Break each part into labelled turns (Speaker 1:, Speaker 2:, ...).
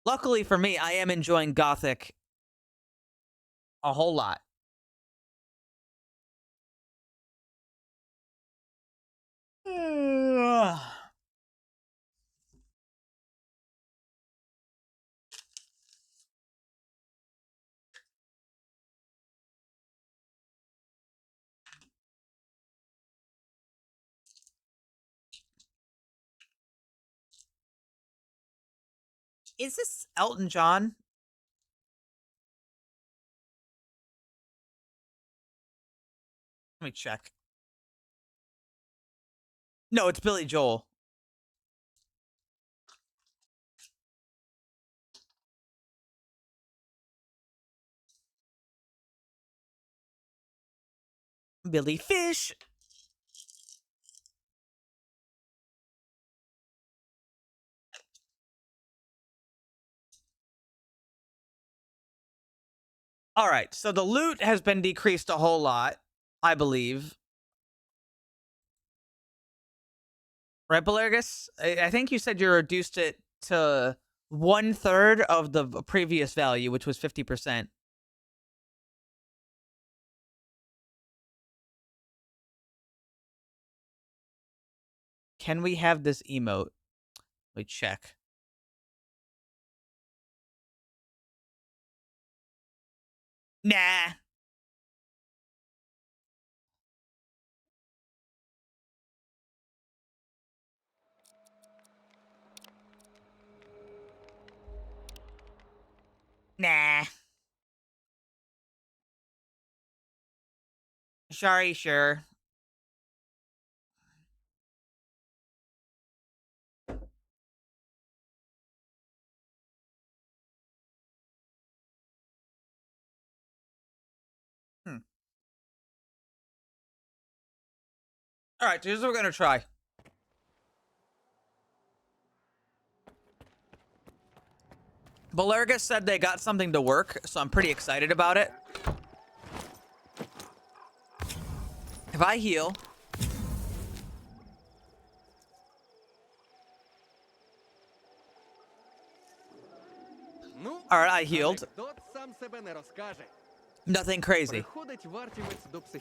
Speaker 1: Luckily for me, I am enjoying Gothic a whole lot. Is this Elton John? Let me check. No, it's Billy Joel. Billy Fish. All right, so the loot has been decreased a whole lot, I believe. Right, Belargus? I think you said you reduced it to 1/3 of the previous value, which was 50%. Can we have this emote? Let me check. Nah. Nah. Sorry, sure. All right, here's what we're gonna try. Belargus said they got something to work, so I'm pretty excited about it. If I heal... All right, I healed. Nothing crazy.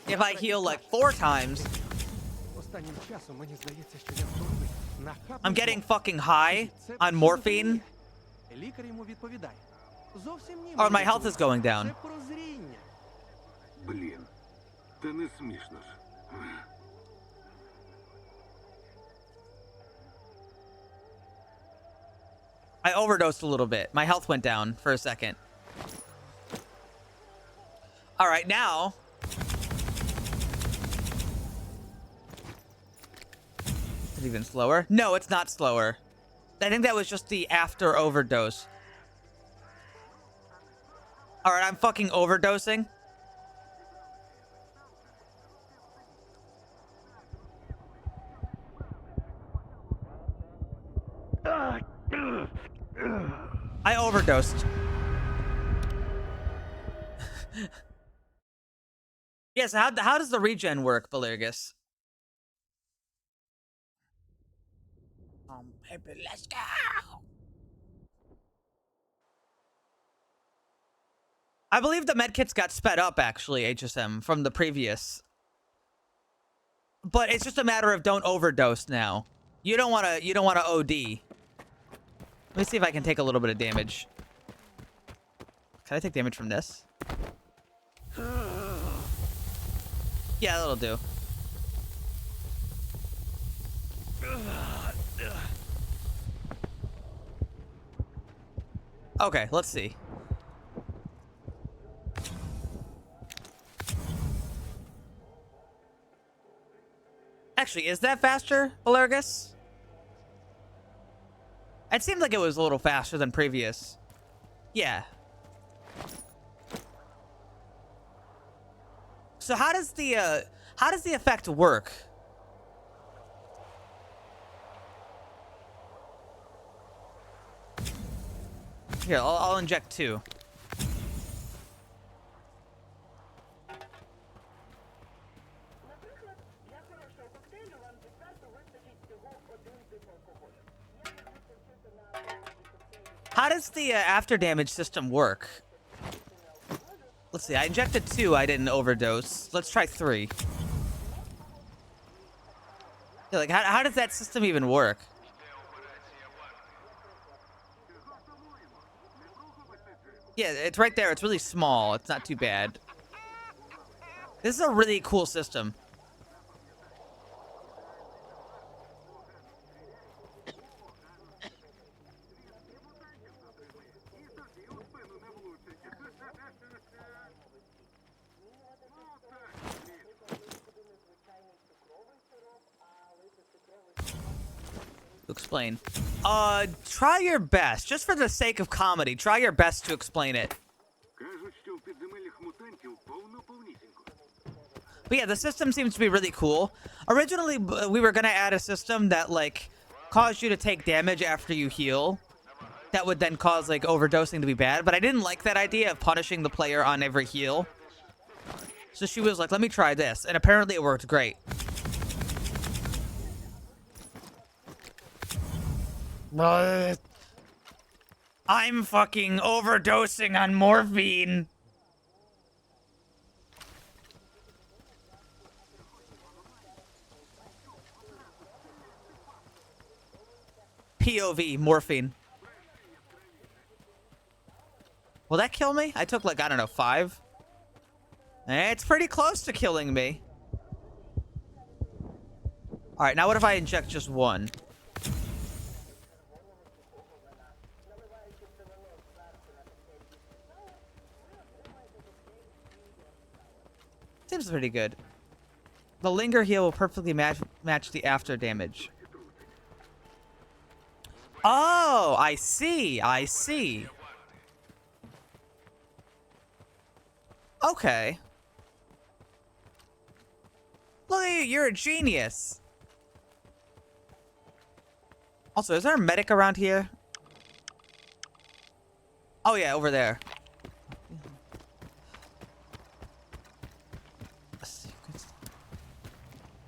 Speaker 1: If I heal like 4 times... I'm getting fucking high on morphine. Oh, my health is going down.
Speaker 2: Блін, та не смішно ж.
Speaker 1: I overdosed a little bit. My health went down for a second. All right, now... Is it even slower? No, it's not slower. I think that was just the after overdose. All right, I'm fucking overdosing. I overdosed. Yes, how does the regen work, Belargus? Baby, let's go. I believe the medkits got sped up, actually, HSM, from the previous. But it's just a matter of don't overdose now. You don't wanna OD. Let me see if I can take a little bit of damage. Can I take damage from this? Yeah, that'll do. Okay, let's see. Actually, is that faster, Belargus? It seemed like it was a little faster than previous. Yeah. So how does the effect work? Here, I'll inject 2. How does the after damage system work? Let's see. I injected 2. I didn't overdose. Let's try 3. Yeah, like, how does that system even work? Yeah, it's right there. It's really small. It's not too bad. This is a really cool system. Explain. Try your best. Just for the sake of comedy, try your best to explain it.
Speaker 2: Кажуть, що в підземеллях мутантів повно-повнісінько.
Speaker 1: But yeah, the system seems to be really cool. Originally, we were gonna add a system that, like, caused you to take damage after you heal. That would then cause, like, overdosing to be bad. But I didn't like that idea of punishing the player on every heal. So she was like, let me try this. And apparently it worked great. I'm fucking overdosing on morphine. POV, morphine. Will that kill me? I took, like, I don't know, 5? It's pretty close to killing me. Alright, now what if I inject just 1? Seems pretty good. The linger heal will perfectly match the after damage. Oh, I see. I see. Okay. Look at you, you're a genius. Also, is there a medic around here? Oh yeah, over there.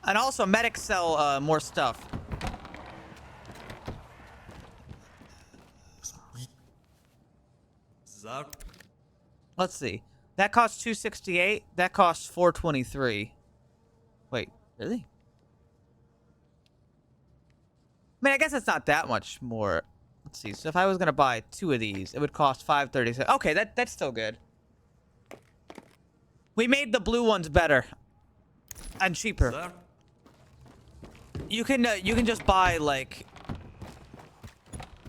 Speaker 1: And also, medics sell more stuff. Let's see. That costs 268. That costs 423. Wait, really? I mean, I guess it's not that much more. Let's see. So if I was gonna buy 2 of these, it would cost 536. Okay, that's still good. We made the blue ones better and cheaper.
Speaker 3: Sir?
Speaker 1: You can just buy, like,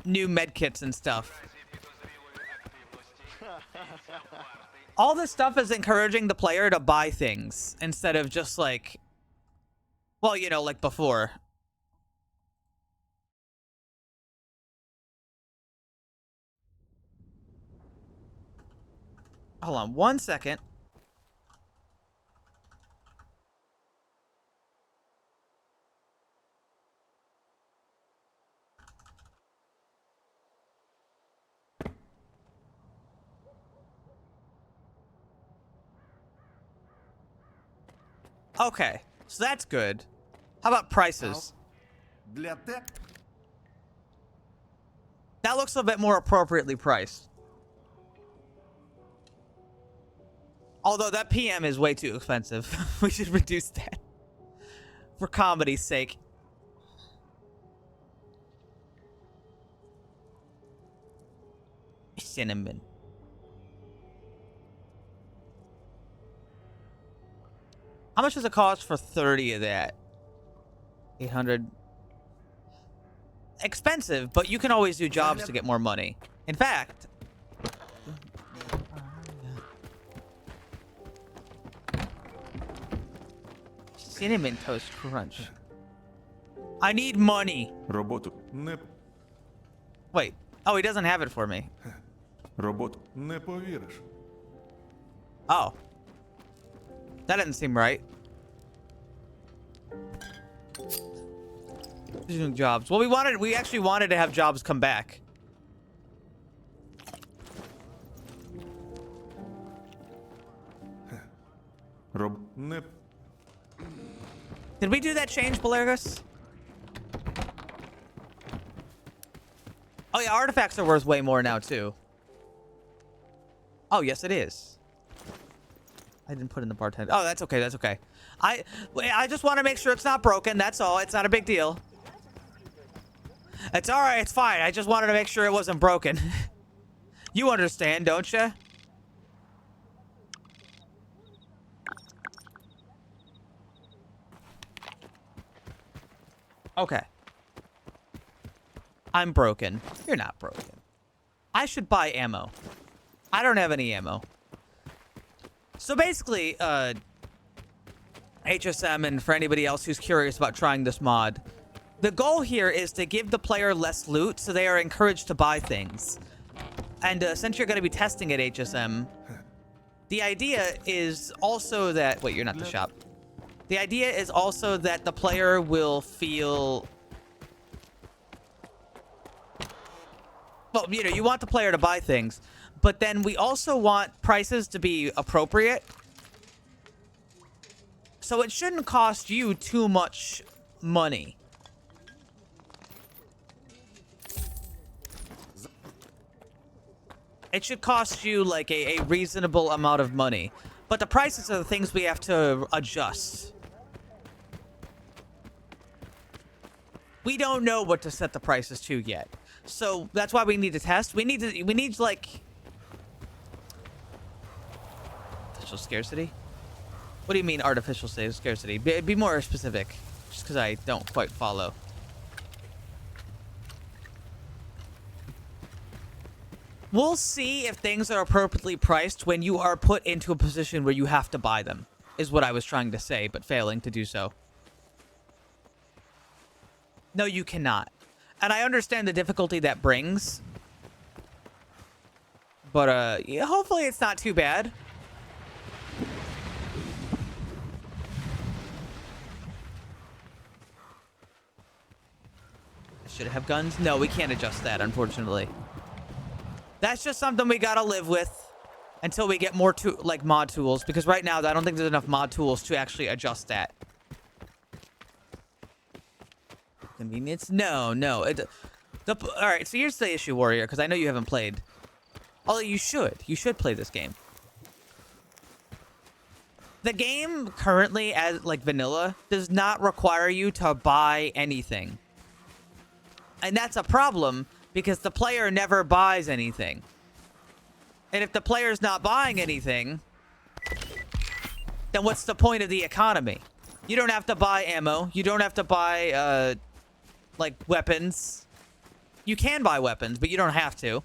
Speaker 1: new med kits and stuff. All this stuff is encouraging the player to buy things instead of just, like, well, you know, like before. Hold on 1 second. Okay, so that's good. How about prices?
Speaker 3: Для те...
Speaker 1: That looks a bit more appropriately priced. Although that PM is way too expensive. We should reduce that. For comedy's sake. Cinnamon. How much does it cost for 30 of that? 800. Expensive, but you can always do jobs to get more money. In fact, Cinnamon Toast Crunch. I need money.
Speaker 3: Роботу не...
Speaker 1: Wait. Oh, he doesn't have it for me.
Speaker 3: Роботу не повіриш.
Speaker 1: Oh. That didn't seem right. Doing jobs. Well, we actually wanted to have jobs come back.
Speaker 3: Не...
Speaker 1: Did we do that change, Belargus? Oh yeah, artifacts are worth way more now too. Oh yes, it is. I didn't put in the bartender. Oh, that's okay. That's okay. I just want to make sure it's not broken. That's all. It's not a big deal. It's all right. It's fine. I just wanted to make sure it wasn't broken. You understand, don't you? Okay. I'm broken. You're not broken. I should buy ammo. I don't have any ammo. So basically, HSM and for anybody else who's curious about trying this mod, the goal here is to give the player less loot so they are encouraged to buy things. And since you're going to be testing at HSM, the idea is also that... Wait, you're not the shop. The idea is also that the player will feel... Well, you know, you want the player to buy things, but then we also want prices to be appropriate. So it shouldn't cost you too much money. It should cost you like a reasonable amount of money. But the prices are the things we have to adjust. We don't know what to set the prices to yet. So that's why we need to test. We need like artificial scarcity. What do you mean artificial scarcity? Be more specific, just because I don't quite follow. We'll see if things are appropriately priced when you are put into a position where you have to buy them, is what I was trying to say, but failing to do so. No, you cannot. And I understand the difficulty that brings. But, yeah, hopefully it's not too bad. Should it have guns? No, we can't adjust that, unfortunately. That's just something we gotta live with until we get more like mod tools, because right now I don't think there's enough mod tools to actually adjust that. Convenience? No. All right, so here's the issue, Warrior, because I know you haven't played. Although you should. You should play this game. The game currently, as like vanilla, does not require you to buy anything. And that's a problem because the player never buys anything. And if the player's not buying anything, then what's the point of the economy? You don't have to buy ammo. You don't have to buy, like, weapons. You can buy weapons, but you don't have to.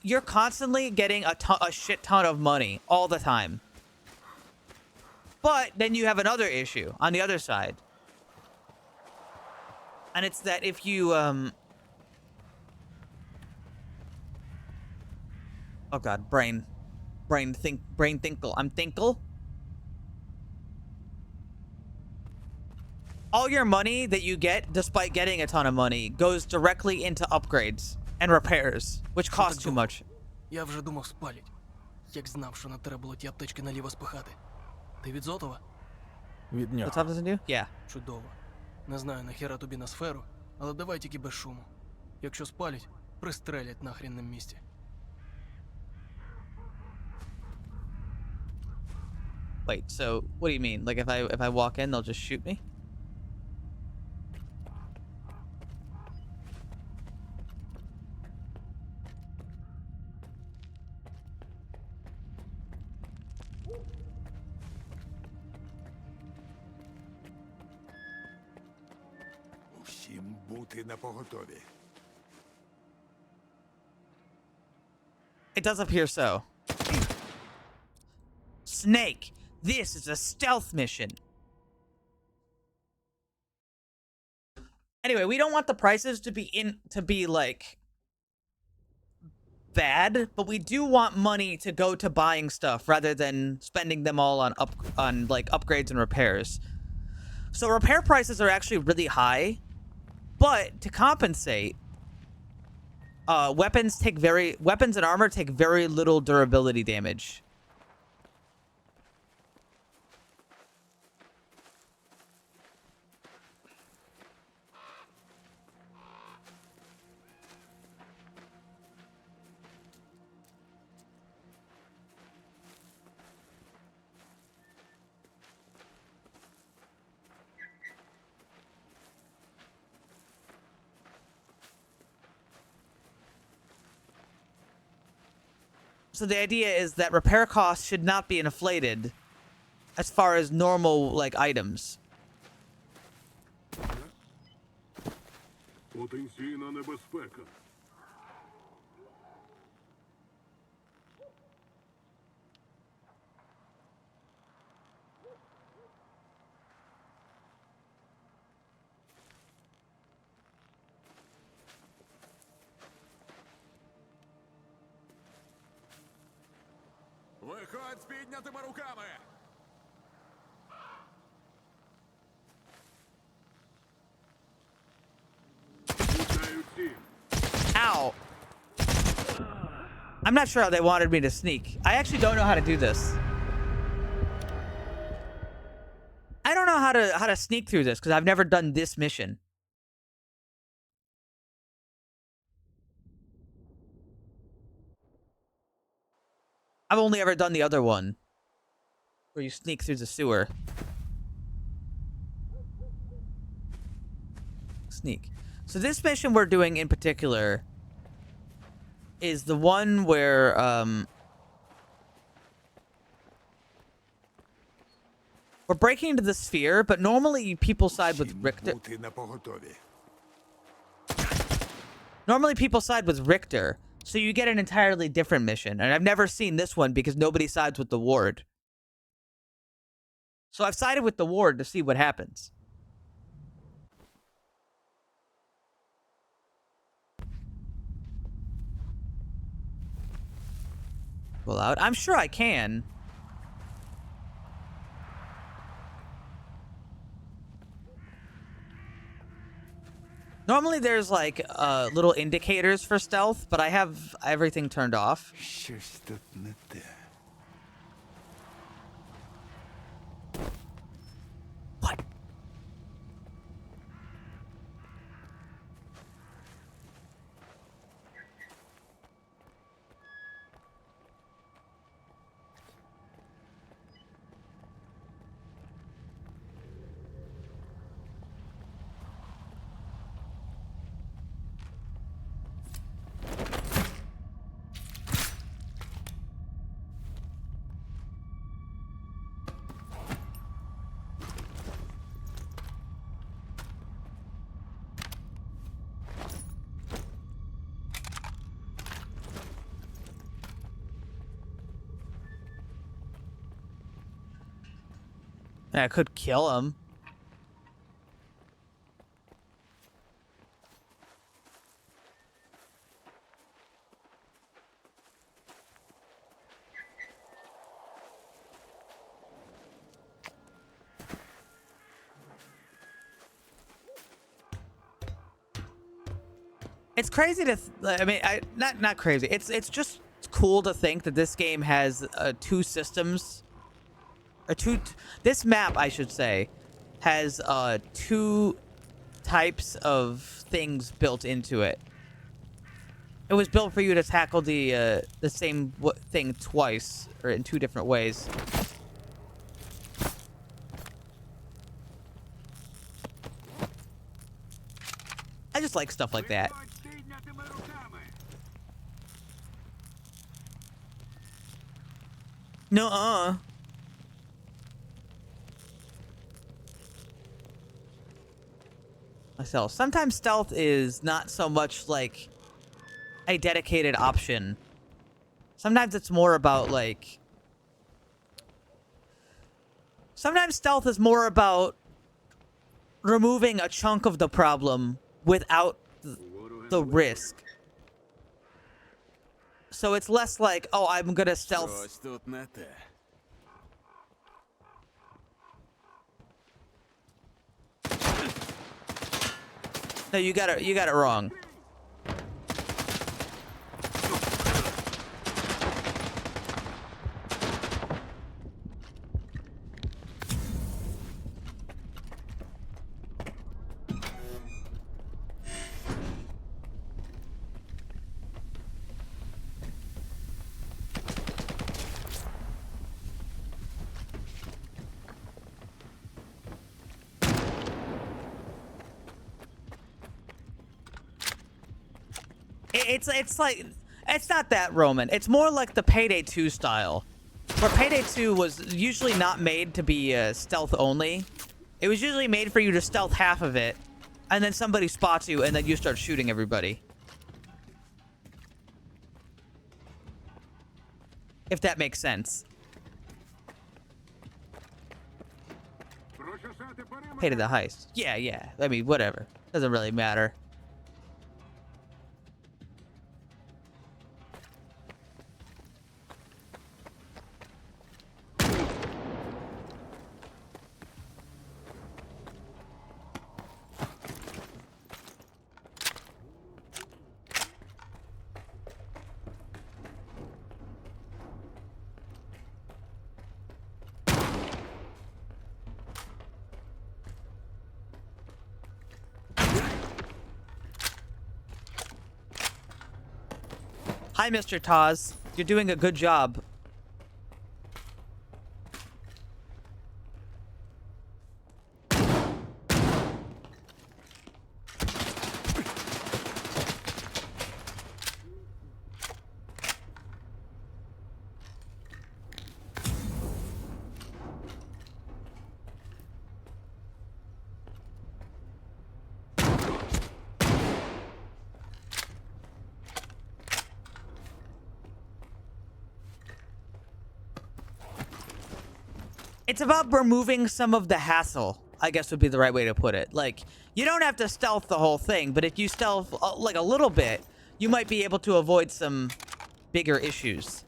Speaker 1: You're constantly getting a shit ton of money all the time. But then you have another issue on the other side. And it's that if you, oh god, brain thinkle. I'm thinkle. All your money that you get, despite getting a ton of money, goes directly into upgrades and repairs, which cost too much.
Speaker 4: Я вже думав спалять. Як знав, що не треба було ті аптечки наліво спихати. Ти від Зотова?
Speaker 3: Від нього.
Speaker 1: What's up, doesn't do? Yeah.
Speaker 4: Чудово. Не знаю, нахера тобі на сферу, але давай тільки без шуму. Якщо спалять, пристрелять на хрінному місці.
Speaker 1: Wait, so what do you mean? Like if I walk in, they'll just shoot me?
Speaker 2: Усім бути напоготові.
Speaker 1: It does appear so. Snake, this is a stealth mission. Anyway, we don't want the prices to be like bad, but we do want money to go to buying stuff rather than spending them all on like upgrades and repairs. So repair prices are actually really high, but to compensate, weapons and armor take very little durability damage. So the idea is that repair costs should not be inflated as far as normal, like, items.
Speaker 2: Потенційна небезпека.
Speaker 3: Виходь з піднятими руками!
Speaker 2: Вітаю всім.
Speaker 1: Ow. I'm not sure how they wanted me to sneak. I actually don't know how to do this. I don't know how to sneak through this because I've never done this mission. I've only ever done the other one where you sneak through the sewer. Sneak. So this mission we're doing in particular is the one where we're breaking into the sphere, but normally people side with Richter.
Speaker 3: Бути напоготові.
Speaker 1: Normally people side with Richter, so you get an entirely different mission. And I've never seen this one because nobody sides with the ward. So I've sided with the ward to see what happens. Pull out. I'm sure I can. Normally there's like little indicators for stealth, but I have everything turned off.
Speaker 3: Щось тут не те.
Speaker 1: What? I could kill him. It's crazy to, I mean, not crazy. It's just cool to think that this game has two systems. This map, I should say, has two types of things built into it. It was built for you to tackle the same thing twice, or in two different ways. I just like stuff like that.
Speaker 2: Виходь з піднятими руками.
Speaker 1: Nuh-uh. Myself. Sometimes stealth is not so much like a dedicated option. Sometimes it's more about like... Sometimes stealth is more about removing a chunk of the problem without the risk. So it's less like, oh, I'm gonna stealth.
Speaker 3: Щось тут не те.
Speaker 1: No, you got it wrong. It's like It's not that Roman. It's more like the Payday 2 style. Where Payday 2 was usually not made to be stealth only. It was usually made for you to stealth half of it. And then somebody spots you and then you start shooting everybody. If that makes sense.
Speaker 2: Прочесати периметр.
Speaker 1: Pay to the heist. Yeah. I mean, whatever. Doesn't really matter. Hi, Mr. Taz. You're doing a good job. It's about removing some of the hassle, I guess would be the right way to put it. Like, you don't have to stealth the whole thing, but if you stealth like a little bit, you might be able to avoid some bigger issues.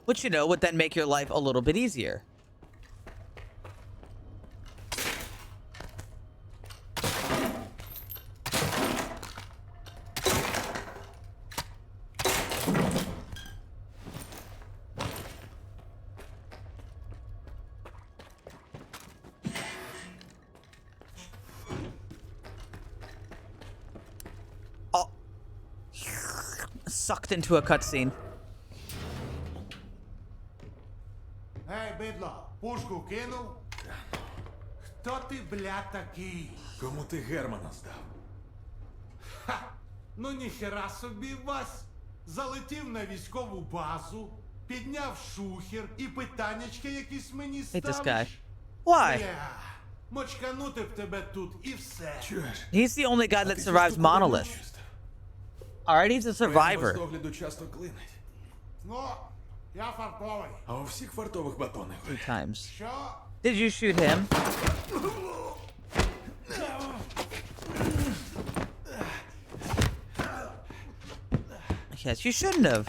Speaker 1: Which, you know, would then make your life a little bit easier. Sucked into a cutscene.
Speaker 5: Ей, бидло, пушку кинув? Хто ти, бля, такий?
Speaker 3: Кому ти Германа здав?
Speaker 5: Ха! Ну ніхера собі вас. Залетів на військову базу, підняв шухер і питаннячки якісь мені
Speaker 1: Hate this guy.
Speaker 5: ставиш.
Speaker 1: Why?
Speaker 5: Бля, мочканути б тебе тут і все.
Speaker 3: Чуєш?
Speaker 1: He's the only guy that
Speaker 3: Ти
Speaker 1: survives
Speaker 3: щось тут подумав?
Speaker 1: Monolith. Alright, he's a survivor.
Speaker 3: Без догляду часто клинить.
Speaker 5: Ну, я фартовий.
Speaker 3: А у всіх фартових батони.
Speaker 1: 3 times.
Speaker 5: Що?
Speaker 1: Did you shoot him? Yes, you shouldn't have.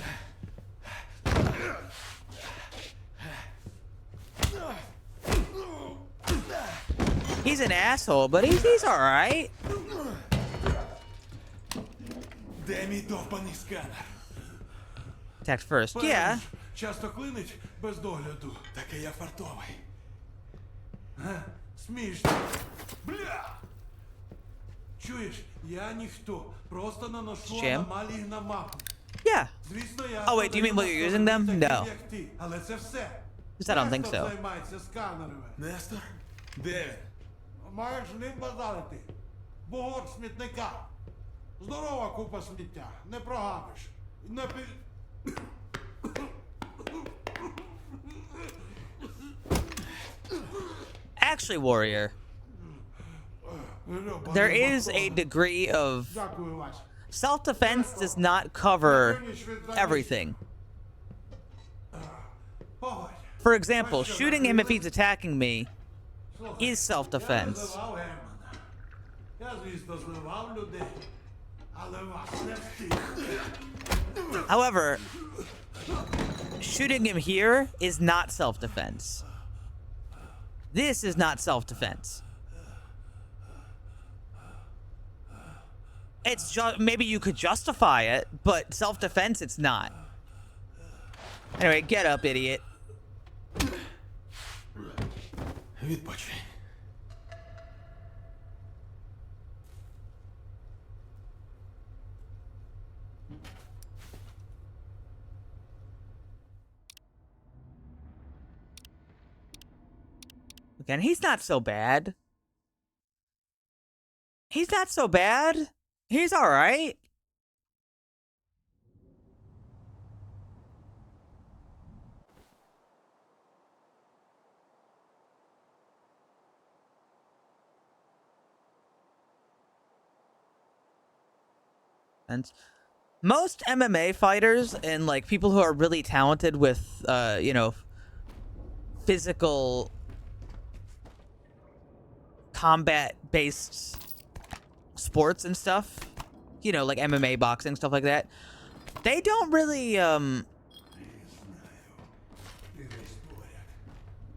Speaker 1: He's an asshole, but he's alright.
Speaker 3: Де мій довбаний сканер?
Speaker 1: Text first.
Speaker 5: Певно
Speaker 1: Yeah.
Speaker 5: ж, часто клинить без догляду.
Speaker 3: Таке я фартовий.
Speaker 5: Смішно. Бля! Чуєш, я ніхто. Просто наношу
Speaker 1: Чим?
Speaker 5: аномалії на мапу.
Speaker 1: Yeah.
Speaker 5: Звісно, я...
Speaker 1: Oh, wait, do you mean while you're using them?
Speaker 5: таких,
Speaker 1: No.
Speaker 5: як ти. Але це все.
Speaker 1: I don't think
Speaker 5: Нестор
Speaker 1: so.
Speaker 5: займається сканерами.
Speaker 3: Нестор? Де він?
Speaker 5: Маєш з ним базарити. Бугор смітника. Здорова купа сміття. Не прогавиш. Не пі...
Speaker 1: Actually, Warrior, there is a degree of
Speaker 5: Дякую, Вась.
Speaker 1: self-defense does not cover everything.
Speaker 5: Погодь.
Speaker 1: For example, shooting him if he's attacking me
Speaker 5: Слухай,
Speaker 1: is self-defense.
Speaker 5: Я зливав Германа. Я, звісно, зливав людей. Але вас не встиг.
Speaker 1: However, shooting him here is not self-defense. This is not self-defense. It's just maybe you could justify it, but self-defense it's not. Anyway, get up, idiot.
Speaker 3: Відпочинь.
Speaker 1: Again, he's not so bad. He's not so bad. He's all right. And most MMA fighters and like people who are really talented with, you know, physical combat-based sports and stuff, you know, like MMA, boxing, stuff like that, they don't really,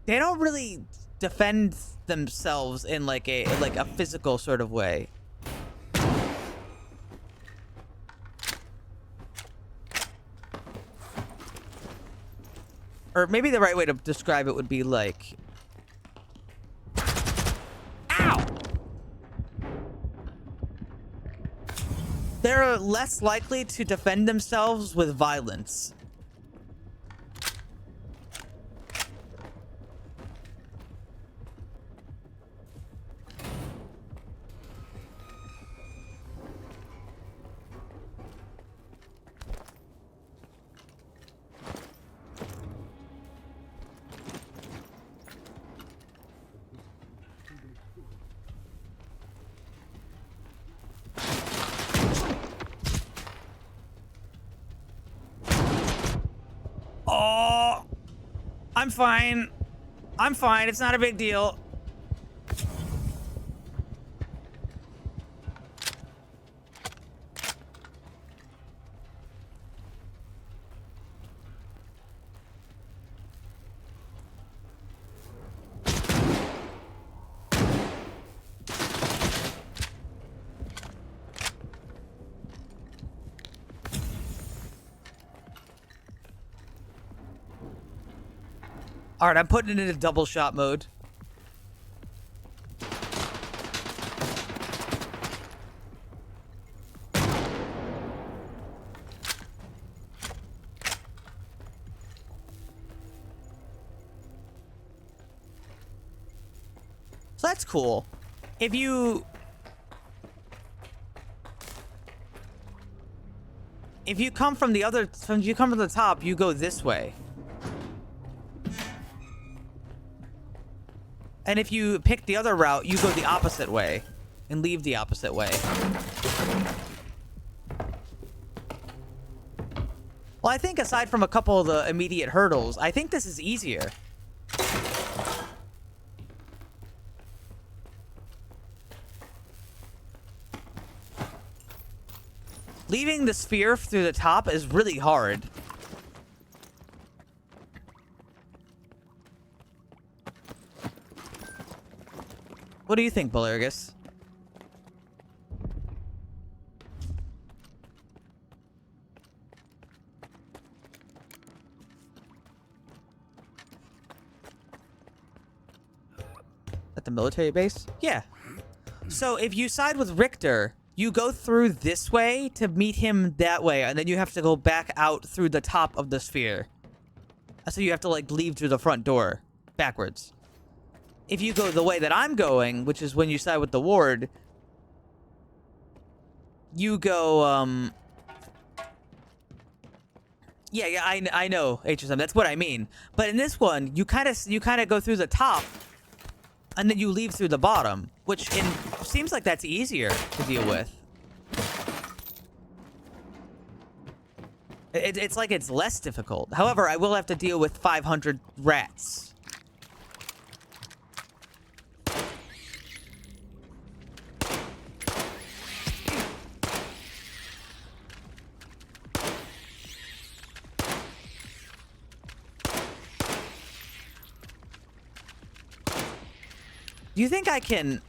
Speaker 1: they don't really defend themselves in like a physical sort of way. Or maybe the right way to describe it would be like, ow! They're less likely to defend themselves with violence. Oh, I'm fine. I'm fine. It's not a big deal. All right, I'm putting it into double shot mode. So that's cool. If you come from the other, if you come from the top, you go this way. And if you pick the other route, you go the opposite way and leave the opposite way. Well, I think aside from a couple of the immediate hurdles, I think this is easier. Leaving the sphere through the top is really hard. What do you think, Belargus? At the military base? Yeah. So if you side with Richter, you go through this way to meet him that way, and then you have to go back out through the top of the sphere. So you have to, like, leave through the front door backwards. If you go the way that I'm going, which is when you side with the ward, you go, yeah, I know, HSM, that's what I mean. But in this one, you kind of go through the top, and then you leave through the bottom, which seems like that's easier to deal with. It's like it's less difficult. However, I will have to deal with 500 rats. Do you think I can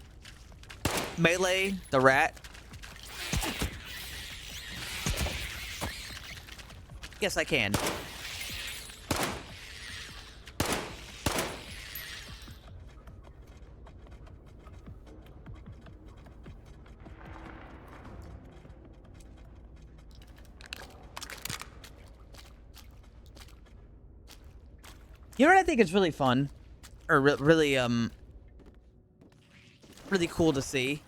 Speaker 1: melee the rat? Yes, I can. You know what I think is really fun? Or really cool to see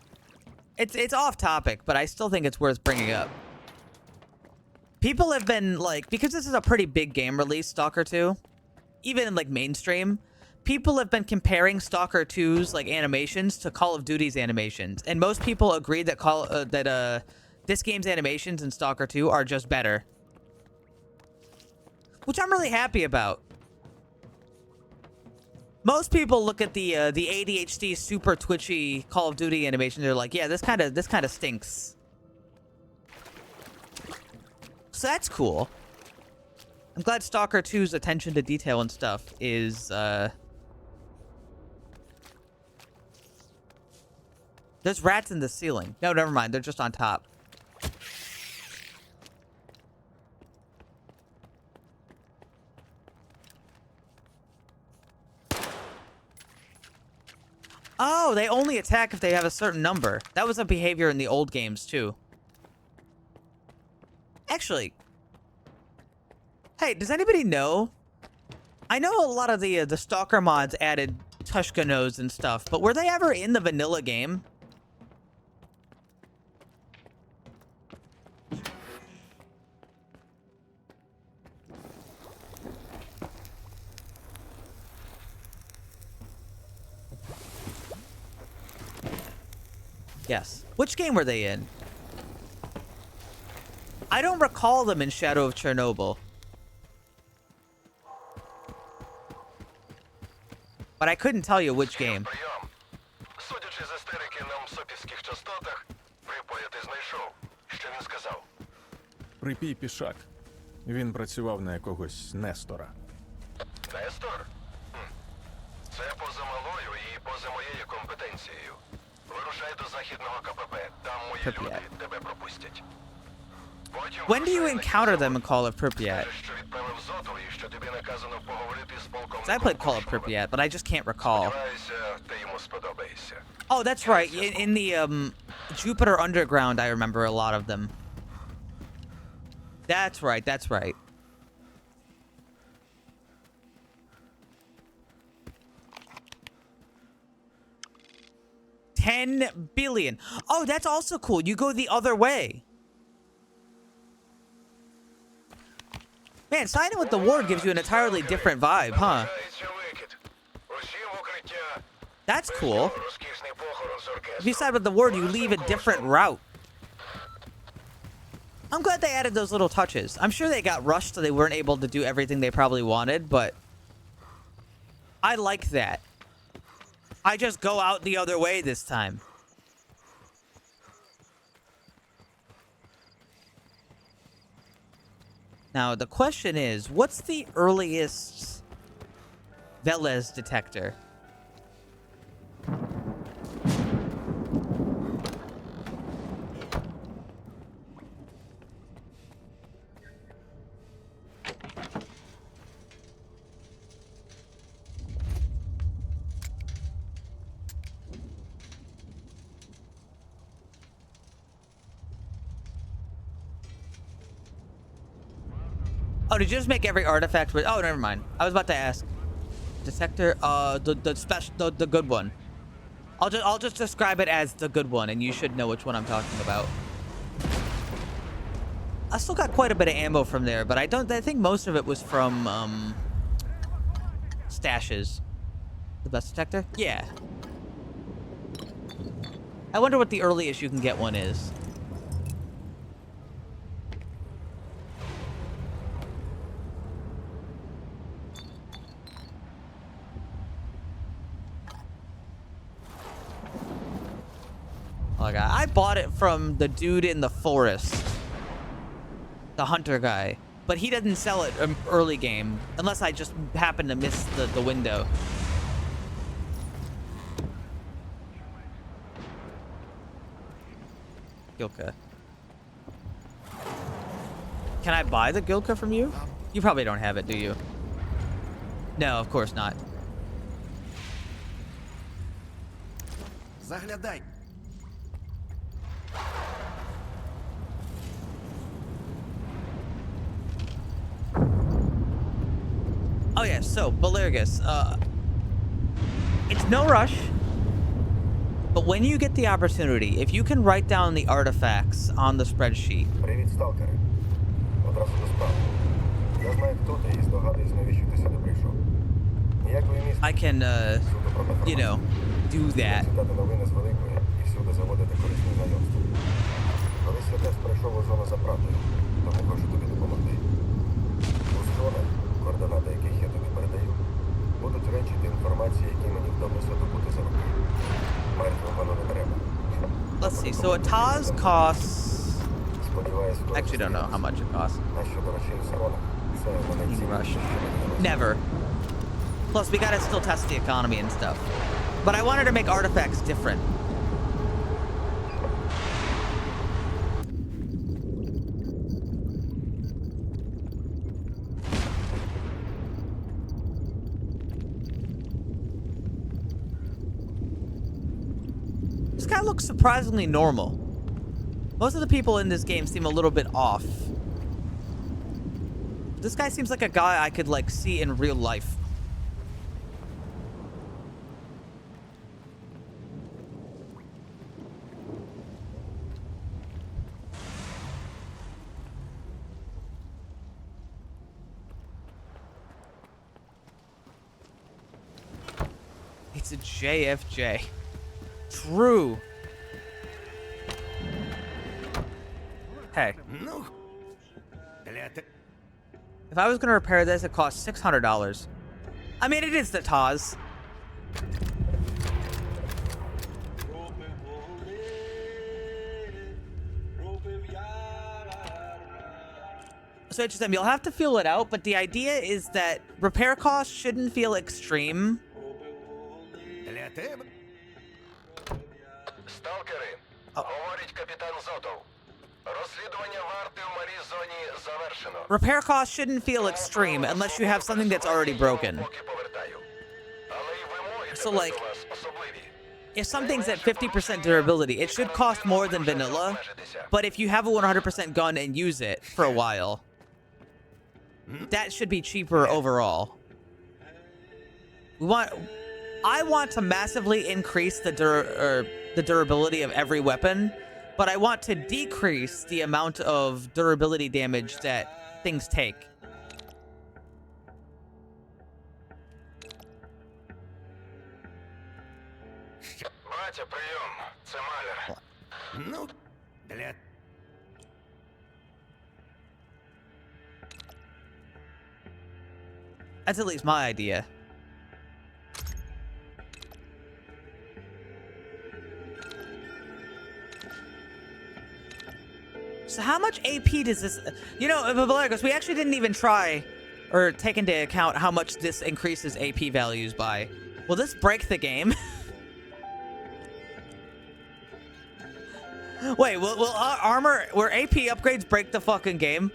Speaker 1: It's off topic, but I still think it's worth bringing up. People have been like, because this is a pretty big game release, Stalker 2, even in like mainstream, people have been comparing Stalker 2's like animations to Call of Duty's animations, and most people agree that this game's animations in Stalker 2 are just better, which I'm really happy about. Most people look at the ADHD super twitchy Call of Duty animation, they're like, yeah, this kind of stinks. So that's cool. I'm glad Stalker 2's attention to detail and stuff is there's rats in the ceiling. No, never mind. They're just on top. Oh, they only attack if they have a certain number. That was a behavior in the old games, too. Actually, hey, does anybody know? I know a lot of the Stalker mods added Tushka nose and stuff, but were they ever in the vanilla game? Yes. Which game were they in? I don't recall them in Shadow of Chernobyl. But I couldn't tell you which game.
Speaker 6: Прийом. Судячи з істерики на мсопівських частотах, припой ти знайшов. Що він сказав?
Speaker 7: Припій пішак. Він працював на якогось Нестора.
Speaker 6: Нестор? Це поза малою і поза моєю компетенцією. Вирушай до західного КПП. Там мої люди тебе пропустять. Потім
Speaker 1: When do you
Speaker 6: вирушай на
Speaker 1: encounter them in
Speaker 6: кінцевик.
Speaker 1: Call of Pripyat?
Speaker 6: Скажеш, що відправив зоту і що тобі наказано поговорити з полковником.
Speaker 1: I played Call of
Speaker 6: Коршуновим.
Speaker 1: Pripyat, but I just can't recall.
Speaker 6: Сподіваюся, ти йому сподобаєшся.
Speaker 1: Oh, that's right. In the Jupiter Underground, I remember a lot of them. That's right. That's right. $10 billion. Oh, that's also cool. You go the other way. Man, signing with the ward gives you an entirely different vibe, huh?
Speaker 6: Намагається викид. Усім в укриття.
Speaker 1: That's cool.
Speaker 6: Розкішний похорон з
Speaker 1: If
Speaker 6: оркестром.
Speaker 1: you side with the ward, you leave a different route. I'm glad they added those little touches. I'm sure they got rushed so they weren't able to do everything they probably wanted, but I like that. I just go out the other way this time. Now, the question is, what's the earliest Velez detector? Oh, did you just make every artifact with... Oh, never mind. I was about to ask. Detector, the good one. I'll just describe it as the good one, and you should know which one I'm talking about. I still got quite a bit of ammo from there, but I think most of it was from, stashes. The best detector? Yeah. I wonder what the earliest you can get one is. Oh, God. I bought it from the dude in the forest. The hunter guy. But he doesn't sell it early game. Unless I just happen to miss the window. Gilka. Can I buy the Gilka from you? You probably don't have it, do you? No, of course not.
Speaker 8: Заглядай.
Speaker 1: Oh yeah, so Belargus, it's no rush. But when you get the opportunity, if you can write down the artifacts on the spreadsheet,
Speaker 8: Привіт, сталкери. Одразу до справи. Я знаю, хто ти і здогадуюсь, навіщо ти сюди прийшов. Ніякої місії.
Speaker 1: I can,
Speaker 8: Суто про
Speaker 1: you know, do that.
Speaker 8: читати новини з великої і всюди заводити корисні знайомства. Колись я теж прийшов у зону за правдою, тому хочу тобі допомогти. У зонах, координати яких я тобі передаю, будуть речі та інформації, які мені вдалося добути за роки. Мертвим воно не треба.
Speaker 1: Let's see. So a Taz costs.
Speaker 8: Сподіваюсь,
Speaker 1: Actually, don't know how much it costs.
Speaker 8: А щодо речей в салонах, це не найцінніше,
Speaker 1: Rush.
Speaker 8: що мені вдалося.
Speaker 1: Never. Plus, we gotta still test the economy and stuff. But I wanted to make artifacts different. This guy looks surprisingly normal. Most of the people in this game seem a little bit off. This guy seems like a guy I could, like, see in real life. It's a JFJ. True. Hey. If I was going to repair this, it costs $600. I mean, it is the Taz. So HSM, you'll have to feel it out, but the idea is that repair costs shouldn't feel extreme.
Speaker 6: Сталкери, говорить капітан Зотов. Розслідування варти в малій зоні завершено.
Speaker 1: Repair costs shouldn't feel extreme unless you have something that's already broken.
Speaker 6: Поки повертаю. Але й вимоги
Speaker 1: So,
Speaker 6: тепер
Speaker 1: like,
Speaker 6: до вас особливі.
Speaker 1: if something's at 50% durability, it should cost more than vanilla. But if you have a 100% gun and use it for a while, that should be cheaper overall. I want to massively increase the durability of every weapon, but I want to decrease the amount of durability damage that things take.
Speaker 6: Батя, прийом. Це Малер.
Speaker 8: Ну, для...
Speaker 1: That's at least my idea. So how much AP does this... You know, Valergos, we actually didn't even try or take into account how much this increases AP values by. Will this break the game? Wait, will armor... Will AP upgrades break the fucking game?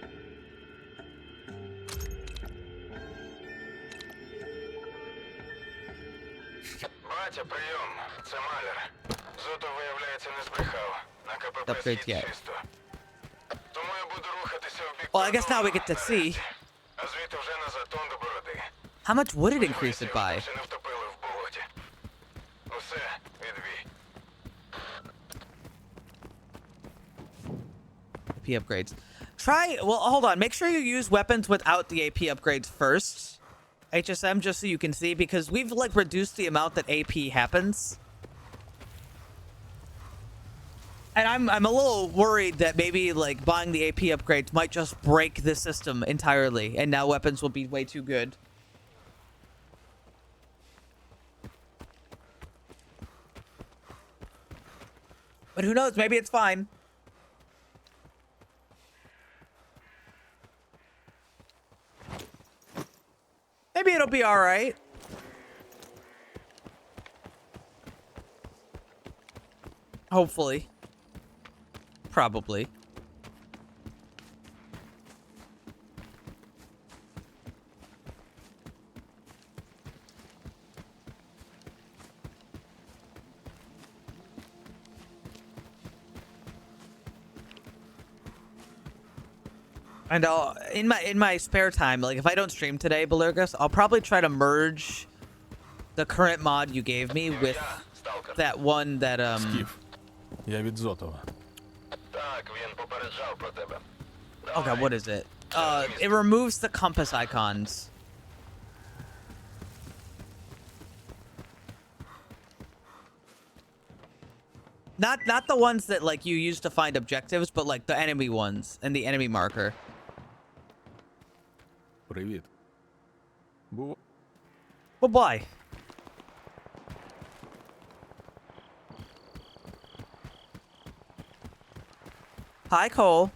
Speaker 6: Батя, прийом. Це Малер. Зотов, виявляється, не збрехав. На КПП
Speaker 1: Upgrades
Speaker 6: світ
Speaker 1: yet.
Speaker 6: чисто. Тому я буду рухатися в бік...
Speaker 1: Well, I guess now we get to see.
Speaker 6: А звідти вже на затон до бороди.
Speaker 1: How much would it increase it by?
Speaker 6: Ще не втопили в болоті. Усе, відбій.
Speaker 1: AP upgrades. Try, well, hold on. Make sure you use weapons without the AP upgrades first. HSM, just so you can see, because we've, like, reduced the amount that AP happens. And I'm a little worried that maybe, like, buying the AP upgrades might just break the system entirely, and now weapons will be way too good. But who knows? Maybe it's fine. Maybe it'll be all right. Hopefully. Probably. And in my spare time, like if I don't stream today, Belurgus, I'll probably try to merge the current mod you gave me with that one that
Speaker 7: Скіф. Я від Зотова.
Speaker 6: Так, він попереджав про тебе.
Speaker 1: Oh god, what is it? It removes the compass icons. Not the ones that like you use to find objectives, but like the enemy ones and the enemy marker.
Speaker 7: Привіт.
Speaker 1: Well, bye. Hi, Cole.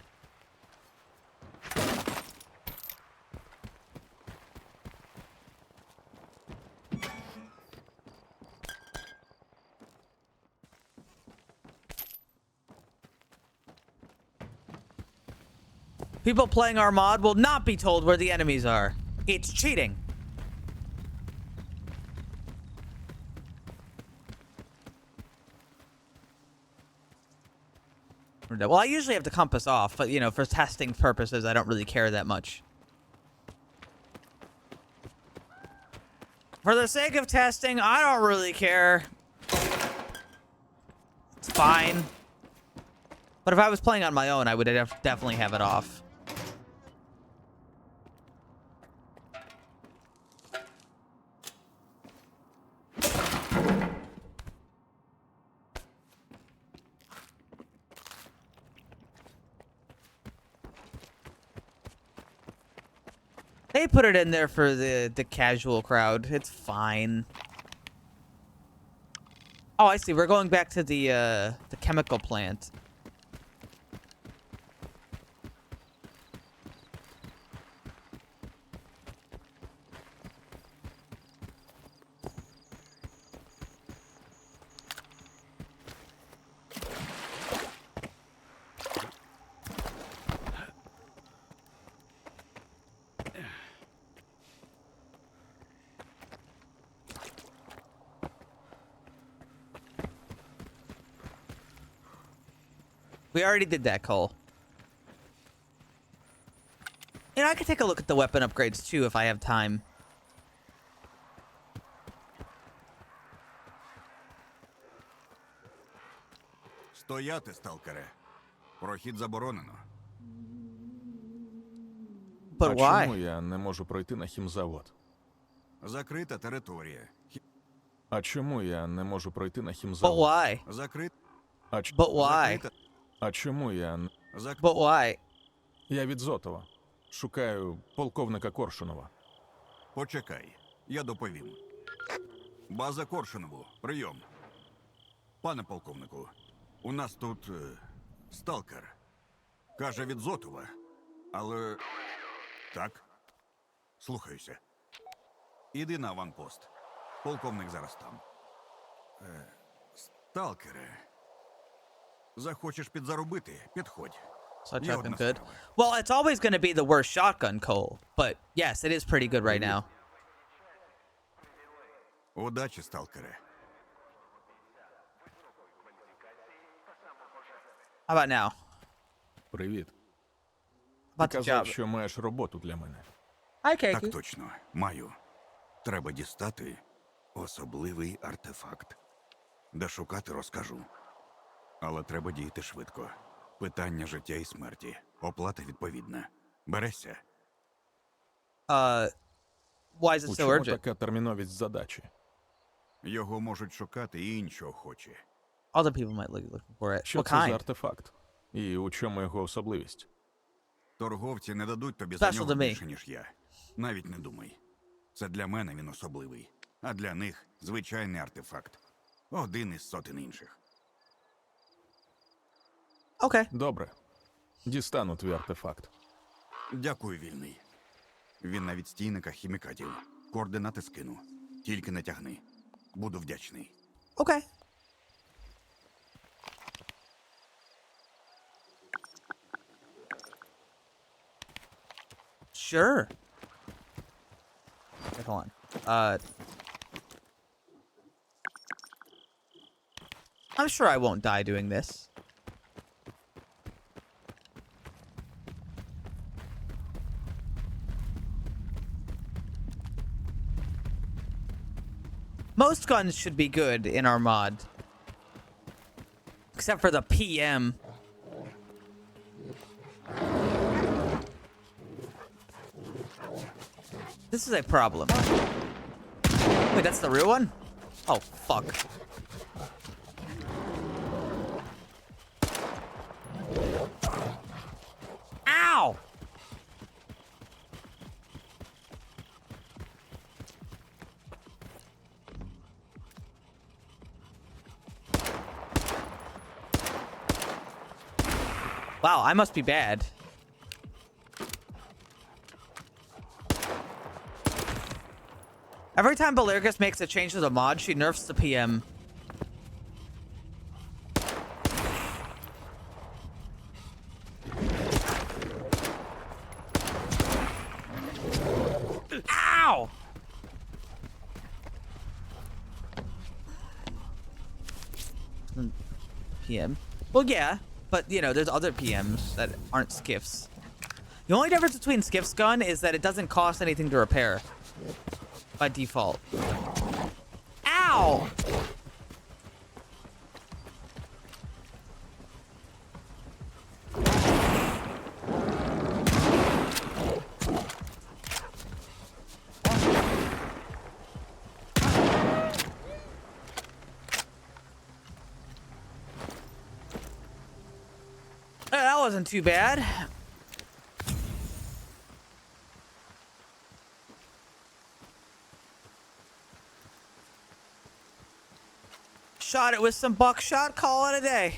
Speaker 1: People playing our mod will not be told where the enemies are. It's cheating. Well, I usually have the compass off, but, you know, for testing purposes, I don't really care that much. For the sake of testing, I don't really care. It's fine. But if I was playing on my own, I would definitely have it off. They put it in there for the casual crowd. It's fine. Oh, I see. We're going back to the chemical plant. We already did that, Cole. You know, I could take a look at the weapon upgrades, too, if I have time.
Speaker 8: Стояти, сталкере. Прохід заборонено.
Speaker 1: But
Speaker 7: А
Speaker 1: why?
Speaker 7: чому я не можу пройти на хімзавод?
Speaker 8: Закрита територія.
Speaker 7: А чому я не можу пройти на
Speaker 1: But
Speaker 7: хімзавод?
Speaker 1: why?
Speaker 8: Закрит...
Speaker 1: But why?
Speaker 8: Закрита...
Speaker 7: А чому я...
Speaker 1: But why?
Speaker 7: Я від Зотова. Шукаю полковника Коршунова.
Speaker 8: Почекай, я доповім. База Коршунову, прийом. Пане полковнику, у нас тут сталкер. Каже від Зотова, але... Так? Слухаюся. Іди на аванпост. Полковник зараз там. Сталкере. Захочеш підзаробити? Підходь.
Speaker 1: Such
Speaker 8: Є
Speaker 1: shotgun
Speaker 8: одна
Speaker 1: good.
Speaker 8: справа.
Speaker 1: Well, it's always going to be the worst shotgun, Cole. But yes, it is pretty good right now.
Speaker 8: Удачі, сталкере.
Speaker 1: How about now?
Speaker 7: Привіт.
Speaker 1: About
Speaker 7: Ти
Speaker 1: the
Speaker 7: казав,
Speaker 1: job.
Speaker 7: що маєш роботу для мене.
Speaker 1: Hi,
Speaker 8: Так
Speaker 1: Keiki.
Speaker 8: точно, маю. Треба дістати особливий артефакт. Де шукати, розкажу. Але треба діяти швидко. Питання життя і смерті. Оплата відповідна. Берешся?
Speaker 1: Why is it
Speaker 7: У
Speaker 1: so
Speaker 7: чому
Speaker 1: urgent?
Speaker 7: така терміновість задачі?
Speaker 8: Його можуть шукати і інші охочі.
Speaker 1: Other people might look looking for it.
Speaker 7: Що
Speaker 1: What
Speaker 7: це за
Speaker 1: kind?
Speaker 7: артефакт? І у чому його особливість?
Speaker 8: Торговці не дадуть тобі за
Speaker 1: Special
Speaker 8: нього
Speaker 1: to me.
Speaker 8: більше, ніж я. Навіть не думай. Це для мене він особливий. А для них звичайний артефакт. Один із сотень інших.
Speaker 1: Okay.
Speaker 7: Добре. Дістану твій артефакт.
Speaker 8: Дякую, вільний. Він на відстійниках хімікатів. Координати скину. Тільки не тягни. Буду вдячний.
Speaker 1: Okay. Sure. Okay, hold on. I'm sure I won't die doing this. Most guns should be good in our mod. Except for the PM. This is a problem. Wait, that's the real one? Oh, fuck. Ow! Wow, I must be bad. Every time Belargus makes a change to the mod, she nerfs the PM. Ow! PM. Well, yeah, but you know, there's other PMs that aren't skiffs. The only difference between skiff's gun is that it doesn't cost anything to repair by default. Ow! That wasn't too bad. Shot it with some buckshot, call it a day.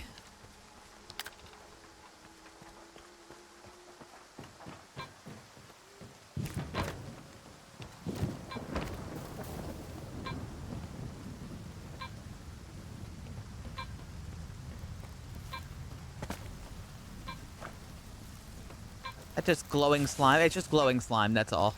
Speaker 1: That's just glowing slime. It's just glowing slime, that's all.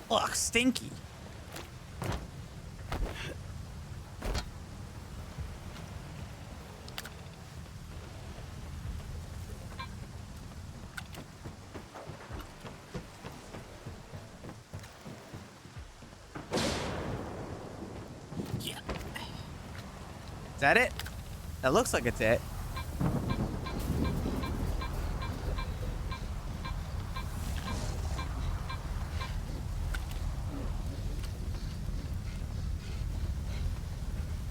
Speaker 1: Ugh, stinky. Yeah. Is that it? That looks like it's it.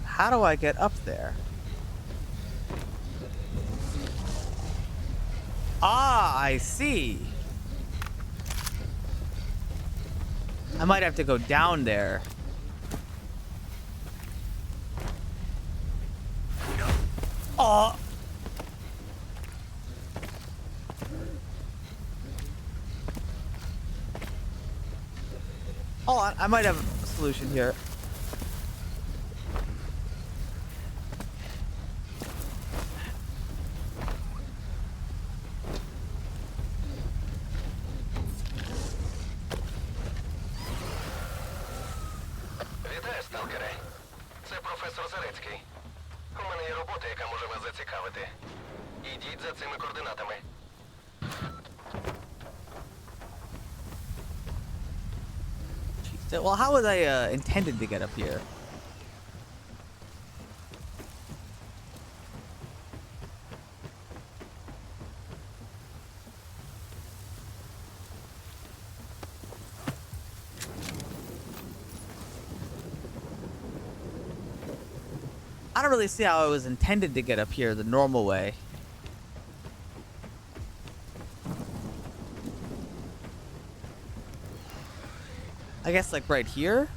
Speaker 1: How do I get up there? Ah, I see. I might have to go down there. Oh. Hold on, I might have a solution here.
Speaker 6: Вітаю, сталкере. Це професор Зарецький. У мене є робота, яка може вас зацікавити. Ідіть за цими координатами.
Speaker 1: Jeez, well, how was I intended to get up here? I don't really see how I was intended to get up here the normal way. I guess like right here.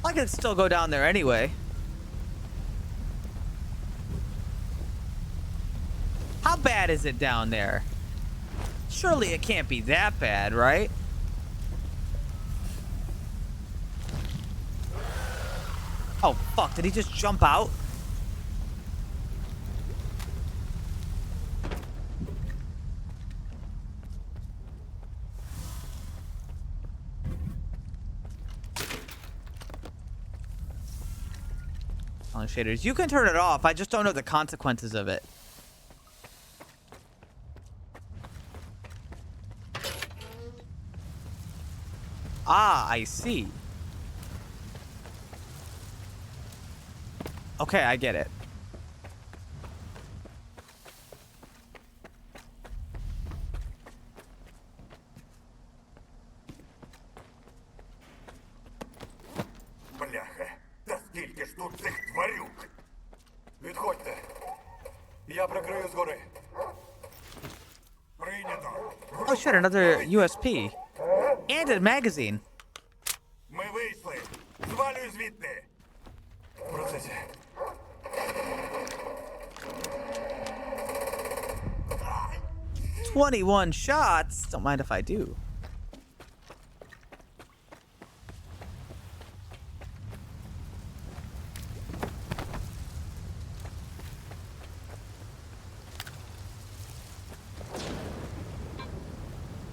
Speaker 1: I could still go down there anyway. How bad is it down there? Surely it can't be that bad, right? Oh, fuck. Did he just jump out? On shaders. You can turn it off. I just don't know the consequences of it. Ah, I see. Okay, I get it.
Speaker 8: Бляха, та скільки ж тут цих тварюк? Відходьте. Я прикрию згори. Прийнято.
Speaker 1: Oh shit, another USP. And a magazine.
Speaker 8: Ми вийшли. Звалюй звідти. В процесі.
Speaker 1: 21 shots. Don't mind if I do.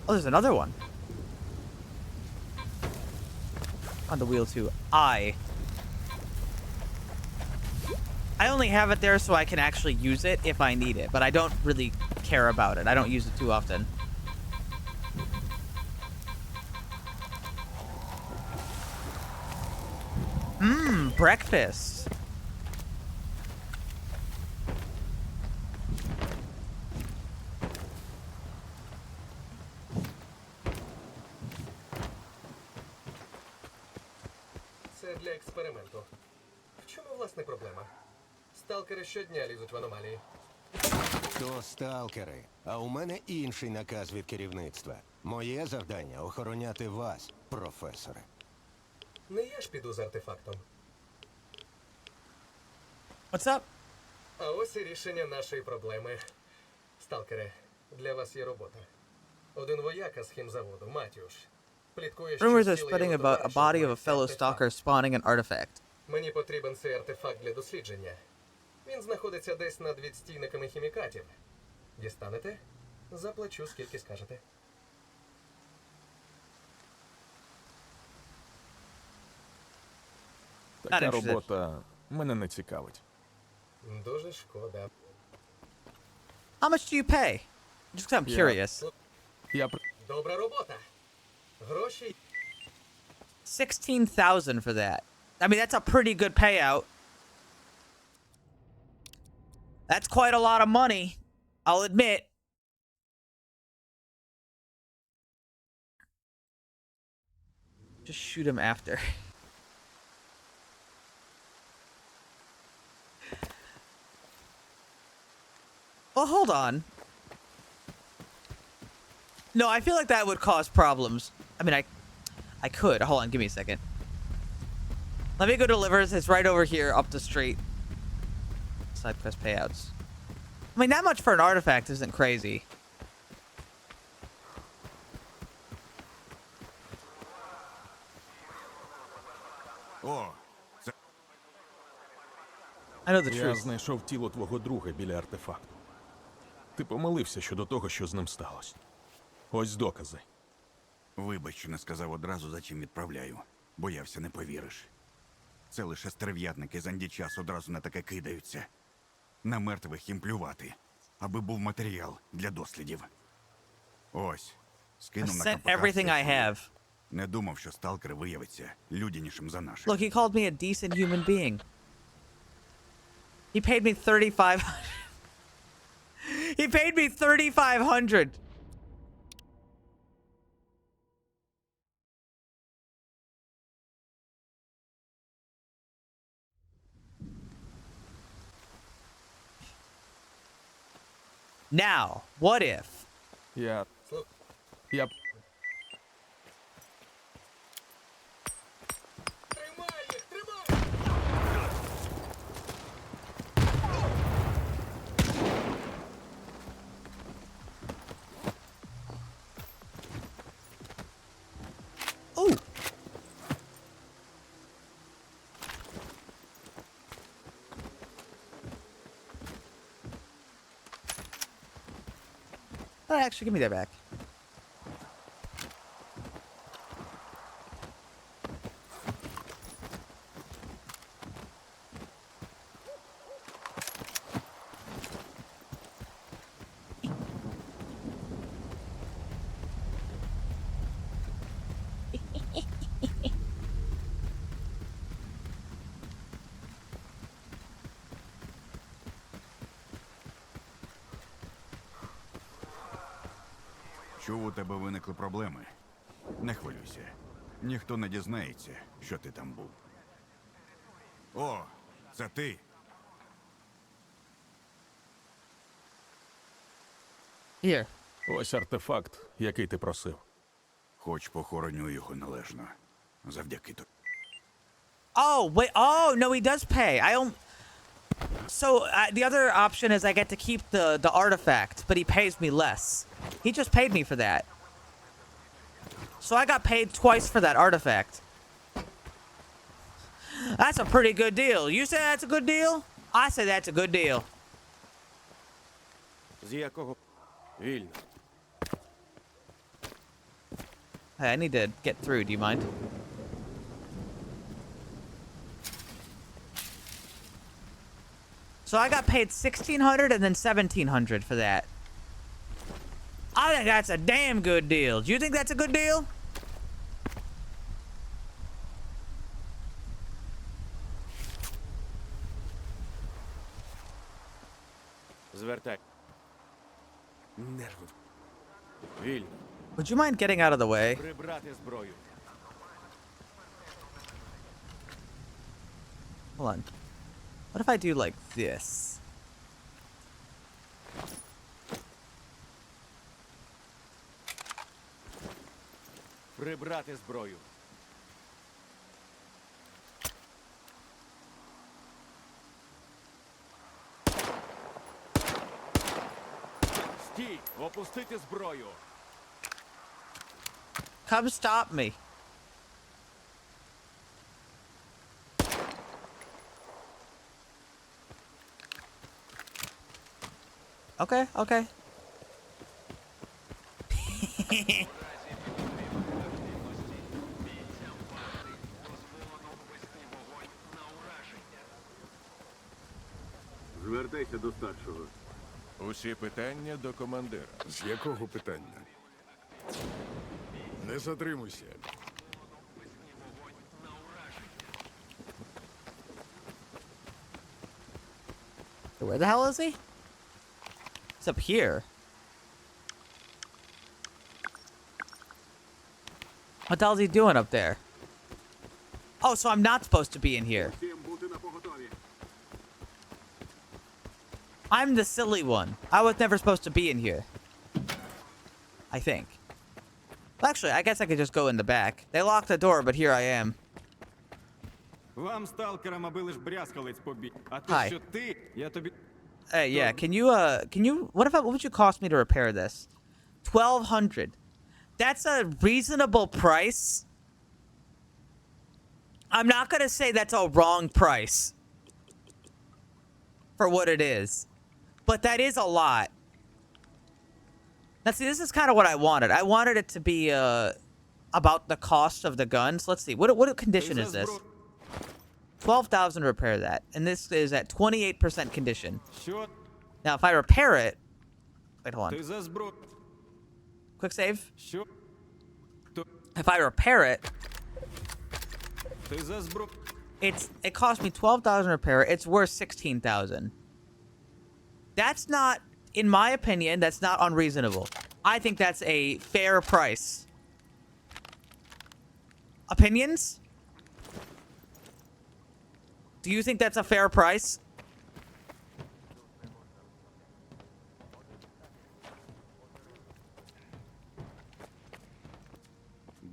Speaker 1: Oh, there's another one. On the wheel too. I only have it there so I can actually use it if I need it, but I don't really care about it. I don't use it too often. Breakfast.
Speaker 9: Це для експерименту. В чому, власне, проблема? Сталкери щодня лізуть в аномалії.
Speaker 10: То сталкери. А у мене інший наказ від керівництва. Моє завдання — охороняти вас, професоре.
Speaker 9: Не я ж піду з артефактом.
Speaker 1: What's up?
Speaker 9: А ось і рішення нашої проблеми. Сталкери, для вас є робота. Один вояка з хімзаводу, Матюш, пліткує, що
Speaker 1: Rumors are
Speaker 9: тіло
Speaker 1: spreading
Speaker 9: його
Speaker 1: about a
Speaker 9: товариша
Speaker 1: body of a
Speaker 9: має
Speaker 1: fellow
Speaker 9: артефакт.
Speaker 1: stalker spawning an artifact.
Speaker 9: Мені потрібен цей артефакт для дослідження. Він знаходиться десь над відстійниками хімікатів. Дістанете? Заплачу, скільки скажете.
Speaker 7: Така
Speaker 1: interested.
Speaker 7: робота мене не цікавить.
Speaker 9: Дуже шкода.
Speaker 1: How much do you pay? Just 'cause I'm
Speaker 7: Yeah.
Speaker 1: curious.
Speaker 9: Добра робота. Гроші
Speaker 1: 16,000 for that. I mean, that's a pretty good payout. That's quite a lot of money, I'll admit. Just shoot him after. Well, hold on. No, I feel like that would cause problems. I mean, I could. Hold on, give me a second. Let me go to Livers. It's right over here, up the street. Side quest payouts. I mean, that much for an artifact isn't crazy.
Speaker 8: О, це
Speaker 1: I know the
Speaker 7: Я
Speaker 1: truth.
Speaker 7: знайшов тіло твого друга біля артефакту. Ти помилився щодо того, що з ним сталося. Ось докази.
Speaker 11: Вибач, що не сказав одразу, за чим відправляю. Боявся, не повіриш. Це лише стерв'ятники з андічас одразу на таке кидаються. На мертвих їм плювати, аби був матеріал для дослідів. Ось,
Speaker 1: I
Speaker 11: скинув на
Speaker 1: sent
Speaker 11: КПК
Speaker 1: everything
Speaker 11: все,
Speaker 1: I
Speaker 11: що є.
Speaker 1: have.
Speaker 11: Не думав, що сталкер виявиться людянішим за наших.
Speaker 1: Look, he called me a decent human being. He paid me 3,500. He paid me 3,500. Now, what if?
Speaker 7: Я.
Speaker 9: Слух,
Speaker 7: Я.
Speaker 9: тримай їх, тримай!
Speaker 1: Ooh. Oh, actually, give me that back.
Speaker 11: Чув, у тебе виникли проблеми. Не хвилюйся. Ніхто не дізнається, що ти там був. О, це ти.
Speaker 1: Here.
Speaker 7: Ось артефакт, який ти просив.
Speaker 11: Хоч похороню його належно. Завдяки тобі.
Speaker 1: Oh, wait. Oh, no, he does pay. So the other option is I get to keep the artifact, but he pays me less. He just paid me for that. So I got paid twice for that artifact. That's a pretty good deal. You say that's a good deal? I say that's a good deal.
Speaker 10: З якого вільно.
Speaker 1: Hey, I need to get through. Do you mind? So I got paid $1,600 and then $1,700 for that. I think that's a damn good deal. Do you think that's a good deal?
Speaker 10: Звертай. Нерви. Вільно.
Speaker 1: Would you mind getting out of the way?
Speaker 10: Прибрати зброю.
Speaker 1: Hold on. What if I do like this?
Speaker 10: Прибрати зброю. Стій! Опустити зброю.
Speaker 1: Come stop me. Okay, okay.
Speaker 2: Звертайся до старшого.
Speaker 3: Усі питання до командира.
Speaker 8: З якого питання?
Speaker 3: Не затримуйся.
Speaker 1: Where the hell is he? It's up here. What the hell is he doing up there? Oh, so I'm not supposed to be in here.
Speaker 2: Всім бути на поготові.
Speaker 1: I'm the silly one. I was never supposed to be in here. I think. Well, actually, I guess I could just go in the back. They locked the door, but here I am.
Speaker 12: Вам, сталкерам, аби лиш брязкалець побіг. А
Speaker 1: Hi.
Speaker 12: то, що ти, я тобі...
Speaker 1: Hey, yeah, what would you cost me to repair this? 1,200. That's a reasonable price. I'm not gonna say that's a wrong price for what it is, but that is a lot. Now, see, this is kind of what I wanted. I wanted it to be about the cost of the guns. Let's see, what condition is this? 12,000 to repair that, and this is at 28% condition.
Speaker 12: Що?
Speaker 1: Now, if I repair it, wait, hold
Speaker 12: Ти
Speaker 1: on.
Speaker 12: за зброю?
Speaker 1: Quick save.
Speaker 12: Що? То...
Speaker 1: If I repair it,
Speaker 12: Ти за зброю?
Speaker 1: it cost me 12,000 to repair it. It's worth 16,000. That's not, in my opinion, that's not unreasonable. I think that's a fair price. Opinions? Do you think that's a fair price?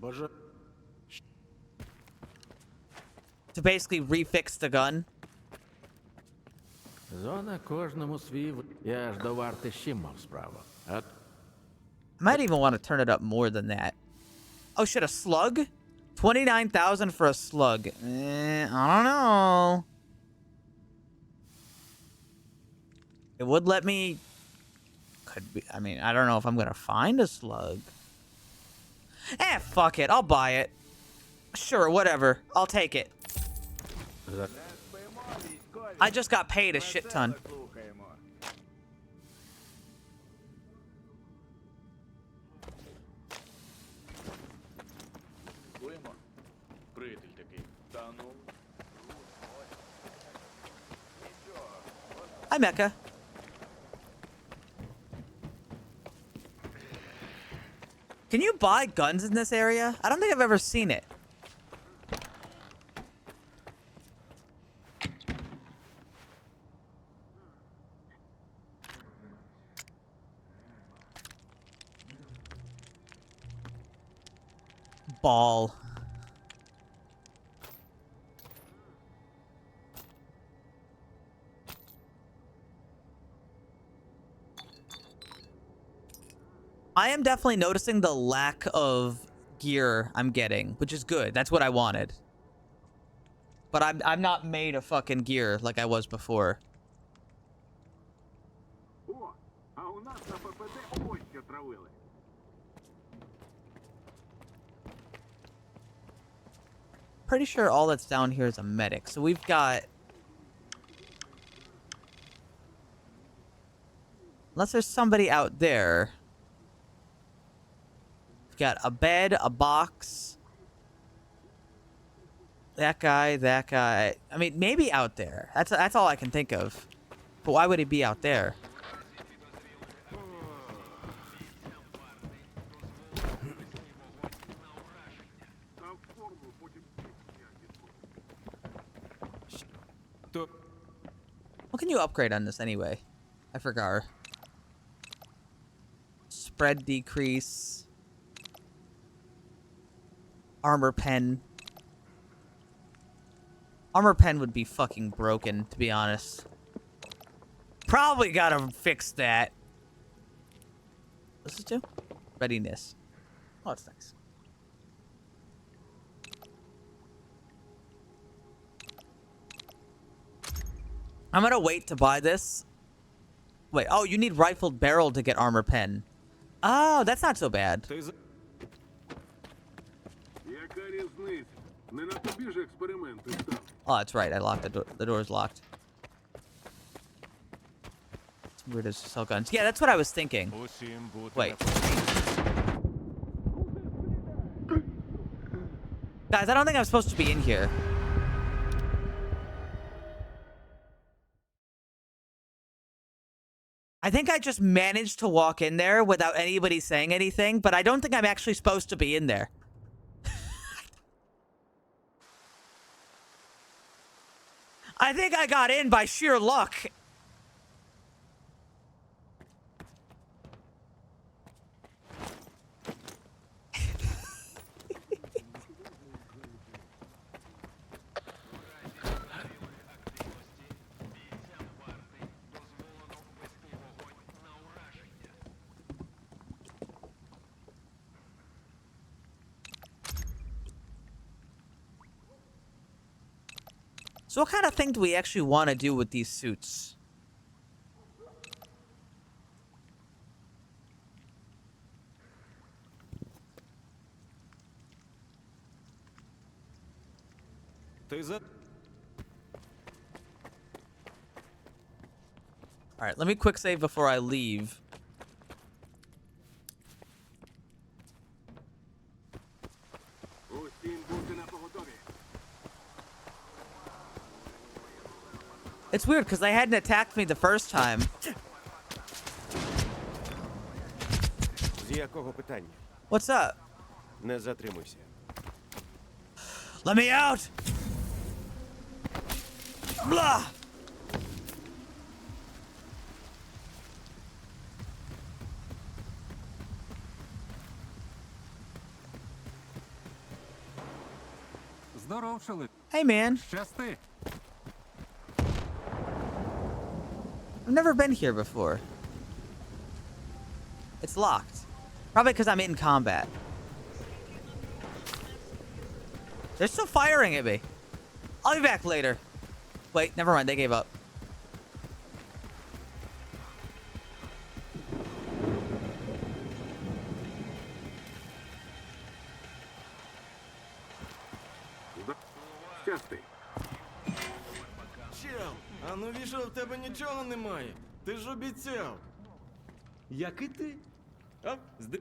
Speaker 12: Бажа...
Speaker 1: To basically refix the gun.
Speaker 13: Зона кожному свій. Я ж до варти з чим мав справу. А
Speaker 1: I might even want to turn it up more than that. Oh shit, a slug? 29,000 for a slug. I don't know. It would let me... Could be... I mean, I don't know if I'm going to find a slug. Fuck it. I'll buy it. Sure, whatever. I'll take it. I just got paid a shit ton. Hi, Mecca. Can you buy guns in this area? I don't think I've ever seen it. Ball. I am definitely noticing the lack of gear I'm getting, which is good. That's what I wanted. But I'm not made of fucking gear like I was before.
Speaker 2: О, а у нас на ППД ось що травили.
Speaker 1: Pretty sure all that's down here is a medic. So we've got... Unless there's somebody out there. We've got a bed, a box. That guy, that guy. I mean, maybe out there. That's all I can think of. But why would he be out there? What can you upgrade on this anyway? I forgot. Spread decrease. Armor pen. Armor pen would be fucking broken, to be honest. Probably gotta fix that. What's this do? Readiness. Oh, that's nice. I'm gonna wait to buy this. Wait, oh, you need rifled barrel to get armor pen. Oh, that's not so bad.
Speaker 2: Яка різниця? Не на тобі ж експерименти став.
Speaker 1: Oh, that's right. I locked the door. The door's locked. It's weird to sell guns. Yeah, that's what I was thinking. Wait. Guys, I don't think I'm supposed to be in here. I think I just managed to walk in there without anybody saying anything, but I don't think I'm actually supposed to be in there. I think I got in by sheer luck. So what kind of thing do we actually want to do with these suits? Alright, let me quick save before I leave.
Speaker 2: Усім бути на поготові.
Speaker 1: It's weird because they hadn't attacked me the first time.
Speaker 14: З якого питання?
Speaker 1: What's up?
Speaker 14: Не затримуйся.
Speaker 1: Let me out! Blah!
Speaker 12: Здоров, чоловік.
Speaker 1: Hey, man.
Speaker 12: Щасти.
Speaker 1: I've never been here before. It's locked. Probably because I'm in combat. They're still firing at me. I'll be back later. Wait, never mind. They gave up.
Speaker 2: Щасти.
Speaker 15: Чел, а навіщо в тебе нічого немає? Ти ж обіцяв.
Speaker 12: Як і ти.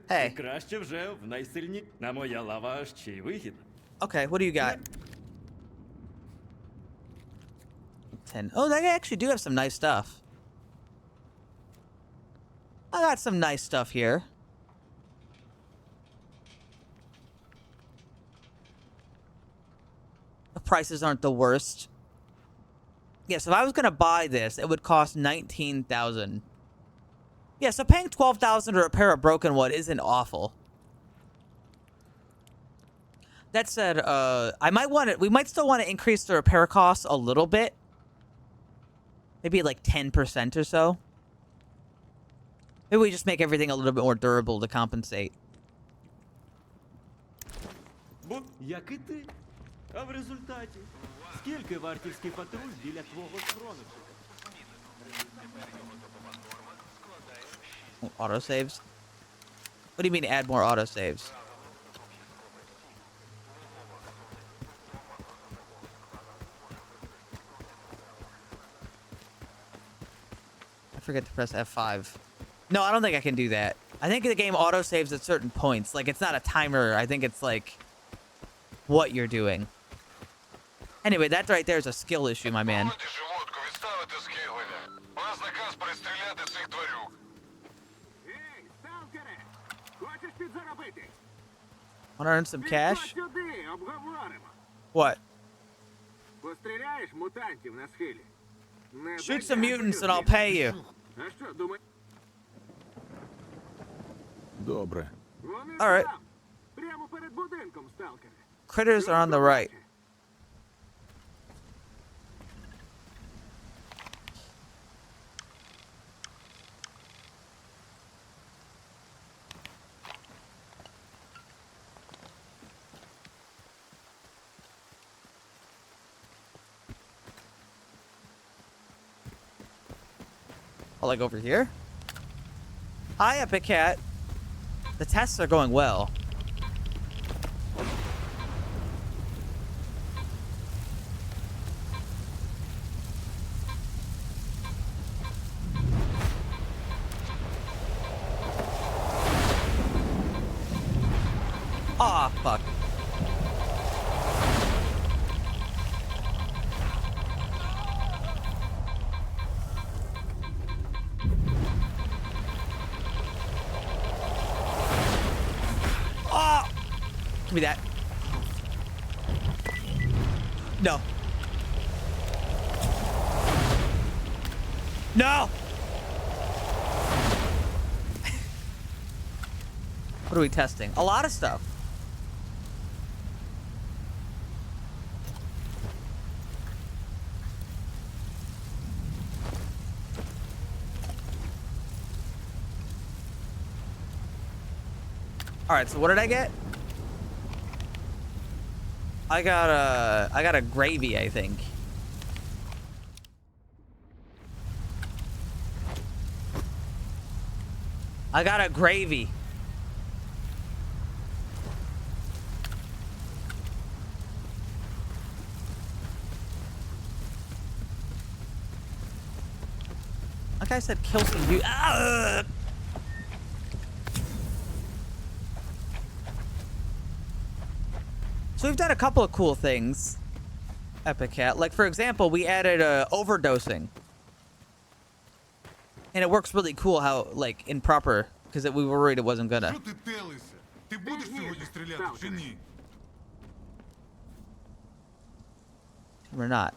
Speaker 1: Hey.
Speaker 12: Краще вже в найсильні. На моя лава ще й вихід.
Speaker 1: Okay, what do you got? 10. Oh, they actually do have some nice stuff. I got some nice stuff here. The prices aren't the worst. Yes, if I was gonna buy this, it would cost 19,000. Yeah, so paying 12,000 to repair a broken one isn't awful. That said, I might want it. We might still want to increase the repair costs a little bit. Maybe like 10% or so. Maybe we just make everything a little bit more durable to compensate.
Speaker 12: Бо, як і ти. А в результаті, скільки вартівський патруль біля твого схрону?
Speaker 1: Autosaves? What do you mean add more autosaves? I forget to press F5. No, I don't think I can do that. I think the game autosaves at certain points. Like, it's not a timer. I think it's like what you're doing. Anyway, that right there is a skill issue, my man.
Speaker 2: Ей, сталкере! Хочеш підзаробити?
Speaker 1: Want to earn some cash?
Speaker 2: Підходь сюди, обговоримо.
Speaker 1: What?
Speaker 2: Постріляєш мутантів на схилі? Не
Speaker 1: Shoot some
Speaker 2: затягуй
Speaker 1: mutants and I'll
Speaker 2: сюди.
Speaker 1: pay you.
Speaker 2: А що, думаєш?
Speaker 7: Добре.
Speaker 2: Вони
Speaker 1: All right.
Speaker 2: там, прямо перед будинком, сталкере.
Speaker 1: Critters are on the right. Oh, like over here? Hi, Epic Cat. The tests are going well. Ah, fuck. Ah! Give me that. No. No! What are we testing? A lot of stuff. All right, so what did I get? I got a gravy, I think. I got a gravy. Like I said, kill some you. Ah! So we've done a couple of cool things, Epic Cat. Like, for example, we added overdosing. And it works really cool how, like, in proper, because we were worried it wasn't gonna.
Speaker 5: Що ти телися? Ти будеш сьогодні стріляти чи ні?
Speaker 1: We're not.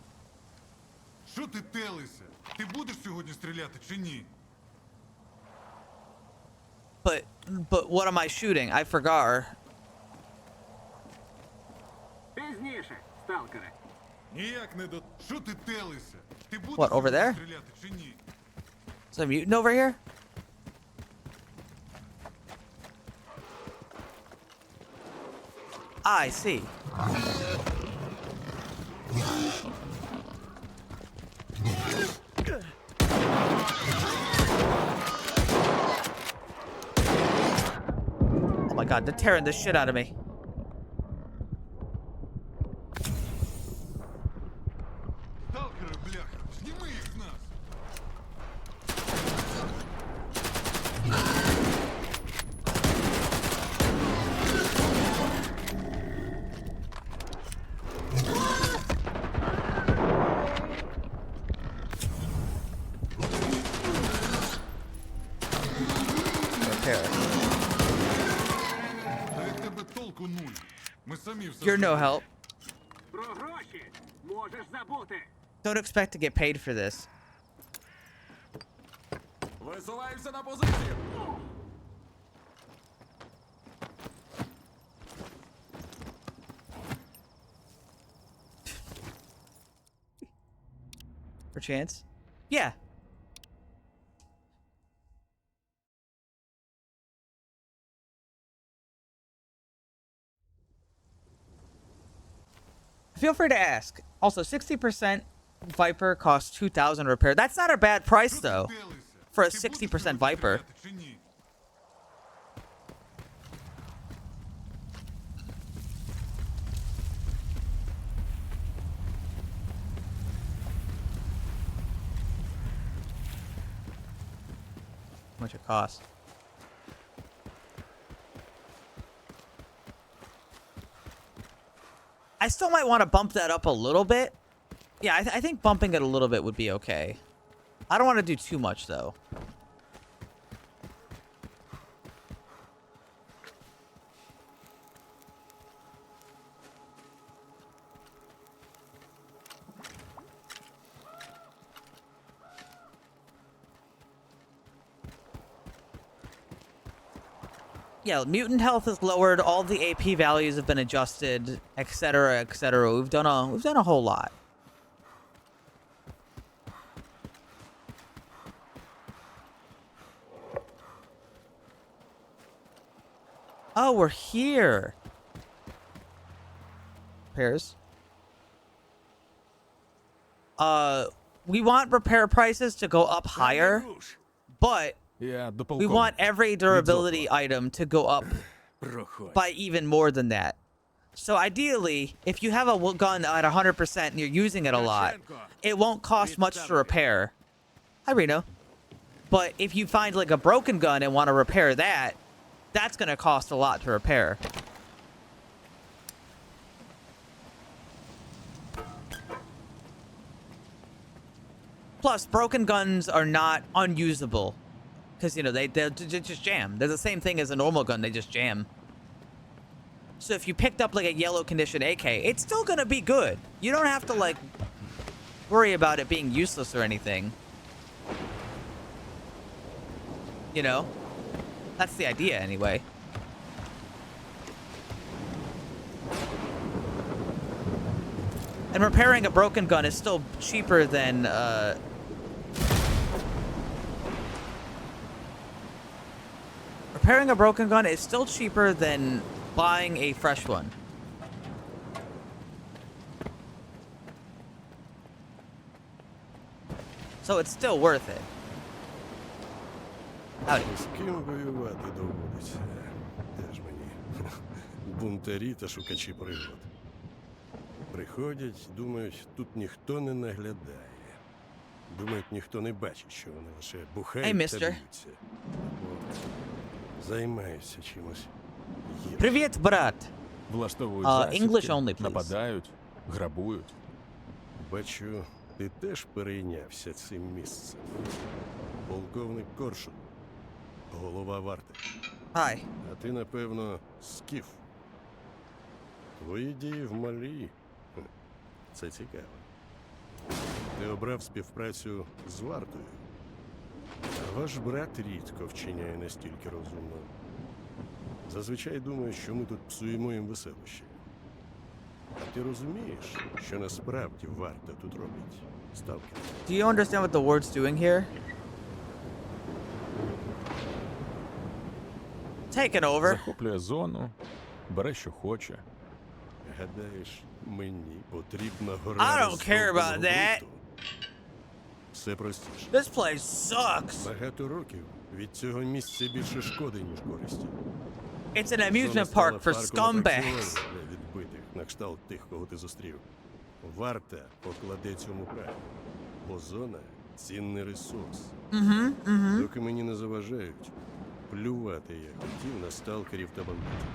Speaker 5: Що ти телися? Ти будеш сьогодні стріляти чи ні?
Speaker 1: But what am I shooting? I forgot.
Speaker 2: Пізніше. сталкере?
Speaker 5: Ніяк не до... Що ти телися? Ти будеш
Speaker 1: What, over there?
Speaker 5: стріляти чи ні?
Speaker 1: Is there a mutant over here? I see. Oh my god, they're tearing the shit out of me.
Speaker 5: Сталкери, бляха, зніми їх з нас!
Speaker 1: Repair.
Speaker 5: Та від тебе толку нуль. Ми самі все
Speaker 1: You're no
Speaker 5: зробимо.
Speaker 1: help.
Speaker 2: Про гроші можеш забути.
Speaker 1: Don't expect to get paid for this.
Speaker 3: Висуваємося на позицію.
Speaker 1: Perchance? Yeah. Feel free to ask. Also, 60% Viper costs 2,000 repair. That's not a bad price, though, for a 60% Viper.
Speaker 5: Чи ні?
Speaker 1: How much it costs? I still might want to bump that up a little bit. Yeah, I think bumping it a little bit would be okay. I don't want to do too much, though. Yeah, mutant health is lowered, all the AP values have been adjusted, etc., etc. We've done a whole lot. Oh, we're here. Repairs. We want repair prices to go up higher, but we want every durability item to go up by even more than that. So ideally, if you have a gun at 100% and you're using it a lot, it won't cost much to repair. Hi, Reno. But if you find like a broken gun and want to repair that, that's going to cost a lot to repair. Plus, broken guns are not unusable. Because, you know, they just jam. They're the same thing as a normal gun. They just jam. So if you picked up, like, a yellow condition AK, it's still going to be good. You don't have to, like, worry about it being useless or anything. You know? That's the idea, anyway. And repairing a broken gun is still cheaper than, repairing a broken gun is still cheaper than buying a fresh one. So it's still worth it. Howdy.
Speaker 16: З ким воювати доводиться? Теж мені. Бунтарі та шукачі пригод. Приходять, думають, тут ніхто не наглядає. Думають, ніхто не бачить, що вони лише бухають та б'ються. Або займаються чимось гіршим.
Speaker 1: Привіт, брат.
Speaker 7: Влаштовують
Speaker 1: English
Speaker 7: засідки,
Speaker 1: only, please.
Speaker 7: нападають, грабують.
Speaker 16: Бачу, ти теж перейнявся цим місцем. Полковник Коршун. Голова варти.
Speaker 1: Hi.
Speaker 16: А ти, напевно, скіф. Твої дії в Малі. Це цікаво. Ти обрав співпрацю з вартою. А ваш брат рідко вчиняє настільки розумно. Зазвичай думаю, що ми тут псуємо їм веселище. А ти розумієш, що насправді варта тут робить, сталкер?
Speaker 1: Do you understand what the ward's doing here? Taking over.
Speaker 7: Захоплює зону, бере, що хоче.
Speaker 16: Гадаєш, мені потрібна гора
Speaker 1: I don't care about
Speaker 16: розтопленого
Speaker 1: that.
Speaker 16: брухту? Все простіше.
Speaker 1: This place sucks.
Speaker 16: Багато років від цього місця більше шкоди, ніж користі.
Speaker 1: It's an
Speaker 16: Зона
Speaker 1: amusement
Speaker 16: стала
Speaker 1: park for
Speaker 16: парком
Speaker 1: scumbags.
Speaker 16: атракціонів для відбитих, на кшталт тих, кого ти зустрів. Варта покладе цьому край, бо зона – цінний ресурс. Доки мені не заважають, плювати я хотів на сталкерів та бандитів.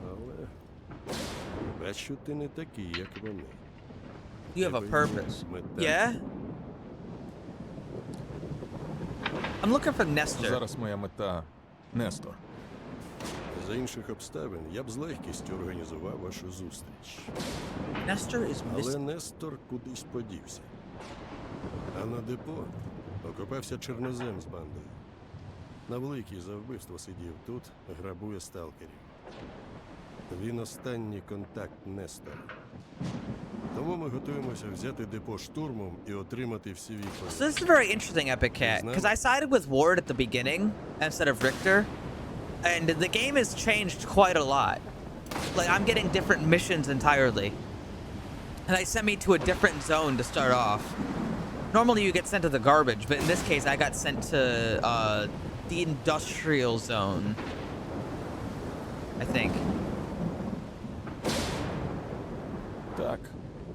Speaker 16: Але бачу, ти не такий, як вони.
Speaker 1: You have a
Speaker 16: Тебе є
Speaker 1: purpose.
Speaker 16: мета.
Speaker 1: Yeah? I'm looking for Nestor.
Speaker 7: Зараз моя мета – Нестор.
Speaker 16: За інших обставин я б з легкістю організував вашу зустріч.
Speaker 1: Nestor is
Speaker 16: Але
Speaker 1: missing.
Speaker 16: Нестор кудись подівся. А на депо окопався чорнозем з бандою. На великий за вбивство сидів тут, грабує сталкерів. Він останній контакт Нестора. Тому ми готуємося взяти депо штурмом і отримати всі
Speaker 1: So
Speaker 16: відповіді.
Speaker 1: this is very interesting, Epic Cat, because I sided with Ward at the beginning instead of Richter, and the game has changed quite a lot. Like, I'm getting different missions entirely. And they sent me to a different zone to start off. Normally you get sent to the garbage, but in this case I got sent to the industrial zone. I think.
Speaker 7: Так,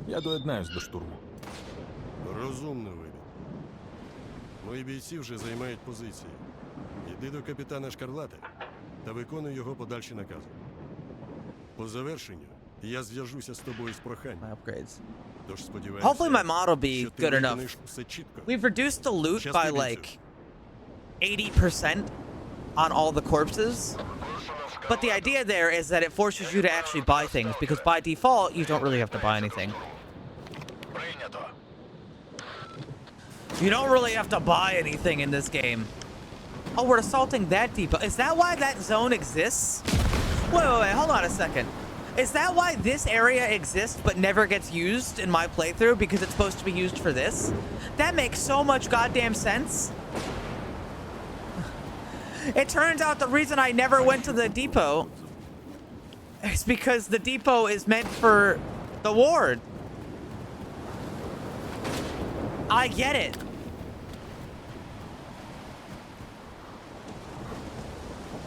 Speaker 7: я доєднаюсь до штурму.
Speaker 16: Розумно вибір. Мої бійці вже займають позиції. Йди до капітана Шкарлати та виконуй його подальші накази. По завершенню я зв'яжуся з тобою з проханням. Тож сподіваюся,
Speaker 1: Hopefully my mod will be
Speaker 16: що ти
Speaker 1: good enough.
Speaker 16: виконаєш все чітко.
Speaker 1: We've reduced the loot
Speaker 16: Щас
Speaker 1: by
Speaker 16: тобі
Speaker 1: like 80% on all the corpses. But the idea there is that it forces you to actually buy things, because by default, you don't really have to buy anything. You don't really have to buy anything in this game. Oh, we're assaulting that depot. Is that why that zone exists? Wait, hold on a second. Is that why this area exists but never gets used in my playthrough, because it's supposed to be used for this? That makes so much goddamn sense. It turns out the reason I never went to the depot is because the depot is meant for the ward. I get it.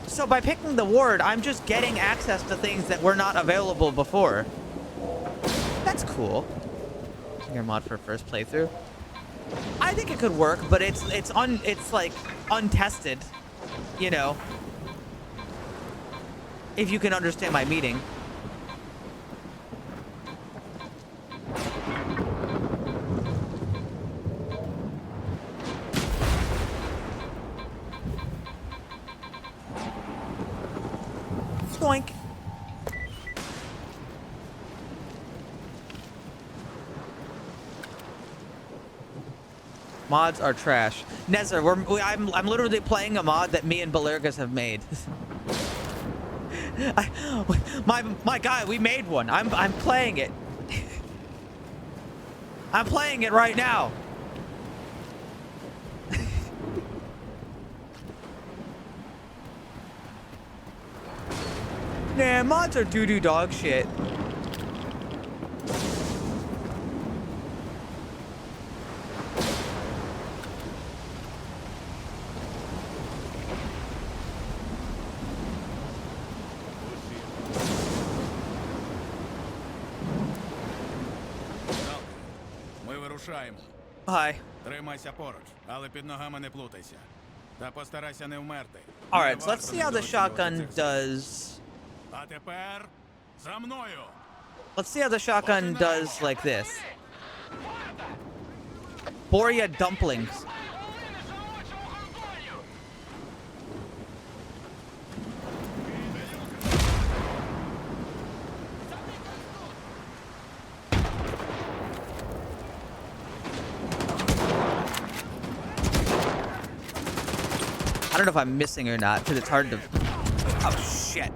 Speaker 1: So by picking the ward, I'm just getting access to things that were not available before. That's cool. Your mod for first playthrough. I think it could work, but it's like untested, you know. If you can understand my meaning. Boink. Mods are trash. Nezzer, I'm literally playing a mod that me and Belergas have made. My guy, we made one. I'm playing it. I'm playing it right now. Nah, mods are doo-doo dog shit.
Speaker 11: Ми вирушаємо.
Speaker 1: Hi.
Speaker 11: Тримайся поруч, але під ногами не плутайся. Та постарайся не вмерти.
Speaker 1: Alright, so let's see how the shotgun does.
Speaker 11: А тепер за мною.
Speaker 1: Let's see how the shotgun does like this. Boria dumplings. I don't know if I'm missing or not, because it's hard to... Oh, shit.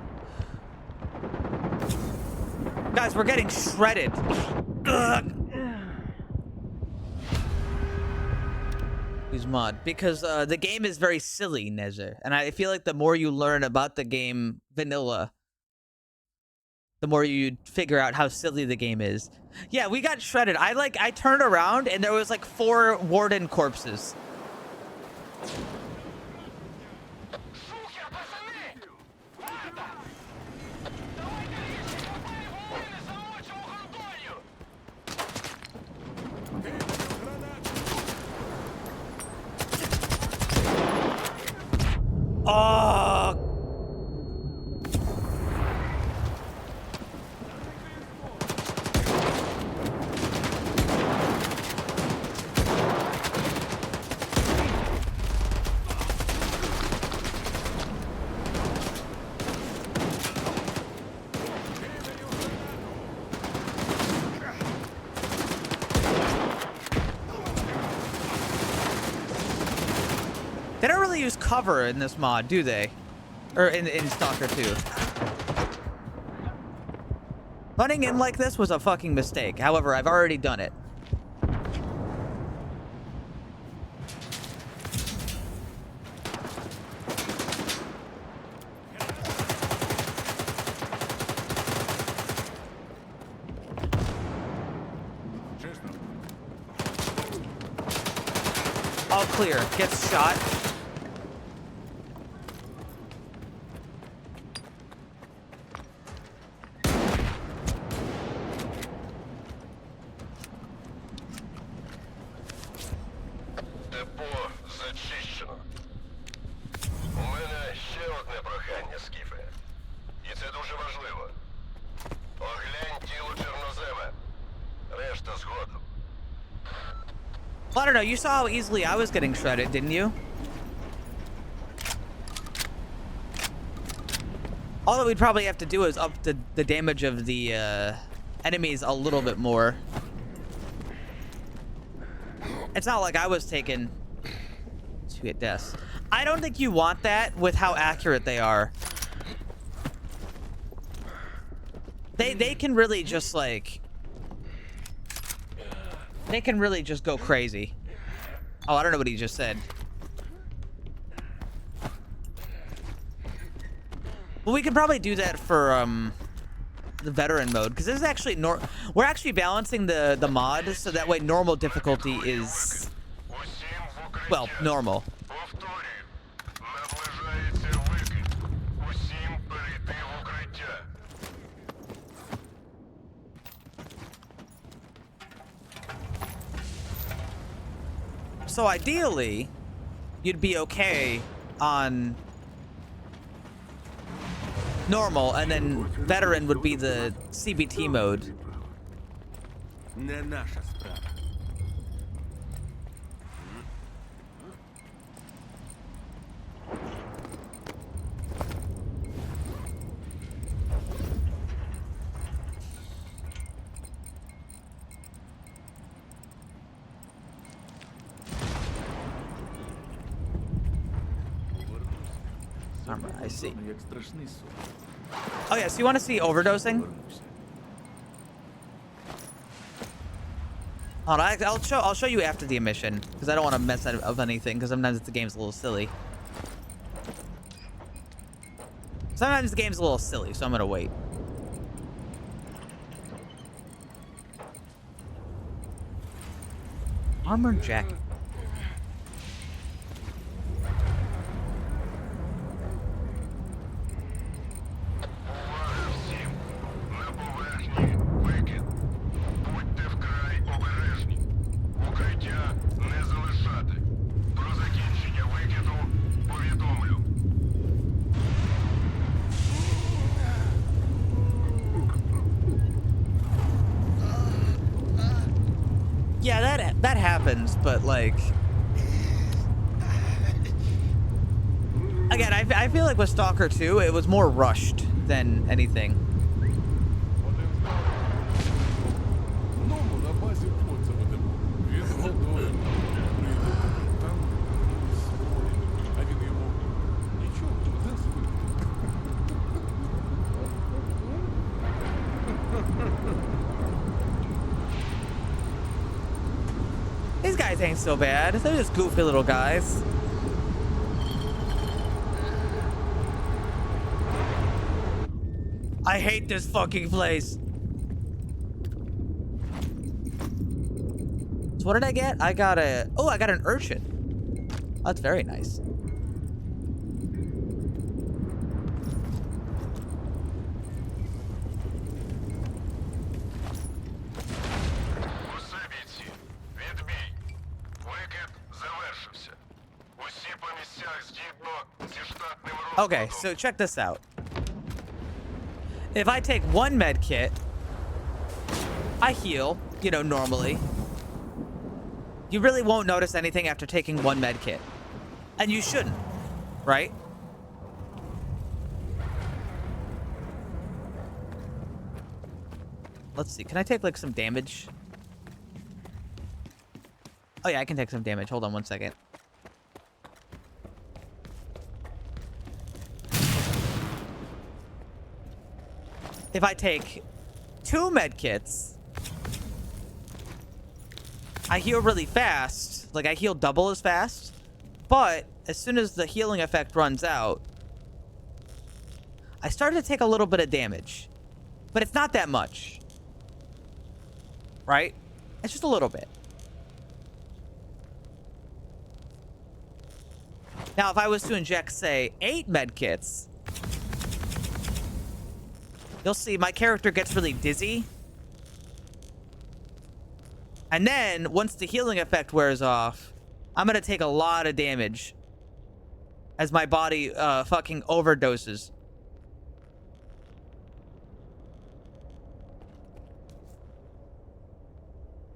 Speaker 1: Guys, we're getting shredded. Ugh. Use mod because the game is very silly, Nezer, and I feel like the more you learn about the game vanilla, the more you figure out how silly the game is. Yeah, we got shredded. I turned around and there was like 4 warden corpses. Oh. They don't really use cover in this mod, do they? Or in S.T.A.L.K.E.R 2. Running in like this was a fucking mistake. However, I've already done it. All clear. Gets shot.
Speaker 6: Депо зачищено. У мене ще одне прохання, Скіфе. І це дуже важливо. Оглянь тіло чорнозема. Решта згодом.
Speaker 1: Well, I don't know. You saw how easily I was getting shredded, didn't you? All that we'd probably have to do is up the damage of the enemies a little bit more. It's not like I was taking 2 hit deaths. I don't think you want that with how accurate they are. They can really just like... They can really just go crazy. Oh, I don't know what he just said. Well, we could probably do that for the veteran mode, because this is actually we're actually balancing the mod so that way normal difficulty is, well, normal. So ideally, you'd be okay on normal, and then veteran would be the CBT mode.
Speaker 3: Не наша справа.
Speaker 1: I see. Oh yeah, so you want to see overdosing? Hold on, I'll show you after the emission, because I don't want to mess up anything, because sometimes the game's a little silly. Sometimes the game's a little silly, so I'm gonna wait. Armor jacket. Yeah, that happens, but like, again, I feel like with S.T.A.L.K.E.R 2, it was more rushed than anything. guys ain't so bad. They're just goofy little guys. I hate this fucking place. So what did I get? I got a... Oh, I got an urchin. That's very nice. Okay, so check this out. If I take one med kit, I heal, you know, normally. You really won't notice anything after taking one med kit. And you shouldn't, right? Let's see. Can I take, like, some damage? Oh, yeah, I can take some damage. Hold on one second. If I take 2 med kits, I heal really fast. Like, I heal double as fast. But as soon as the healing effect runs out, I start to take a little bit of damage. But it's not that much. Right? It's just a little bit. Now, if I was to inject, say, 8 med kits, you'll see my character gets really dizzy. And then, once the healing effect wears off, I'm going to take a lot of damage as my body fucking overdoses.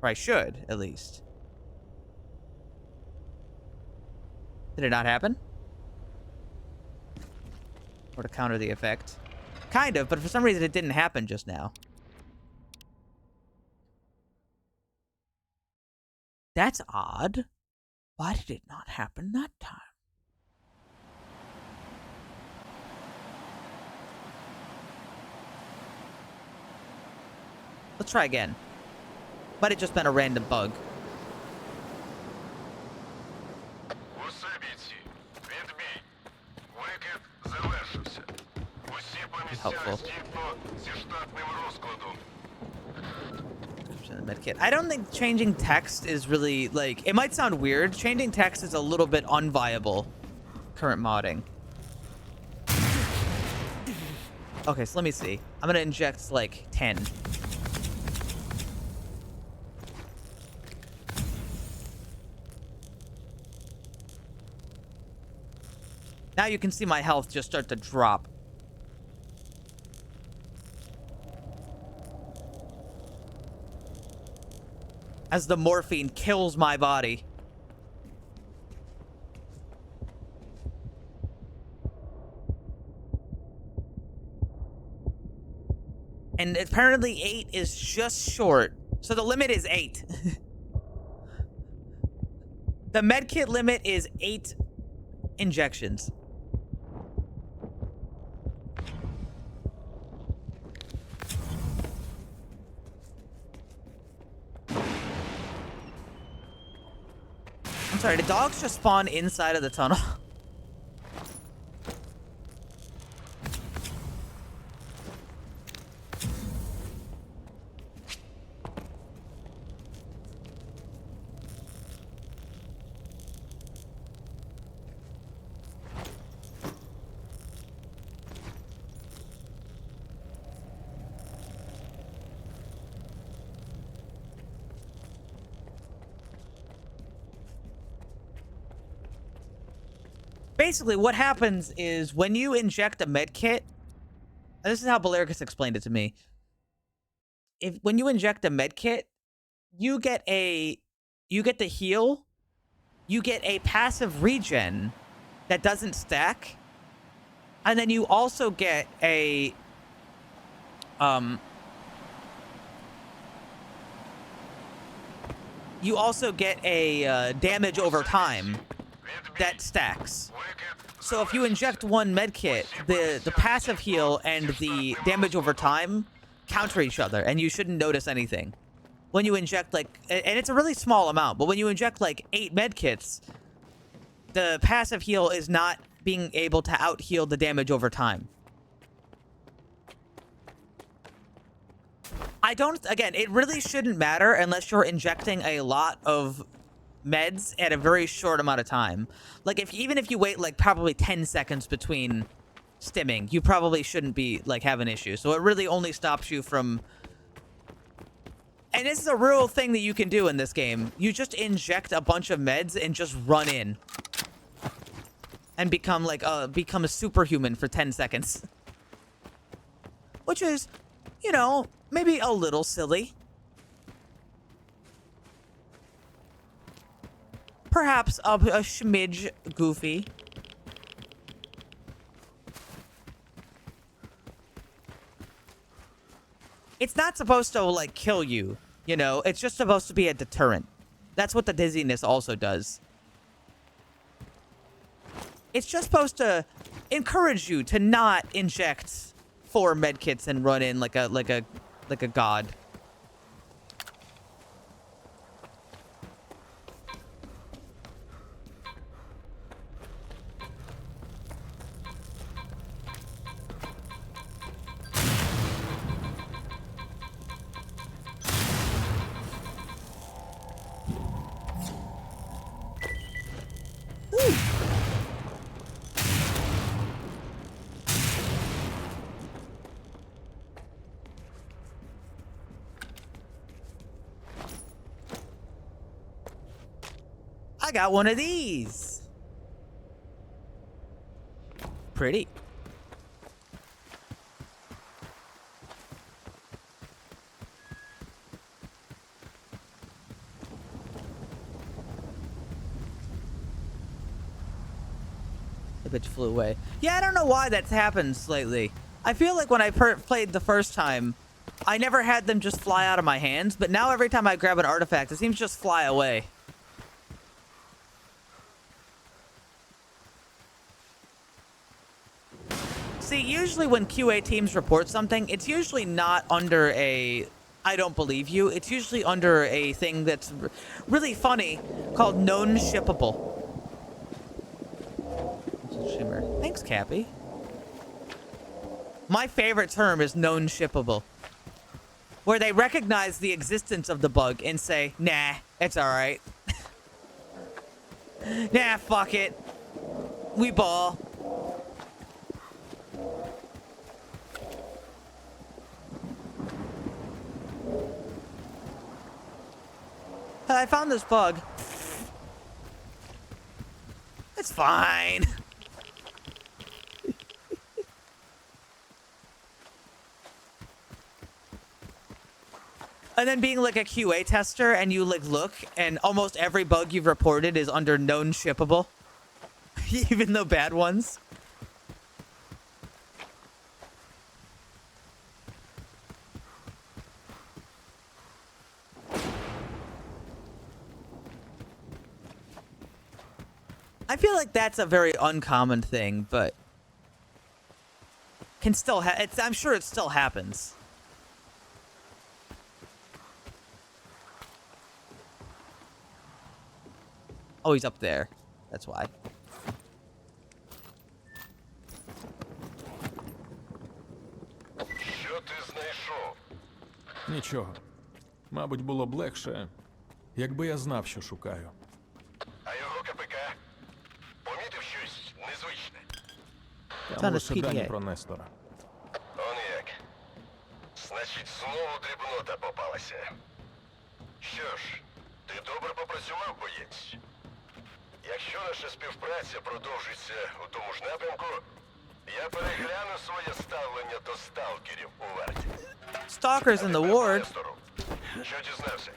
Speaker 1: Or I should, at least. Did it not happen? Or to counter the effect? Kind of, but for some reason it didn't happen just now. That's odd. Why did it not happen that time? Let's try again. Might have just been a random bug. Helpful. Medkit. I don't think changing text is really, like, it might sound weird. Changing text is a little bit unviable. Current modding. Okay, so let me see. I'm gonna inject, like, 10. Now you can see my health just start to drop. As the morphine kills my body. And apparently 8 is just short. So the limit is 8. The medkit limit is 8 injections. I'm sorry, did dogs just spawn inside of the tunnel? Basically, what happens is when you inject a med kit, this is how Balericus explained it to me. When you inject a med kit, you get the heal, you get a passive regen that doesn't stack, and then you also get a damage over time that stacks. So if you inject one medkit, the passive heal and the damage over time counter each other, and you shouldn't notice anything. when you inject like, and it's a really small amount, but when you inject like 8 med kits, the passive heal is not being able to out heal the damage over time. I don't, again, it really shouldn't matter unless you're injecting a lot of meds at a very short amount of time. Like even if you wait like probably 10 seconds between stimming, you probably shouldn't be like have an issue. So it really only stops you from, and this is a real thing that you can do in this game. You just inject a bunch of meds and just run in and become like become a superhuman for 10 seconds. Which is, you know, maybe a little silly. Perhaps a smidge goofy. It's not supposed to, like, kill you, you know? It's just supposed to be a deterrent. That's what the dizziness also does. It's just supposed to encourage you to not inject 4 medkits and run in like a god. I got one of these. Pretty. The bitch flew away. Yeah, I don't know why that's happened lately. I feel like when I played the first time, I never had them just fly out of my hands, but now every time I grab an artifact, it seems to just fly away. See, usually when QA teams report something, it's usually not under a I don't believe you. It's usually under a thing that's really funny called known shippable. Shimmer. Thanks, Cappy. My favorite term is known shippable, where they recognize the existence of the bug and say, nah, it's all right. Nah, fuck it. We ball. I found this bug. It's fine. And then being like a QA tester and you like look and almost every bug you've reported is under known shippable. Even the bad ones. I feel like that's a very uncommon thing, but can still I'm sure it still happens. Oh, he's up there. That's why.
Speaker 6: Що ти знайшов?
Speaker 7: Нічого. Мабуть, було б легше, якби я знав, що шукаю.
Speaker 6: А його КПК? Помітив щось незвичне?
Speaker 7: Там лише дані про Нестора.
Speaker 6: Он як. Значить, знову дрібнота попалася. Що ж, ти добре попрацював, боєць? Якщо наша співпраця продовжиться у тому ж напрямку, я перегляну своє ставлення до сталкерів у варті.
Speaker 1: Stalkers in the ward.
Speaker 6: Що дізнався?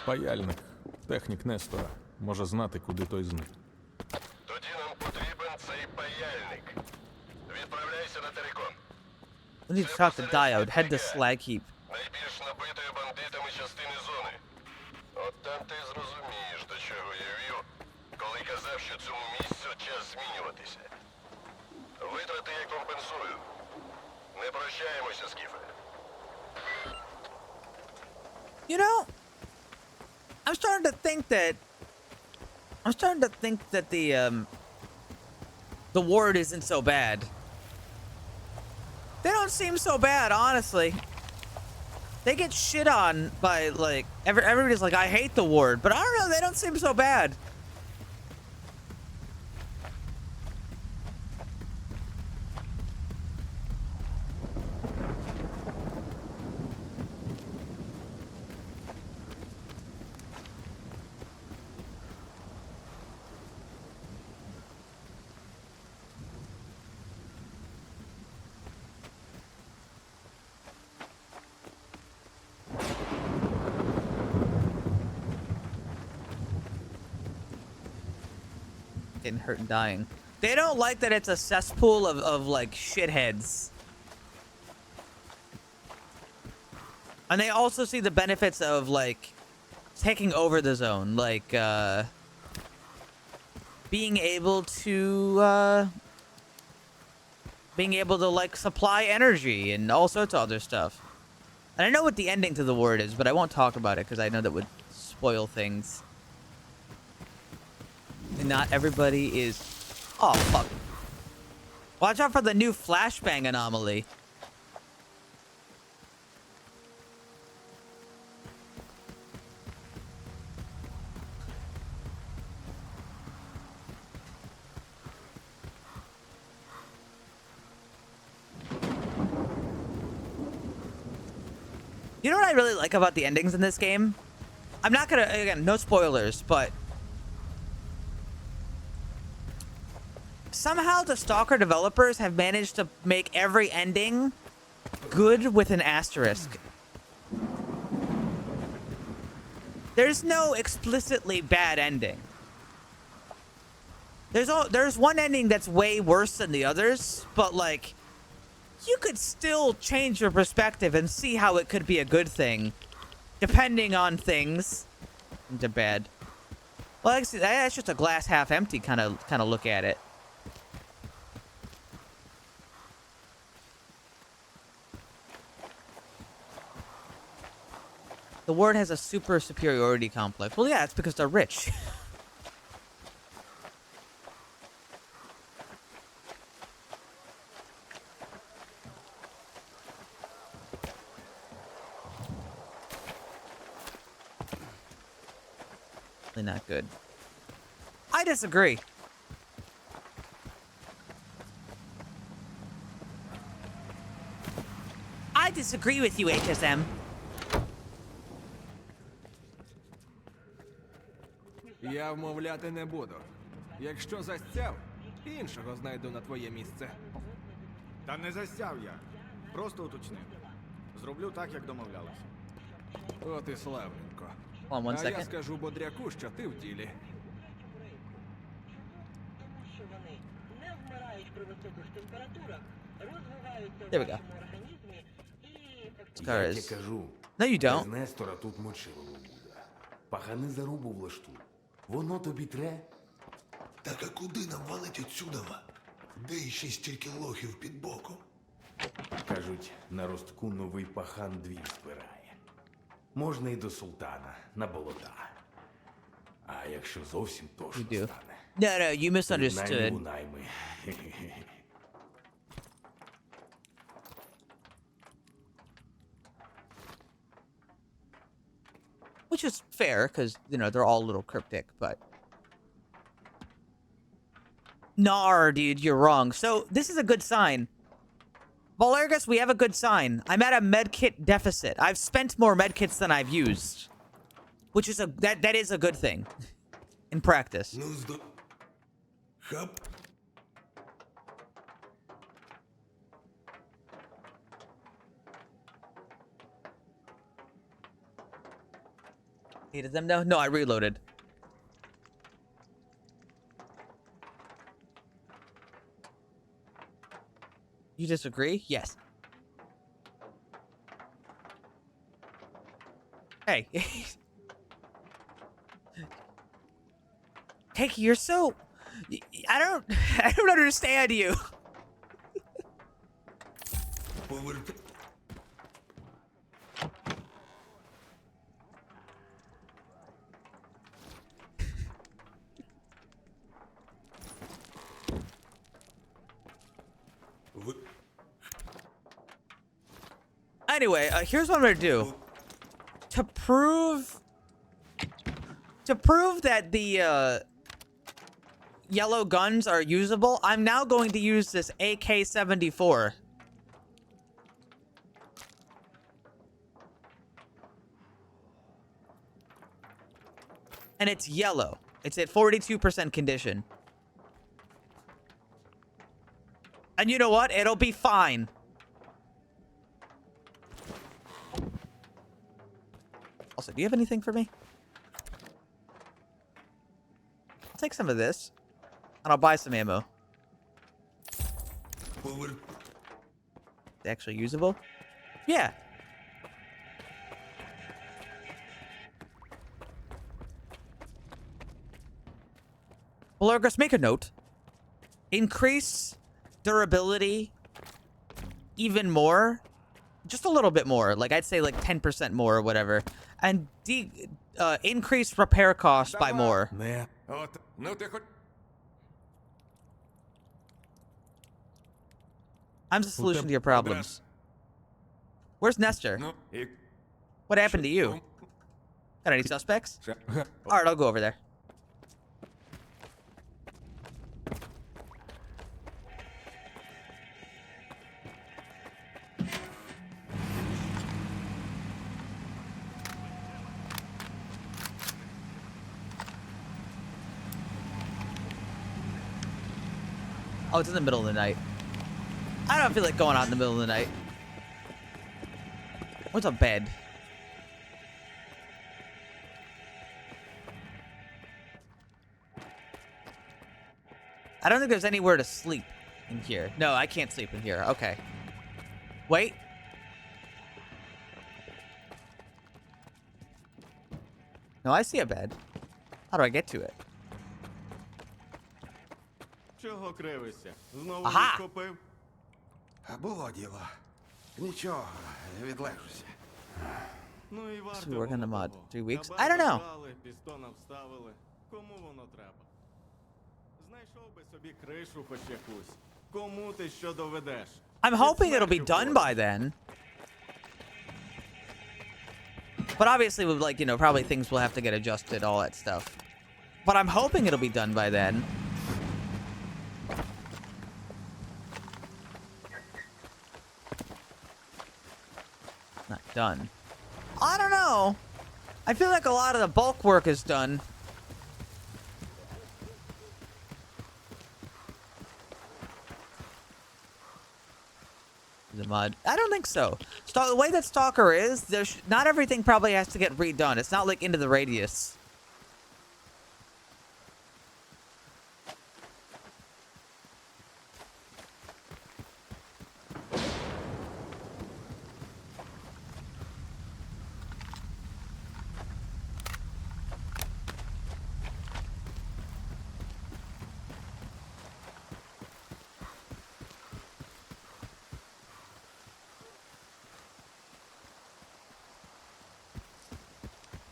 Speaker 7: Паяльник, технік Нестора, може знати, куди той зник.
Speaker 6: Тоді нам потрібен цей паяльник. Відправляйся на Терикон.
Speaker 1: We need to talk to Diode. Head to S.T.A.L.K.E.R.
Speaker 6: Найбільш набитою бандитами частини зони. От там ти зрозумієш, до чого я вів, коли казав, що цьому місцю час змінюватися. Витрати я компенсую. Не прощаємося, Скіфе.
Speaker 1: You know, I'm starting to think that the ward isn't so bad. They don't seem so bad, honestly. They get shit on by like everybody's like, I hate the ward, but I don't know, they don't seem so bad. Getting hurt and dying. They don't like that it's a cesspool of like shitheads. And they also see the benefits of like taking over the zone, like being able to like supply energy and all sorts of other stuff. And I know what the ending to the word is, but I won't talk about it because I know that would spoil things. And not everybody is... Oh, fuck. Watch out for the new flashbang anomaly. You know what I really like about the endings in this game? I'm not gonna... Again, no spoilers, but... Somehow the S.T.A.L.K.E.R developers have managed to make every ending good with an asterisk. There's no explicitly bad ending. There's one ending that's way worse than the others, but like you could still change your perspective and see how it could be a good thing, depending on things. They're bad. Well, actually, that's just a glass half empty kind of look at it. The word has a super superiority complex. Well, yeah, it's because they're rich. Really not good. I disagree. I disagree with you, HSM.
Speaker 17: Я вмовляти не буду. Якщо застяв, іншого знайду на твоє місце.
Speaker 18: Та не застяв я. Просто уточнив. Зроблю так, як домовлялися.
Speaker 17: От і славненько.
Speaker 1: One
Speaker 17: А я
Speaker 1: second.
Speaker 17: скажу Бодряку, що ти в ділі.
Speaker 1: There we go.
Speaker 19: Я тебе кажу.
Speaker 1: No, you don't.
Speaker 19: Без Нестора тут мочилово буде. Пахани зарубу влаштуй. Воно тобі тре?
Speaker 20: Так а куди нам валить отсюдова? Де іще стільки лохів під боком?
Speaker 19: Кажуть, на ростку новий пахан двір збирає. Можна і до султана, на болота. А якщо зовсім тошно
Speaker 1: You do.
Speaker 19: стане.
Speaker 1: No, no, you
Speaker 19: Найми
Speaker 1: misunderstood.
Speaker 19: у найми.
Speaker 1: Which is fair, because, you know, they're all a little cryptic, but... Nar, dude, you're wrong. So, this is a good sign. Valergus, we have a good sign. I'm at a medkit deficit. I've spent more medkits than I've used. Which is that is a good thing. In practice.
Speaker 20: Хап.
Speaker 1: Hated them now? No, I reloaded. You disagree? Yes. Hey. Hey, you're so... I don't understand you. Anyway, here's what I'm gonna do. To prove that the yellow guns are usable, I'm now going to use this AK-74. And it's yellow. It's at 42% condition. And you know what? It'll be fine. Also, do you have anything for me? I'll take some of this. And I'll buy some ammo.
Speaker 20: Forward.
Speaker 1: Actually usable? Yeah. Belargus, make a note. Increase durability even more. Just a little bit more. Like, I'd say like 10% more or whatever. And increase repair costs by more. I'm the solution to your problems. Where's Nestor? What happened to you? Got any suspects? Alright, I'll go over there. Oh, it's in the middle of the night. I don't feel like going out in the middle of the night. What's a bed? I don't think there's anywhere to sleep in here. No, I can't sleep in here. Okay. Wait. No, I see a bed. How do I get to it?
Speaker 17: Чого кривишся? Знову
Speaker 1: Ага.
Speaker 17: відкупив?
Speaker 20: А було діло. Нічого, відлежуся.
Speaker 17: Ну і варто
Speaker 1: So we're gonna mod
Speaker 17: того.
Speaker 1: 3 weeks.
Speaker 17: Кабан
Speaker 1: I don't know.
Speaker 17: забрали, пістона вставили. Кому воно треба? Знайшов би собі кришу хоч якусь. Кому ти що доведеш?
Speaker 1: I'm hoping it'll be done by then. But obviously, with like, you know, probably things will have to get adjusted, all that stuff. But I'm hoping it'll be done by then. Not done. I don't know. I feel like a lot of the bulk work is done. The mod. I don't think so. The way that S.T.A.L.K.E.R is, not everything probably has to get redone. It's not like Into the Radius.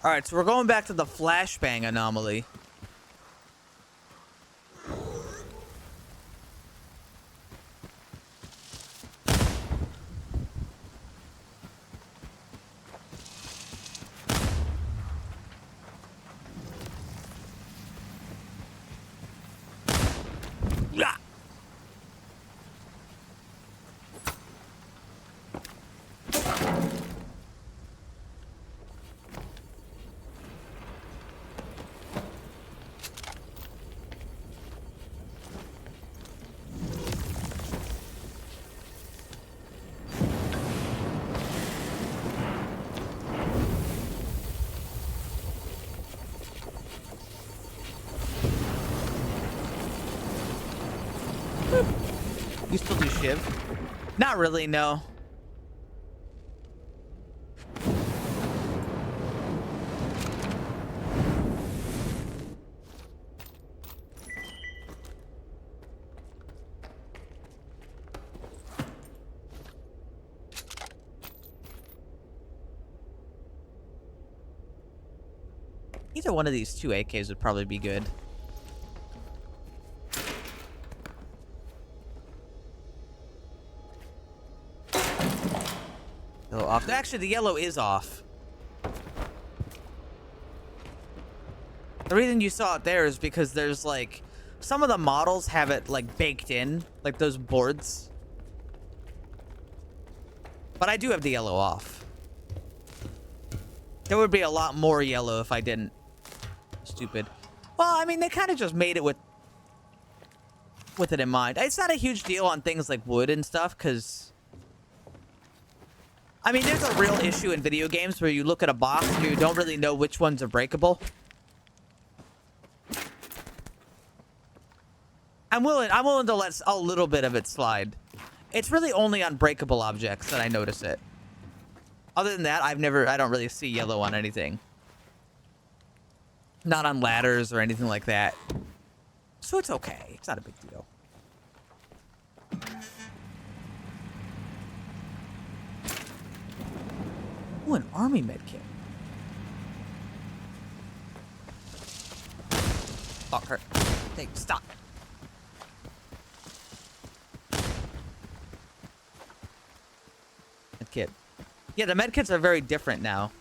Speaker 1: Alright, so we're going back to the flashbang anomaly. You still do Shiv? Not really, no. Either one of these two AKs would probably be good. Actually, the yellow is off. The reason you saw it there is because there's like some of the models have it like baked in, like those boards. But I do have the yellow off. There would be a lot more yellow if I didn't. Stupid. Well, I mean, they kind of just made it with it in mind. It's not a huge deal on things like wood and stuff, because I mean, there's a real issue in video games where you look at a box and you don't really know which ones are breakable. I'm willing to let a little bit of it slide. It's really only on breakable objects that I notice it. Other than that, I don't really see yellow on anything. Not on ladders or anything like that. So it's okay. It's not a big deal. Ooh, an army medkit. Fuck her. Hey, stop. Medkit. Yeah, the medkits are very different now.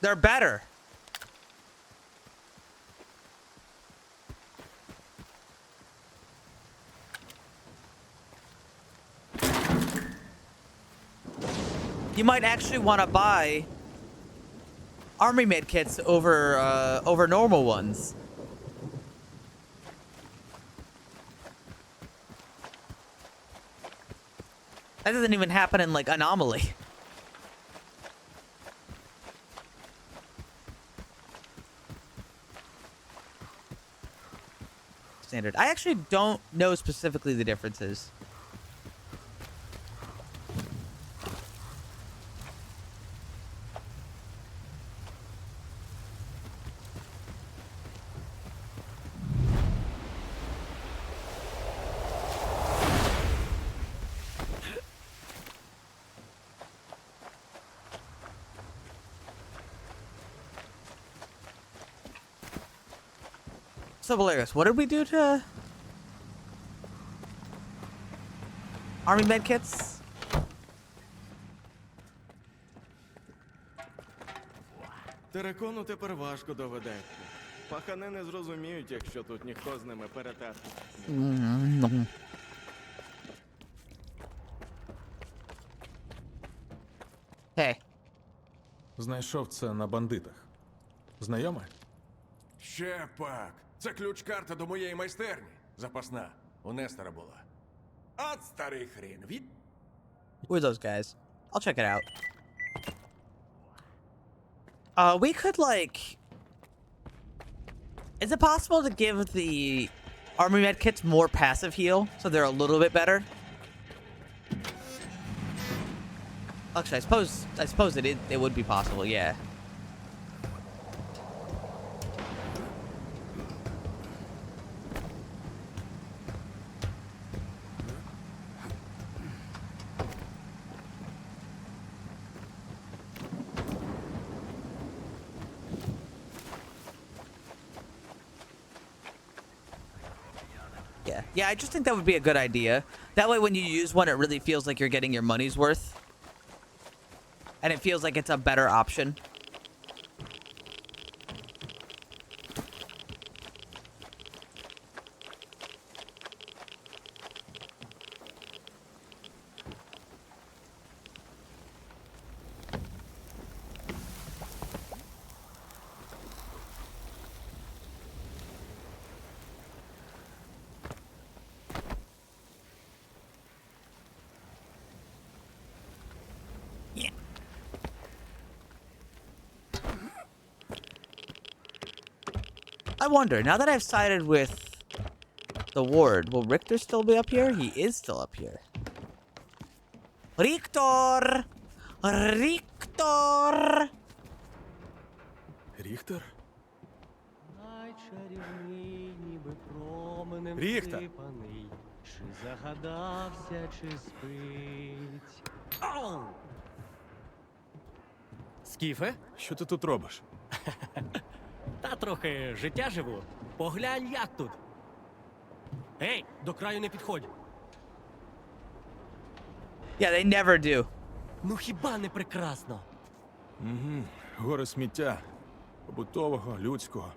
Speaker 1: They're better. You might actually want to buy army medkits over normal ones. That doesn't even happen in like Anomaly. Standard. I actually don't know specifically the differences. So hilarious. What did we do to army medkits?
Speaker 17: Терекону тепер важко доведеться. Пахани не зрозуміють, якщо тут ніхто з ними перетерпить.
Speaker 1: Hey.
Speaker 7: Знайшов це на бандитах. Знайоме?
Speaker 3: Ще пак. Це ключ-карта до моєї майстерні. Запасна. У Нестора була. От старий хрін.
Speaker 1: Who are those guys? I'll check it out. We could like... Is it possible to give the army medkits more passive heal so they're a little bit better? Actually, I suppose it would be possible, yeah. Yeah, I just think that would be a good idea. That way when you use one, it really feels like you're getting your money's worth. And it feels like it's a better option. I wonder, now that I've sided with the ward, will Richter still be up here? He is still up here. Richter! Richter!
Speaker 16: Ріхтер?
Speaker 21: Ріхтер! Чи загадався, чи спить? Ау! Скіфе?
Speaker 16: Що ти тут робиш?
Speaker 21: Та трохи життя живу. Поглянь, як тут. Ей, до краю не підходь.
Speaker 1: Yeah, they never do.
Speaker 21: Ну хіба не прекрасно?
Speaker 7: Угу. Гори сміття. Побутового, людського.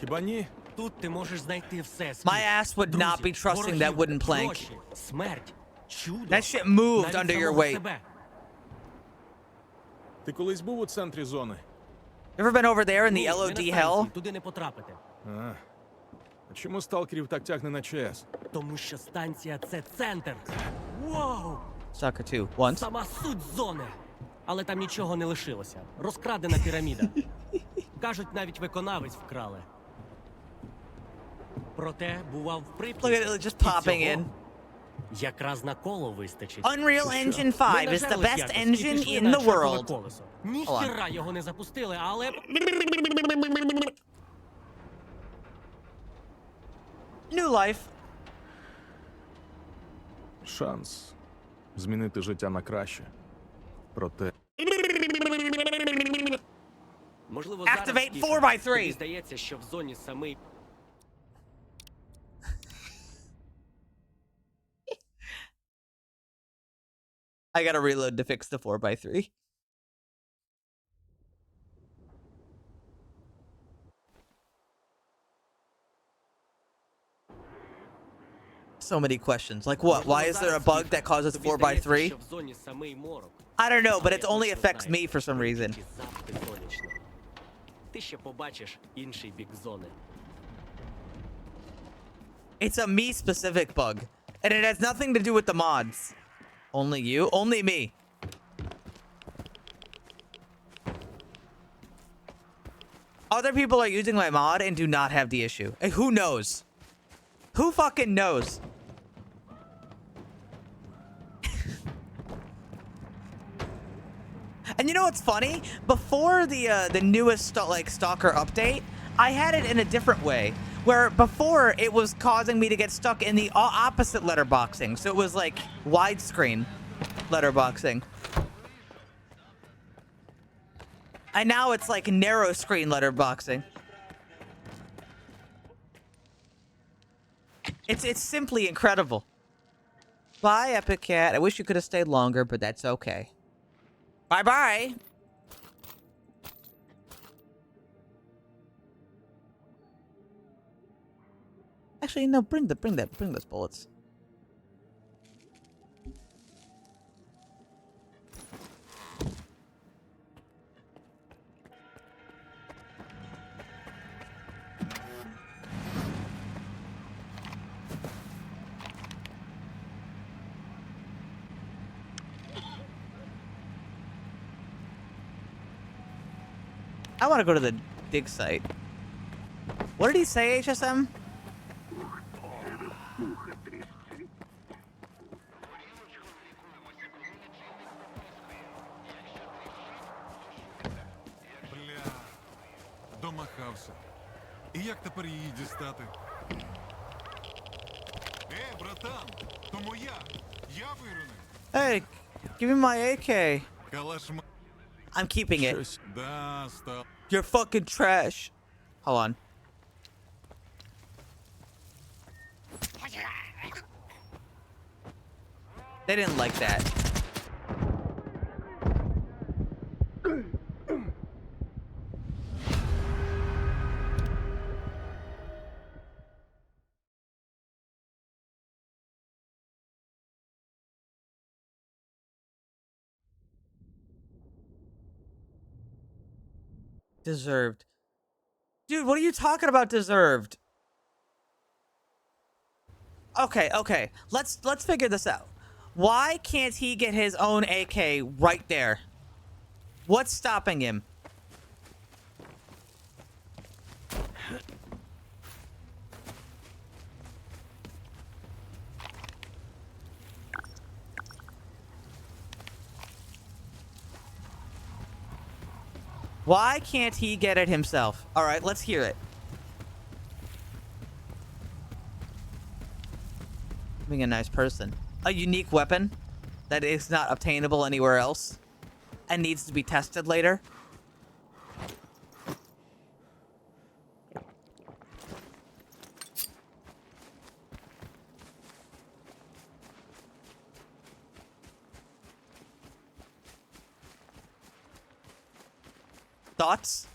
Speaker 7: Хіба ні?
Speaker 21: Тут ти можеш знайти все.
Speaker 1: My ass would not be trusting that wooden plank.
Speaker 21: Гроші, смерть, чудо.
Speaker 1: That shit moved
Speaker 21: навіть
Speaker 1: under your
Speaker 21: самого
Speaker 1: weight.
Speaker 21: себе.
Speaker 7: Ти колись був у центрі зони?
Speaker 1: You ever been over there in the
Speaker 21: Ні, не на
Speaker 1: LOD
Speaker 21: станції,
Speaker 1: hell?
Speaker 21: туди не потрапити.
Speaker 7: А чому сталкерів так тягне на ЧС?
Speaker 21: Тому що станція — це центр. Вау!
Speaker 1: Stalker 2. Once.
Speaker 21: Сама суть зони. Але там нічого не лишилося. Розкрадена піраміда. Кажуть, навіть виконавець вкрали. Проте бував в Прип'яті.
Speaker 1: Look at it just popping in.
Speaker 21: Якраз на коло вистачить.
Speaker 1: Unreal Engine 5 is the best engine in the world.
Speaker 21: Ніхіра його не запустили, але...
Speaker 1: New life.
Speaker 7: Шанс змінити життя на краще. Проте
Speaker 21: Можливо,
Speaker 1: Activate
Speaker 21: зараз, Скіфе,
Speaker 1: 4x3.
Speaker 21: тобі здається, що в зоні самий...
Speaker 1: I gotta reload to fix the 4x3. So many questions. Like what? Why is there a bug that causes 4x3?
Speaker 21: що в зоні самий морок.
Speaker 1: I don't know, but it only affects me for some reason.
Speaker 21: Завжди сонячно. Ти ще побачиш інший бік зони.
Speaker 1: It's a me specific bug. And it has nothing to do with the mods. Only you? Only me. Other people are using my mod and do not have the issue. And who knows? Who fucking knows? And you know what's funny? Before the newest S.T.A.L.K.E.R update, I had it in a different way. Where before it was causing me to get stuck in the opposite letterboxing. So it was like widescreen letterboxing. And now it's like narrow screen letterboxing. It's simply incredible. Bye, Epic Cat. I wish you could have stayed longer, but that's okay. Bye-bye. Actually, no, bring those bullets. I want to go to the dig site. What did he say, HSM?
Speaker 3: Бля, домахався. І як тепер її дістати? Братан, то моя. Я вирунив.
Speaker 1: Hey, give me my AK.
Speaker 3: Калашма.
Speaker 1: I'm keeping it.
Speaker 3: Да, став.
Speaker 1: You're fucking trash. Hold on. They didn't like that. Deserved. Dude, what are you talking about deserved? Okay. Let's figure this out. Why can't he get his own AK right there? What's stopping him? Why can't he get it himself? All right, let's hear it. Being a nice person. A unique weapon that is not obtainable anywhere else and needs to be tested later. Thoughts?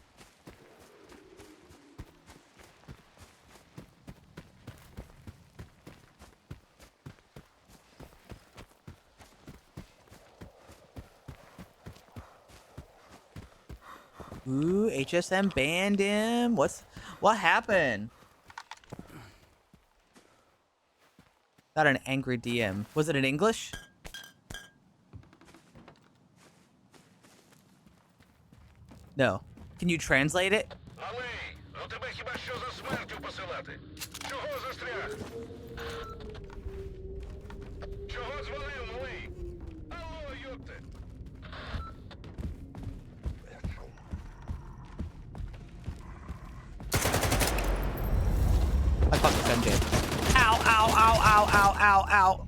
Speaker 1: Ooh, HSM banned him. What happened? Got an angry DM. Was it in English? No. Can you translate it?
Speaker 6: Малий, ну тебе хіба що за смертю посилати? Чого застряг? Чого звалив, малий? Алло, йопте!
Speaker 1: I fucking gun jam. Ow, ow, ow, ow, ow, ow, ow.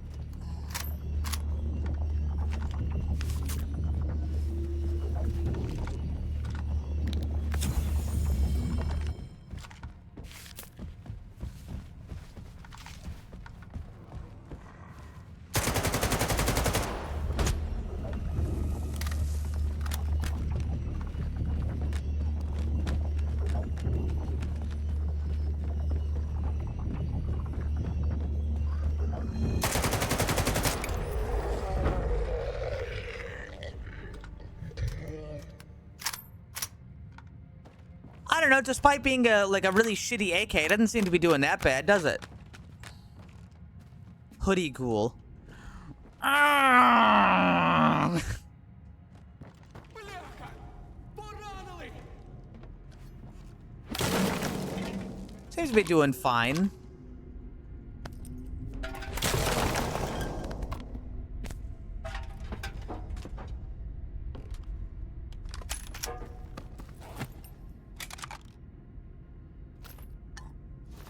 Speaker 1: I don't know, despite being a really shitty AK, it doesn't seem to be doing that bad, does it? Hoodie ghoul. Seems to be doing fine.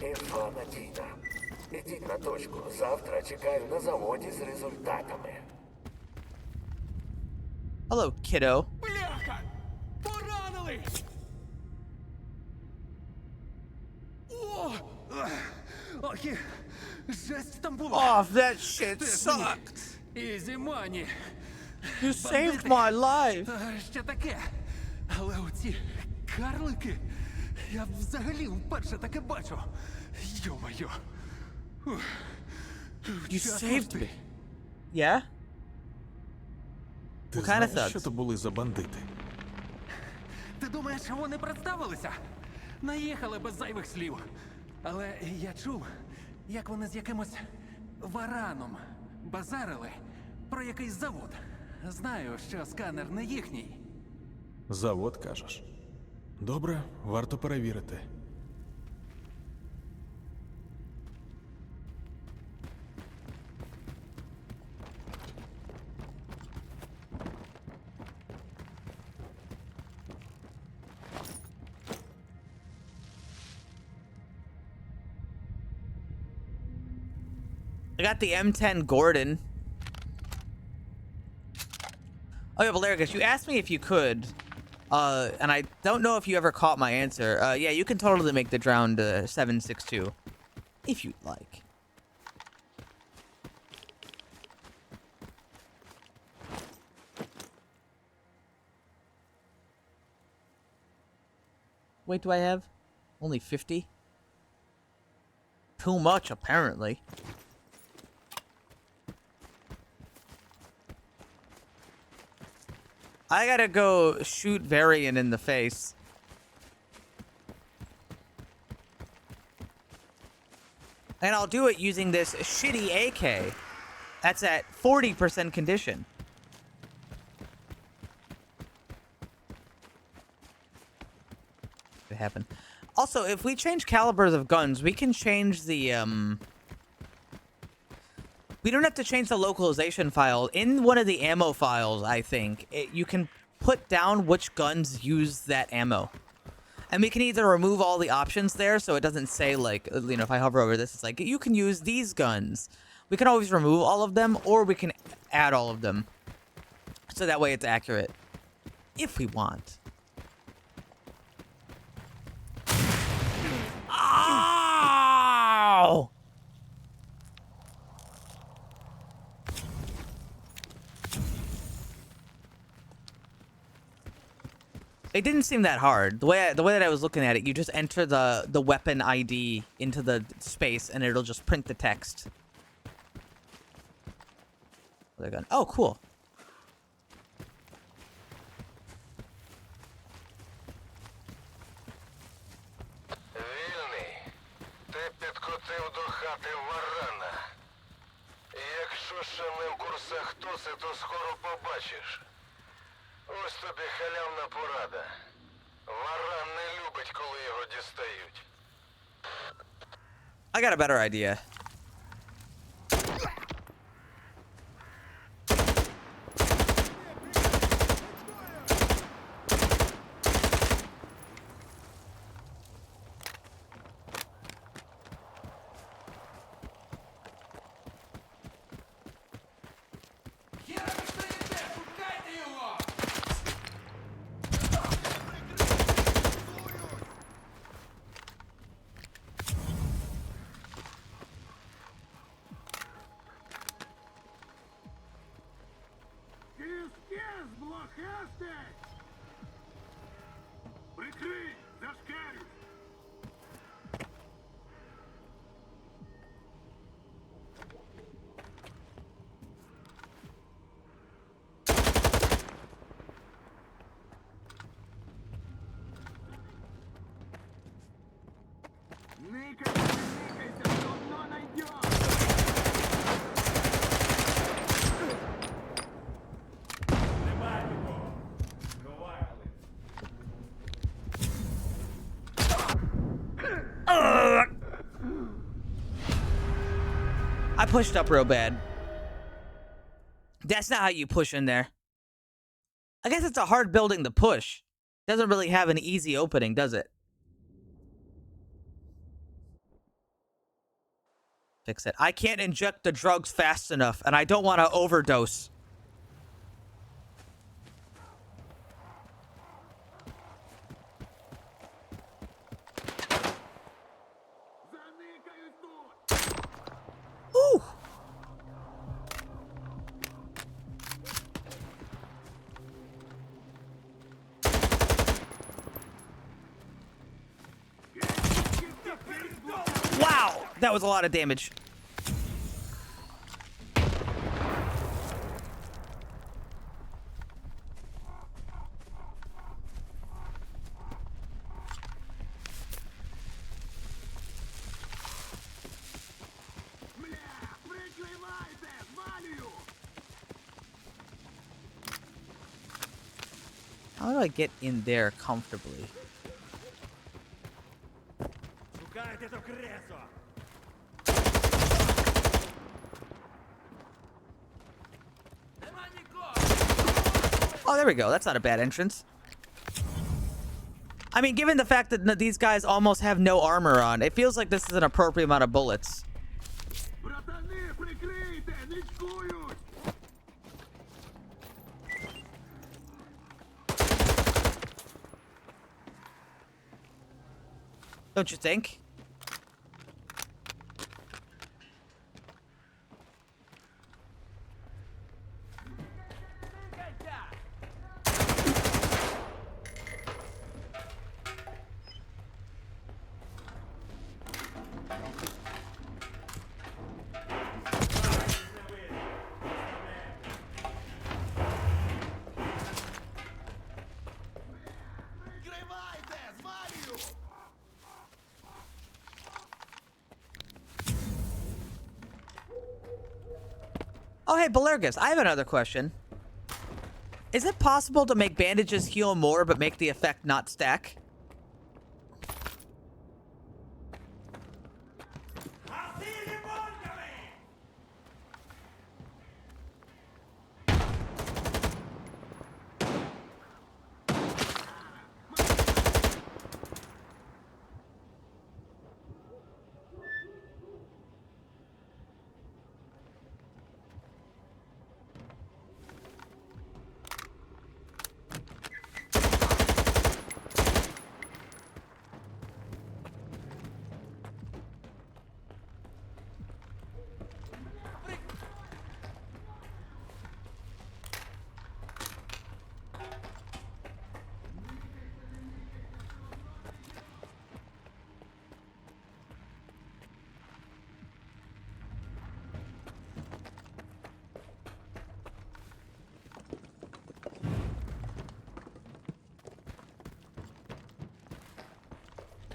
Speaker 8: Інфа надійна. Ідіть на точку. Завтра чекаю на заводі з результатами.
Speaker 1: Hello, kiddo.
Speaker 15: Бляха! Поранили! О! Ох, і жесть там була.
Speaker 1: Oh, that shit sucked.
Speaker 15: Ізі мані.
Speaker 1: You saved my life.
Speaker 15: Ще таке. Але оці карлики, я взагалі вперше таке бачу. Йо-моє.
Speaker 1: You saved me. Yeah?
Speaker 7: Ти
Speaker 1: What kind of
Speaker 7: знаєш,
Speaker 1: thugs?
Speaker 7: що то були за бандити?
Speaker 15: Ти думаєш, що вони представилися? Наїхали без зайвих слів. Але я чув, як вони з якимось вараном базарили про якийсь завод. Знаю, що сканер не їхній.
Speaker 7: Завод, кажеш. Добре, варто перевірити.
Speaker 1: I got the M10 Gordon. Oh yeah, Valericus, you asked me if you could, and I don't know if you ever caught my answer. Yeah, you can totally make the drowned 762, if you'd like. Wait, do I have only 50? Too much, apparently. I gotta go shoot Varian in the face. And I'll do it using this shitty AK. That's at 40% condition. It happened. Also, if we change calibers of guns, we can change the, we don't have to change the localization file. In one of the ammo files, I think, you can put down which guns use that ammo. And we can either remove all the options there, so it doesn't say, like, you know, if I hover over this, it's like, you can use these guns. We can always remove all of them, or we can add all of them. So that way it's accurate. If we want. Ow! It didn't seem that hard. The way that I was looking at it, you just enter the weapon ID into the space, and it'll just print the text. They're going. Oh, cool.
Speaker 6: Вільний. Ти підкотив до хати варана. Якщо ще не в курсах хто це, то скоро побачиш. Ось тобі халявна порада. Варан не любить, коли його дістають.
Speaker 1: I got a better idea.
Speaker 2: Кис-кис, блохастий! Прикрий, зашкерюсь! Никайся, никайся, все равно найдем!
Speaker 1: I pushed up real bad. That's not how you push in there. I guess it's a hard building to push. Doesn't really have an easy opening, does it? Fix it. I can't inject the drugs fast enough, and I don't want to overdose. Ooh. Wow, that was a lot of damage. How do I get in there comfortably? Oh, there we go. That's not a bad entrance. I mean, given the fact that these guys almost have no armor on, it feels like this is an appropriate amount of bullets. Don't you think? Oh, hey, Belergus, I have another question. Is it possible to make bandages heal more but make the effect not stack?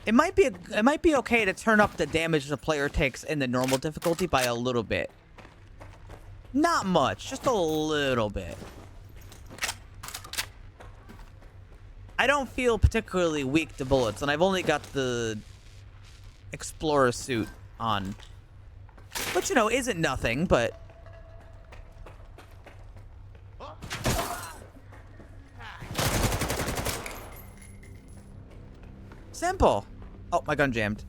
Speaker 1: It might be okay to turn up the damage the player takes in the normal difficulty by a little bit. Not much, just a little bit. I don't feel particularly weak to bullets, and I've only got the Explorer suit on. Which, you know, isn't nothing, but... Simple. Oh, my gun jammed.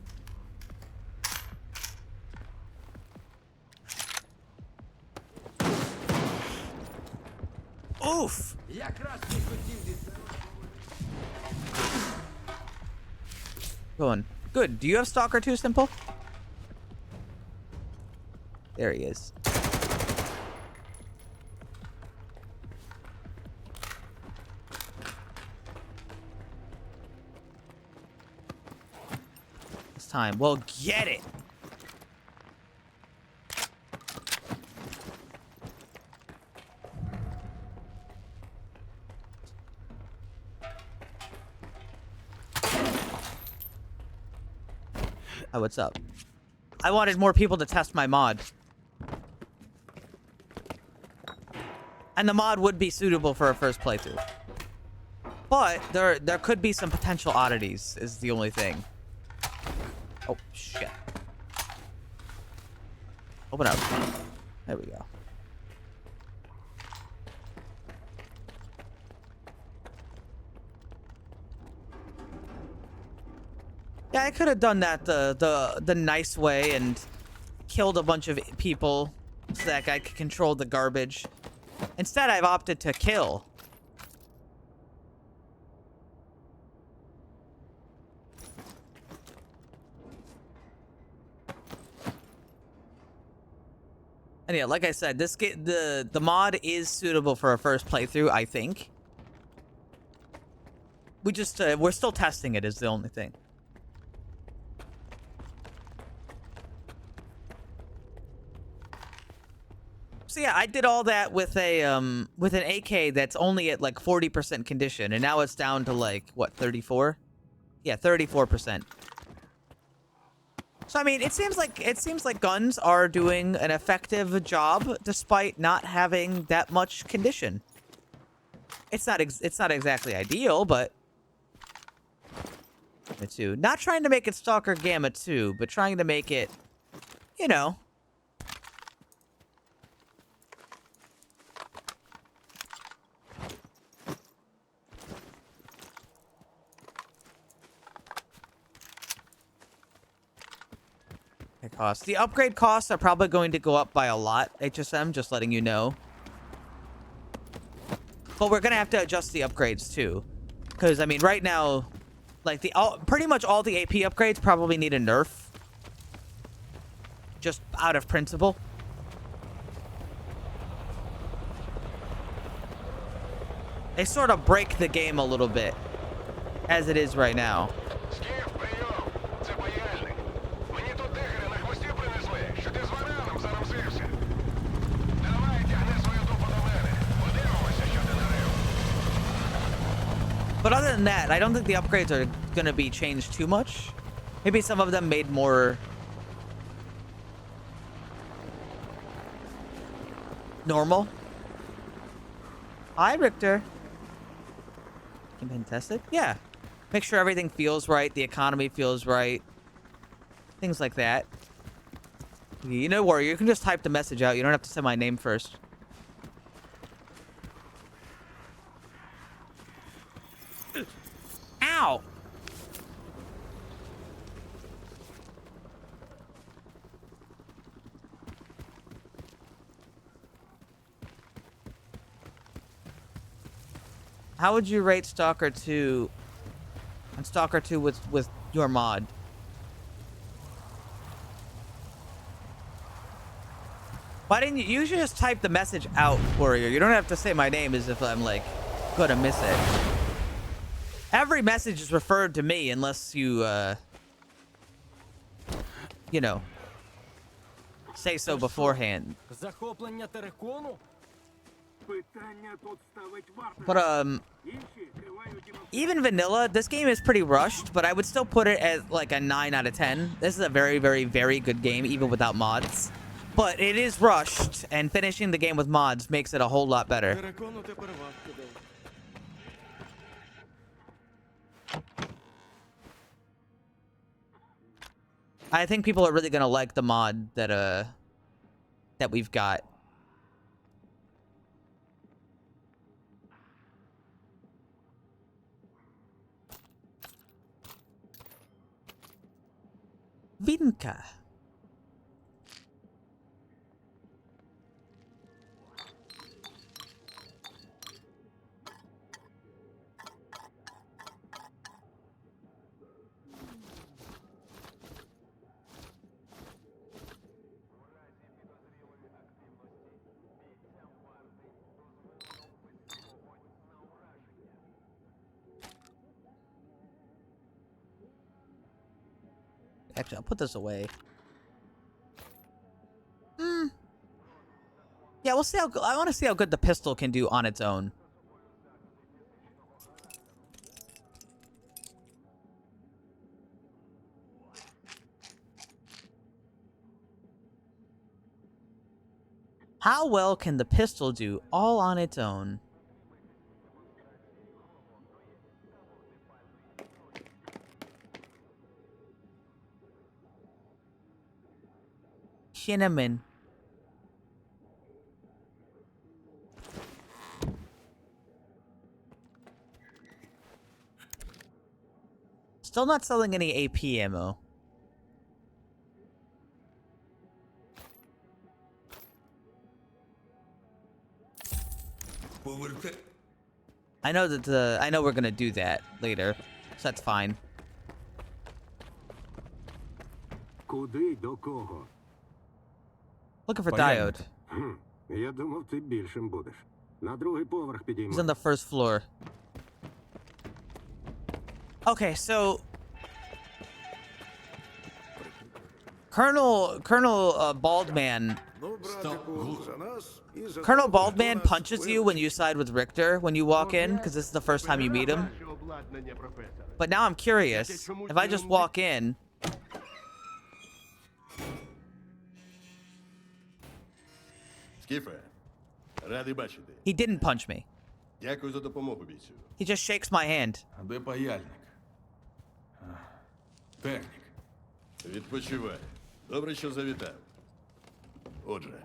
Speaker 1: Oof. Going. Good. Do you have Stalker 2, Simple? There he is. It's time. Well, get it. Oh, what's up? I wanted more people to test my mod. And the mod would be suitable for a first playthrough. But there could be some potential oddities, is the only thing. Oh, shit. Open up. There we go. Yeah, I could have done that the nice way and killed a bunch of people so that guy could control the garbage. Instead, I've opted to kill. And yeah, like I said, the mod is suitable for a first playthrough, I think. We're still testing it is the only thing. So yeah, I did all that with an AK that's only at like 40% condition, and now it's down to like what, 34? Yeah, 34%. So I mean, it seems like guns are doing an effective job despite not having that much condition. It's not exactly ideal, but Gamma 2. Not trying to make it Stalker Gamma 2, but trying to make it, you know. Costs. The upgrade costs are probably going to go up by a lot, HSM, just letting you know. But we're going to have to adjust the upgrades too. Because, I mean, right now, like, pretty much all the AP upgrades probably need a nerf. Just out of principle. They sort of break the game a little bit, as it is right now. But other than that, I don't think the upgrades are going to be changed too much. Maybe some of them made more normal. Hi, Richter. Campaign tested? Yeah. Make sure everything feels right. The economy feels right. Things like that. You know, Warrior, you can just type the message out. You don't have to say my name first. Ow! How would you rate Stalker 2 and Stalker 2 with your mod? Why didn't you should just type the message out, Warrior. You don't have to say my name as if I'm like gonna miss it. Every message is referred to me unless you you know, say so beforehand.
Speaker 5: Захоплення терикону? Питання тут ставить варто.
Speaker 1: But
Speaker 2: Інші тривають демонстрацію.
Speaker 1: Even vanilla, this game is pretty rushed, but I would still put it at like a 9 out of 10. This is a very, very, very good game, even without mods. But it is rushed, and finishing the game with mods makes it a whole lot better.
Speaker 17: Дракону тепер важко дав.
Speaker 1: I think people are really gonna like the mod that we've got. Vinka. Actually, I'll put this away. Yeah, we'll see how. I want to see how good the pistol can do on its own. How well can the pistol do all on its own? Cinnamon. Still not selling any AP ammo. I know that I know we're gonna do that later, so that's fine.
Speaker 2: Куди до кого?
Speaker 1: Looking for diode.
Speaker 2: Я думав, ти більшим будеш. На другий поверх
Speaker 1: He's
Speaker 2: підіймай.
Speaker 1: on the first floor. Okay, so Colonel Baldman. Colonel Baldman punches you when you side with Richter when you walk in, because this is the first time you meet him. But now I'm curious. If I just walk in.
Speaker 16: Скіфе, радий бачити.
Speaker 1: He didn't punch me.
Speaker 16: Дякую за допомогу, бійцю.
Speaker 1: He just shakes my hand.
Speaker 7: А де паяльник? Технік.
Speaker 16: Відпочивай. Добре, що завітав. Отже,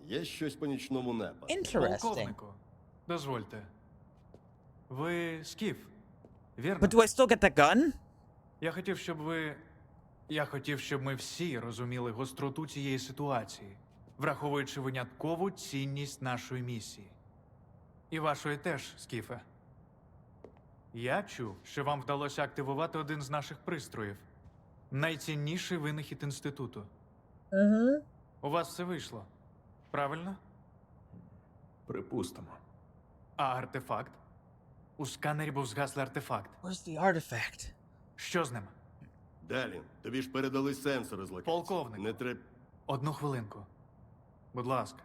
Speaker 16: є щось по нічному нападу.
Speaker 15: Полковнику, дозвольте. Ви скіф, вірно?
Speaker 1: But do I still get the gun?
Speaker 15: Я хотів, щоб ми всі розуміли гостроту цієї ситуації, враховуючи виняткову цінність нашої місії. І вашої теж, скіфе. Я чув, що вам вдалося активувати один з наших пристроїв. Найцінніший винахід інституту. У вас все вийшло. Правильно?
Speaker 7: Припустимо.
Speaker 15: А артефакт? У сканері був згаслий артефакт.
Speaker 1: Where's the artifact?
Speaker 15: Що з ним?
Speaker 16: Далі, тобі ж передали сенсори з локації.
Speaker 15: Полковник.
Speaker 16: Не треба.
Speaker 15: Одну хвилинку. Будь ласка.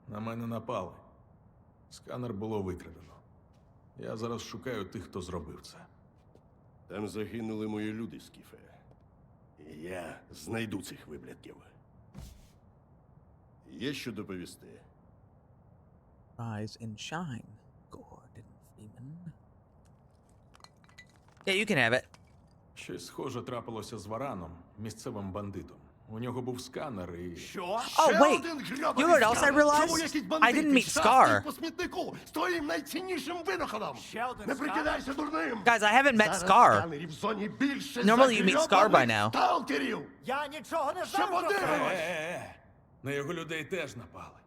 Speaker 7: На мене напали. Сканер було викрадено. Я зараз шукаю тих, хто зробив це.
Speaker 16: Там загинули мої люди, Скіфе. І я знайду цих виблядків. Є що доповісти.
Speaker 1: Rise and shine, Gordon Freeman. Yeah, you can have it.
Speaker 7: Щось схоже трапилося з Вараном, місцевим бандитом. У нього був сканер і...
Speaker 20: Що?
Speaker 1: Oh, wait. You know what else I realized? I didn't meet Scar.
Speaker 20: По смітнику з твоїм найціннішим винаходом. Не прикидайся дурним.
Speaker 1: Guys, I haven't met Scar. Normally you meet Scar by now.
Speaker 20: Сталкерів.
Speaker 17: Я нічого не
Speaker 20: Ще подивимось.
Speaker 7: На його людей теж напали.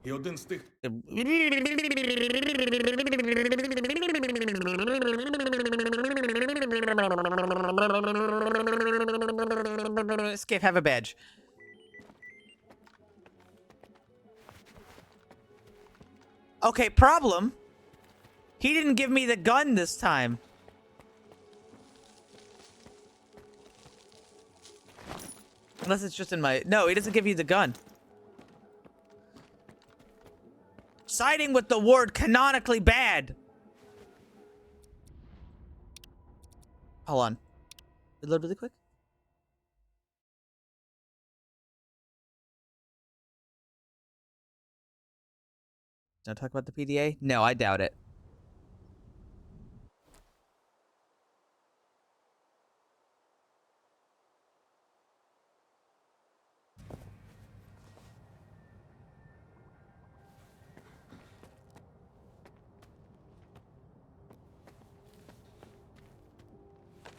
Speaker 7: І один з тих...
Speaker 1: Skiff, have a badge. Okay, problem. He didn't give me the gun this time. Unless it's just in my... No, he doesn't give you the gun. Siding with the ward canonically bad. Hold on. Reload really quick. Did I talk about the PDA? No, I doubt it.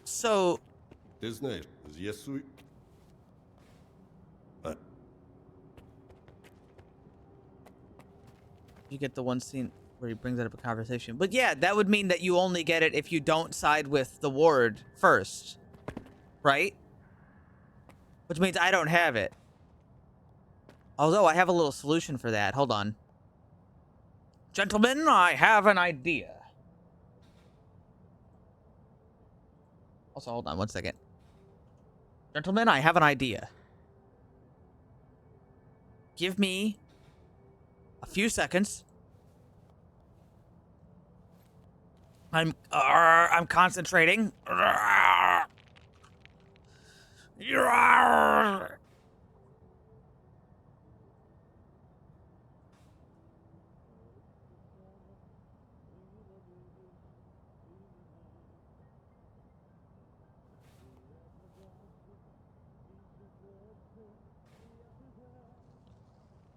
Speaker 1: So...
Speaker 16: Ти знаєш, з'ясуй.
Speaker 1: You get the one scene where he brings it up a conversation. But yeah, that would mean that you only get it if you don't side with the ward first. Right? Which means I don't have it. Although I have a little solution for that. Hold on. Gentlemen, I have an idea. Also, hold on one second. Gentlemen, I have an idea. Give me a few seconds. I'm concentrating.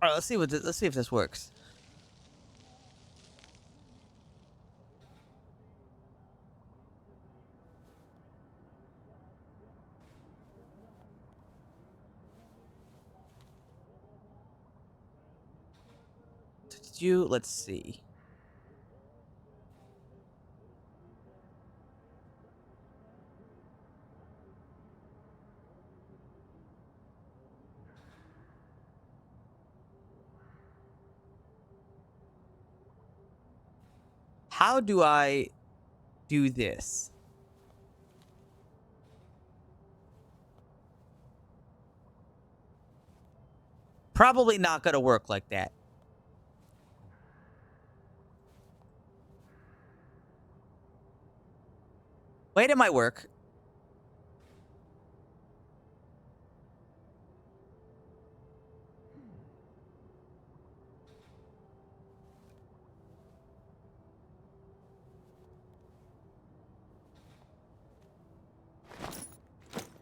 Speaker 1: All right, let's see if this works. Let's see. How do I do this? Probably not gonna work like that. Wait, it might work.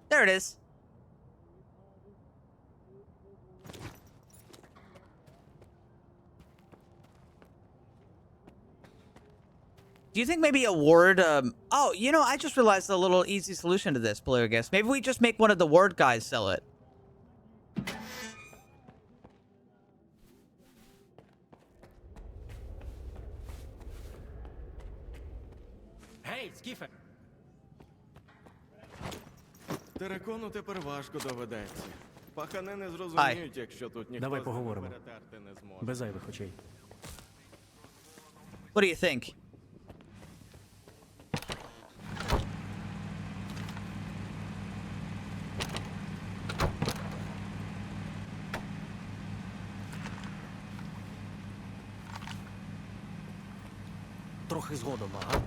Speaker 1: There it is. Do you think maybe a ward, oh, you know, I just realized a little easy solution to this, player guess. Maybe we just make one of the ward guys sell it.
Speaker 15: Гей, Скіфе!
Speaker 17: Терекону тепер важко доведеться. Пахани не зрозуміють, якщо тут ніхто
Speaker 21: Давай
Speaker 17: з ними
Speaker 21: поговоримо.
Speaker 17: перетерти не зможе.
Speaker 21: Без зайвих очей.
Speaker 1: What do you think?
Speaker 21: Трохи згодом, ага.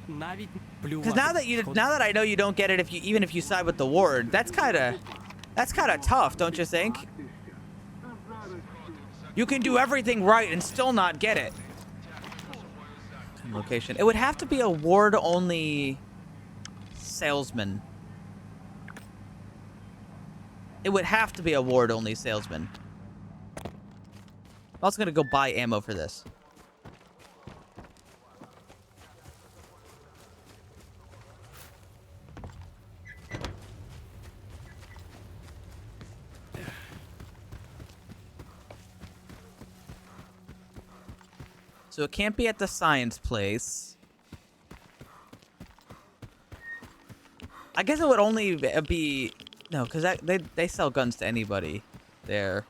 Speaker 21: Навіть
Speaker 1: Because now that I know you don't get it even if you side with the ward, that's kind of tough, don't you think? You can do everything right and still not get it. Location. It would have to be a ward only salesman. It would have to be a ward only salesman. I'm also gonna go buy ammo for this. So it can't be at the science place. I guess it would only be... No, because they sell guns to anybody there.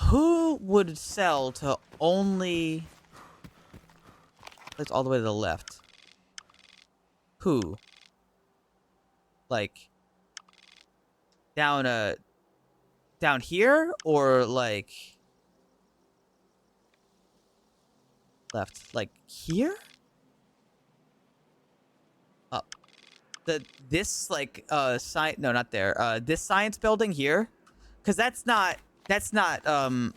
Speaker 1: Who would sell to only... It's all the way to the left. Who? Like down here, or like left, like here? Up. This like no, not there. This science building here, because that's not that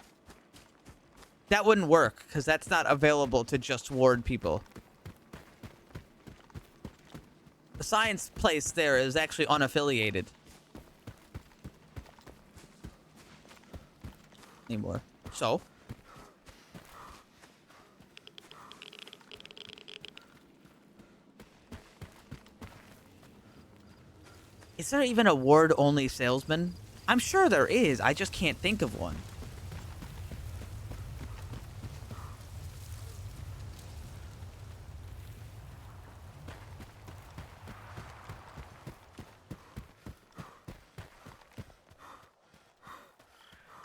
Speaker 1: wouldn't work, because that's not available to just ward people. The science place there is actually unaffiliated anymore. So is there even a ward-only salesman? I'm sure there is. I just can't think of one.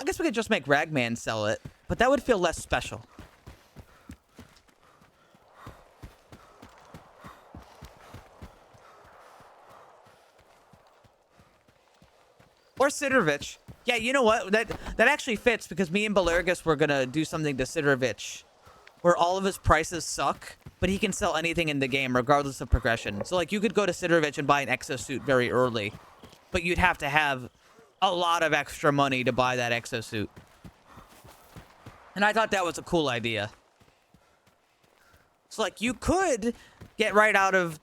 Speaker 1: I guess we could just make Ragman sell it, but that would feel less special. Or Sidorvich. Yeah, you know what? That actually fits, because me and Belargus were gonna do something to Sidorvich where all of his prices suck, but he can sell anything in the game regardless of progression. So like you could go to Sidorvich and buy an exosuit very early, but you'd have to have a lot of extra money to buy that exosuit. And I thought that was a cool idea. So like you could get right out of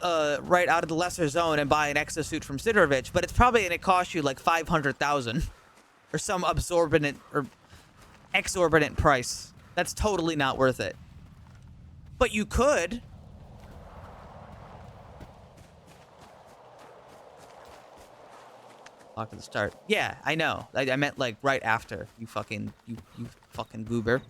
Speaker 1: the lesser zone and buy an exosuit from Sidorvich, but it's probably going to cost you like 500,000 or some exorbitant price. That's totally not worth it. But you could. Lock at the start. Yeah, I know. I meant like right after. You fucking goober.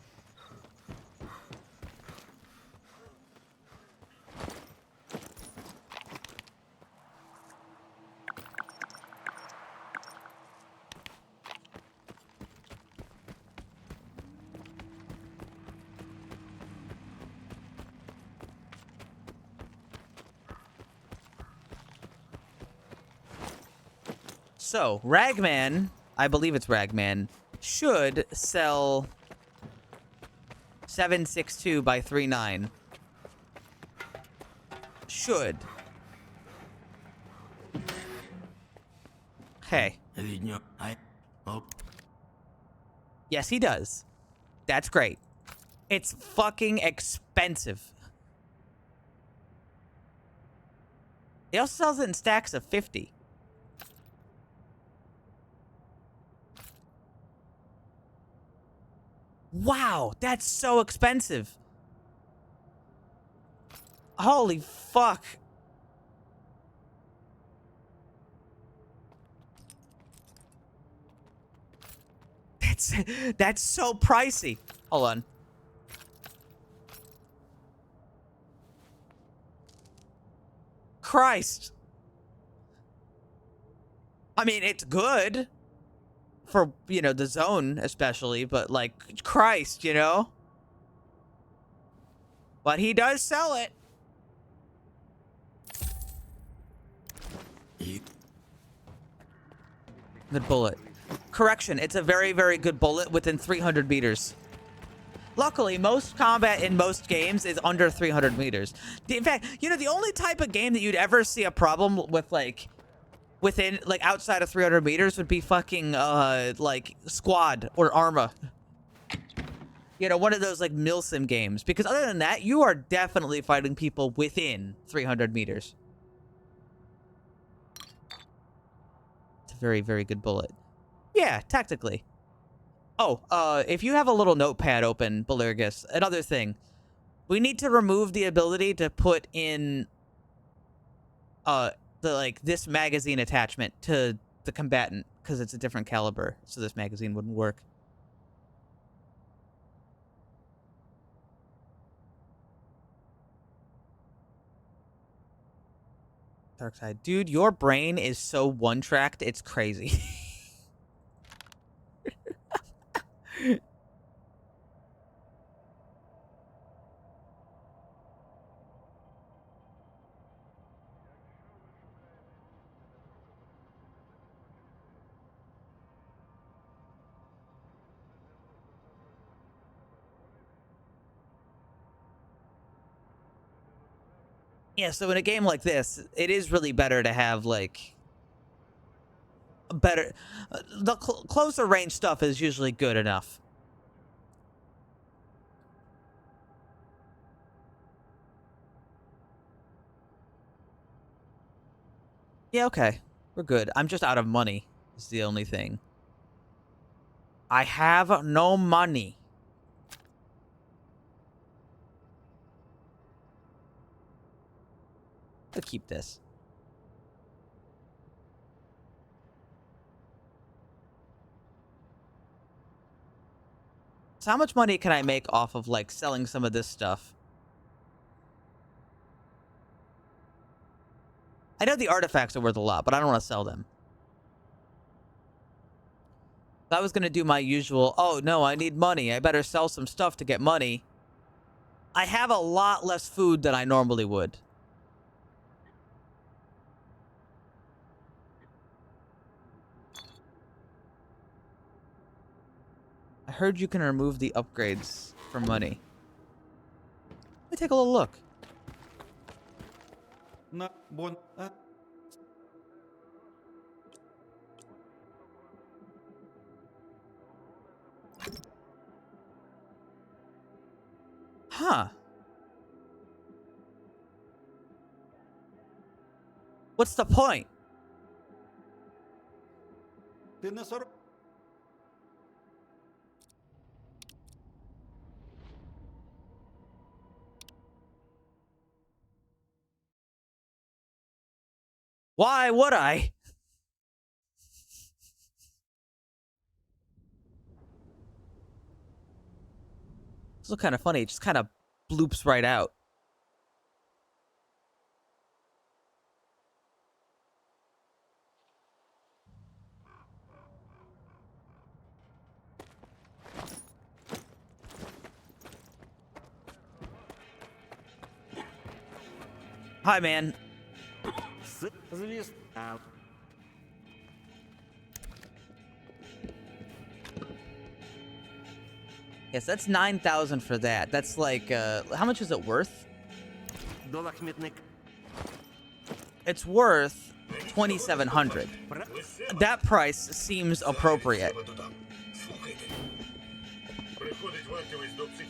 Speaker 1: So, Ragman, I believe it's Ragman, should sell 762 by 39. Should. Hey. Yes, he does. That's great. It's fucking expensive. He also sells it in stacks of 50. Wow, that's so expensive. Holy fuck. That's so pricey. Hold on. Christ. I mean, it's good for, you know, the zone especially, but like, Christ, you know? But he does sell it. Good bullet. Correction, it's a very, very good bullet within 300 meters. Luckily, most combat in most games is under 300 meters. In fact, you know, the only type of game that you'd ever see a problem with, like, within, like, outside of 300 meters would be fucking, like, Squad or Arma. You know, one of those, like, milsim games. Because other than that, you are definitely fighting people within 300 meters. It's a very, very good bullet. Yeah, tactically. Oh, if you have a little notepad open, Belargus, another thing. We need to remove the ability to put in, this magazine attachment to the combatant, because it's a different caliber, so this magazine wouldn't work. Dark side. Dude, your brain is so one-tracked, it's crazy. Yeah, so in a game like this, it is really better to have, like, better... the closer range stuff is usually good enough. Yeah, okay. We're good. I'm just out of money. Is the only thing. I have no money. I'll keep this. So how much money can I make off of, like, selling some of this stuff? I know the artifacts are worth a lot, but I don't want to sell them. If I was going to do my usual, oh, no, I need money. I better sell some stuff to get money. I have a lot less food than I normally would. I heard you can remove the upgrades for money. Let me take a little look. Huh. What's the point? Why would I? This looks kind of funny. It just kind of bloops right out. Hi, man. Yes, that's 9,000 for that. That's like, how much is it worth? It's worth 2,700. That price seems appropriate.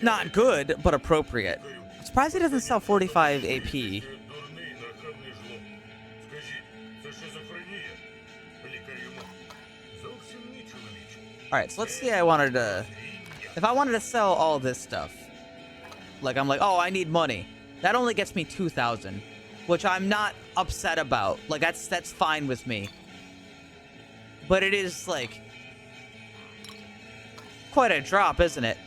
Speaker 1: Not good, but appropriate. I'm surprised he doesn't sell 45 AP. Alright, so let's see. I wanted to... If I wanted to sell all this stuff, like, I'm like, oh, I need money. That only gets me 2,000, which I'm not upset about. Like, that's fine with me. But it is, like, quite a drop, isn't it?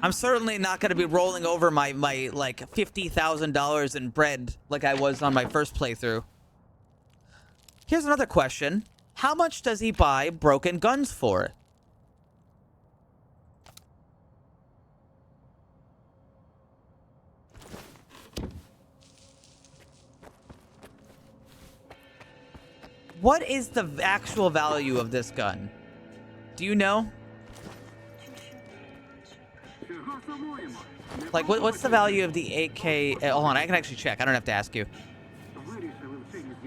Speaker 1: I'm certainly not going to be rolling over my like, $50,000 in bread like I was on my first playthrough. Here's another question. How much does he buy broken guns for? What is the actual value of this gun? Do you know? Like, what's the value of the AK? Hold on, I can actually check. I don't have to ask you.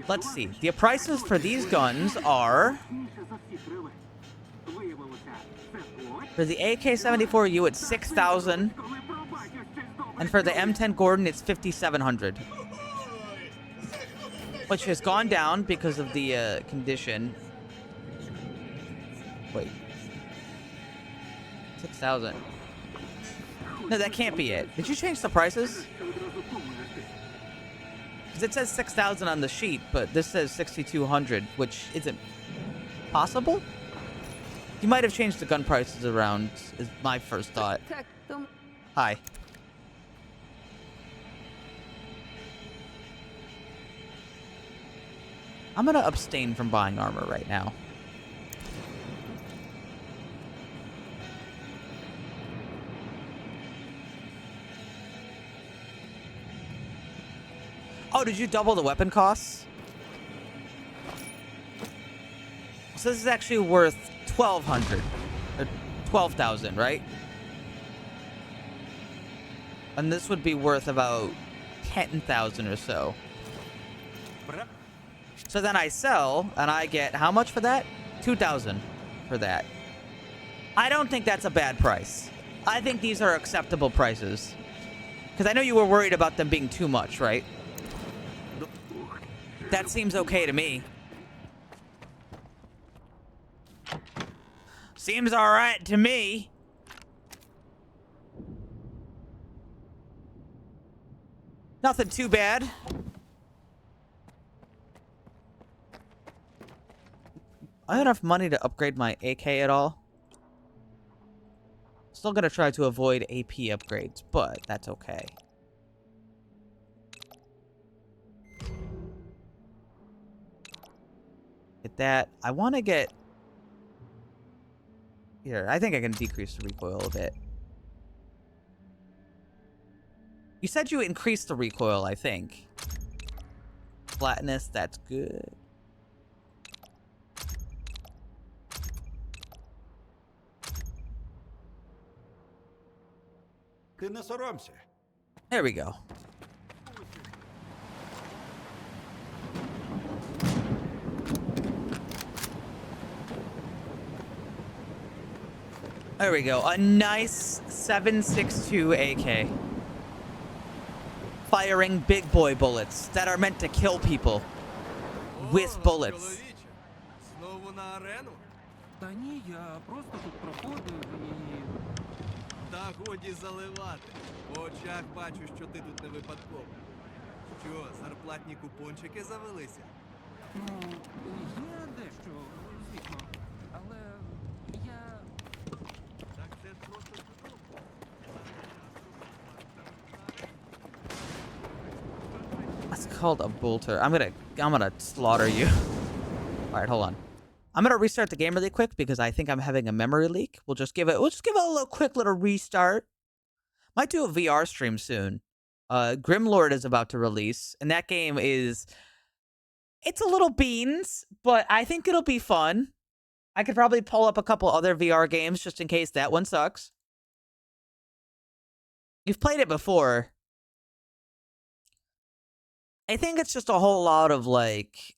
Speaker 1: Let's see. The prices for these guns are... For the AK-74U, it's 6,000. And for the M10 Gordon, it's 5,700. Which has gone down because of the condition. Wait. 6,000. No, that can't be it. Did you change the prices? Because it says 6,000 on the sheet, but this says 6,200, which isn't possible? You might have changed the gun prices around, is my first thought. Hi. I'm gonna abstain from buying armor right now. Oh, did you double the weapon costs? So this is actually worth 1,200. Or 12,000, right? And this would be worth about 10,000 or so. So then I sell, and I get how much for that? 2,000 for that. I don't think that's a bad price. I think these are acceptable prices. Because I know you were worried about them being too much, right? That seems okay to me. Seems alright to me. Nothing too bad. I have enough money to upgrade my AK at all. Still gonna try to avoid AP upgrades, but that's okay. Get that. I want to get... Here, I think I can decrease the recoil a bit. You said you increased the recoil, I think. Flatness, that's good.
Speaker 18: Ти не соромся.
Speaker 1: There we go. There we go. A nice 7.62 AK. Firing big boy bullets that are meant to kill people with bullets.
Speaker 9: Знову на арену?
Speaker 15: Та ні, я просто тут проходив і...
Speaker 9: Та годі заливати. По очах бачу, що ти тут не випадково. Що, зарплатні купончики завелися?
Speaker 15: Ну, є дещо, звісно. Але я...
Speaker 9: Так це просто чудово.
Speaker 1: That's called a bolter. I'm gonna slaughter you. All right, hold on. I'm gonna restart the game really quick because I think I'm having a memory leak. We'll just give it a little quick little restart. Might do a VR stream soon. Grimlord is about to release, and that game is... It's a little beans, but I think it'll be fun. I could probably pull up a couple other VR games just in case that one sucks. You've played it before. I think it's just a whole lot of, like...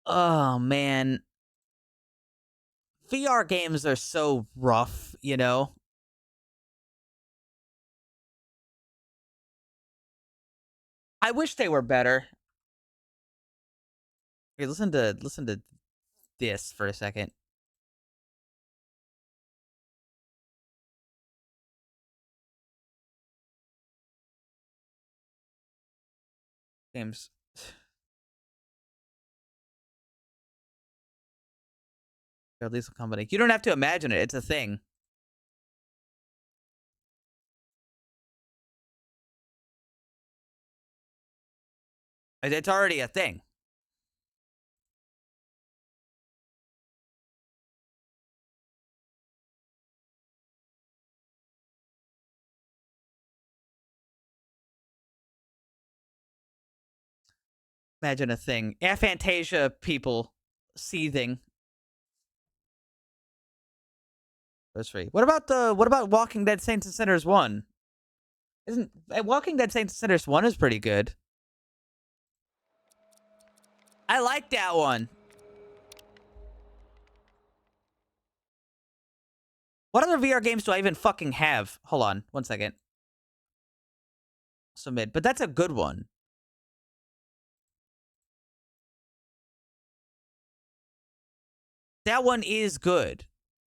Speaker 1: Oh, man. VR games are so rough, you know? I wish they were better. Here, listen to this for a second. Games. Lethal Company. You don't have to imagine it. It's a thing. It's already a thing. Imagine a thing. Aphantasia people seething. That's free. What about Walking Dead Saints and Sinners 1? Isn't Walking Dead Saints and Sinners 1 is pretty good. I like that one. What other VR games do I even fucking have? Hold on, 1 second. Submit, but that's a good one. That one is good.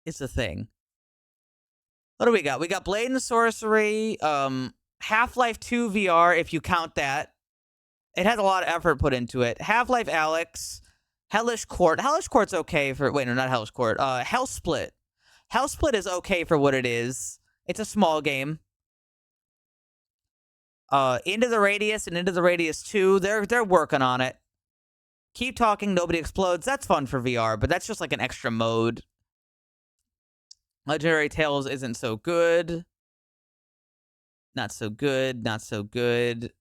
Speaker 1: It's a thing. What do we got? We got Blade and Sorcery, Half-Life 2 VR, if you count that. It has a lot of effort put into it. Half-Life Alyx, Hellish Court. Hellish Court's okay for... Wait, no, not Hellish Court. Hellsplit. Hellsplit is okay for what it is. It's a small game. Into the Radius and Into the Radius 2, they're working on it. Keep Talking, Nobody Explodes. That's fun for VR, but that's just like an extra mode. Legendary Tales isn't so good. Not so good. Not so good.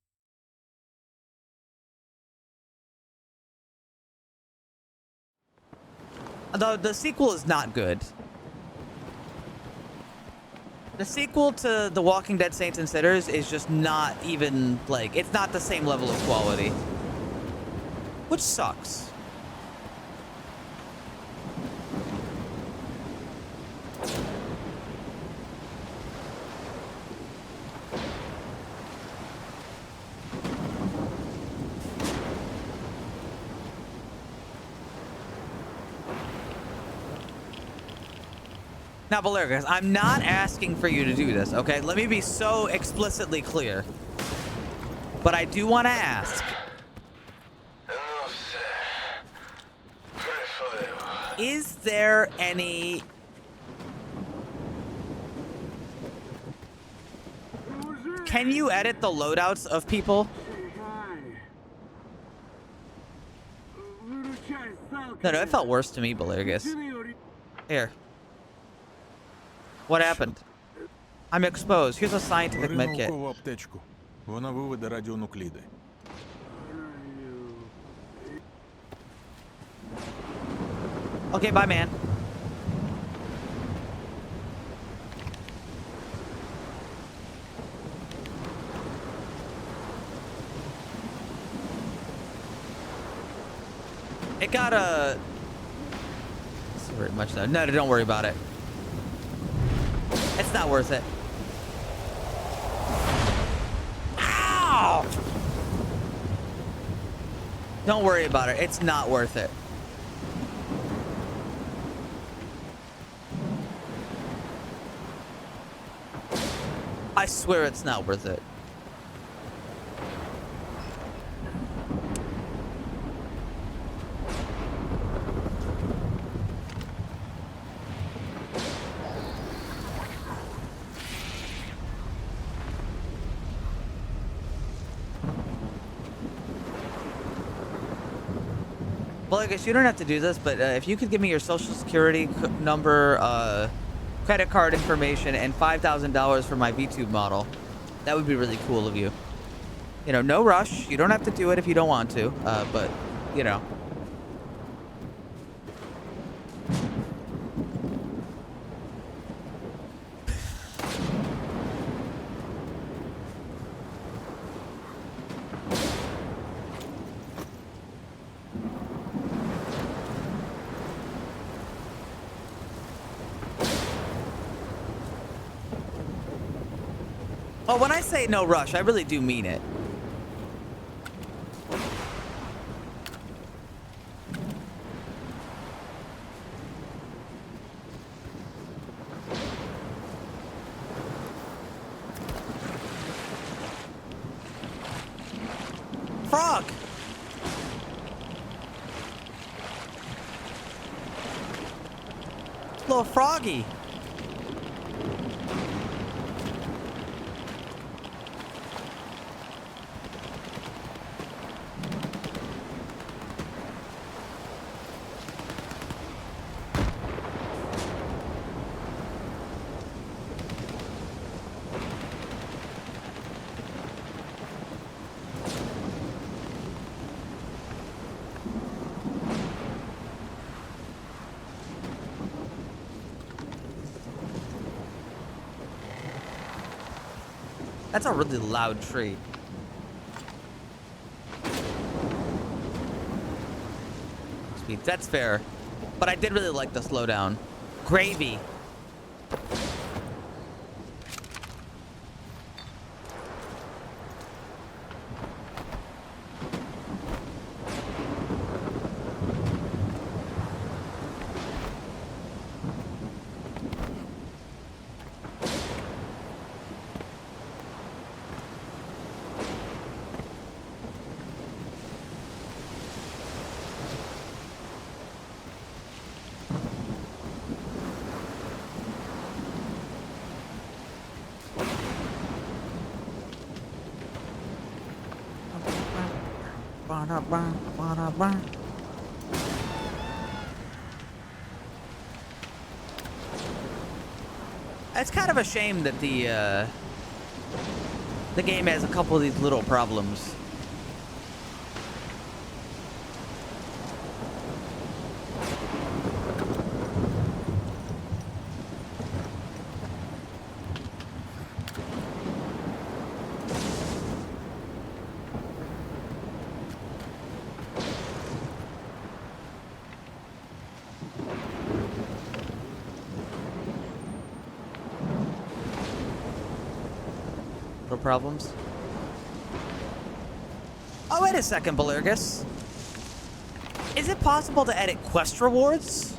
Speaker 1: The sequel is not good. The sequel to The Walking Dead Saints and Sinners is just not even, like, it's not the same level of quality. Which sucks. Now, Valergus, I'm not asking for you to do this, okay? Let me be so explicitly clear. But I do want to ask. Is there any... Can you edit the loadouts of people? No, it felt worse to me, Valergus. Here. What happened? I'm exposed. Here's a scientific
Speaker 7: Бери
Speaker 1: medkit.
Speaker 7: наукову аптечку. Вона виведе радіонукліди.
Speaker 1: Okay, bye, man. It got a... It's very much though. No, don't worry about it. It's not worth it. Ow! Don't worry about it. It's not worth it. I swear it's not worth it. Well, I guess you don't have to do this, but if you could give me your social security number, credit card information, and $5,000 for my VTube model, that would be really cool of you. You know, no rush. You don't have to do it if you don't want to, but, you know. Oh, when I say no rush, I really do mean it. Frog! Little froggy. That's a really loud tree. Speed, that's fair. But I did really like the slowdown. Gravy. It's kind of a shame that the game has a couple of these little problems. No problems. Oh, wait a second, Belergus. Is it possible to edit quest rewards?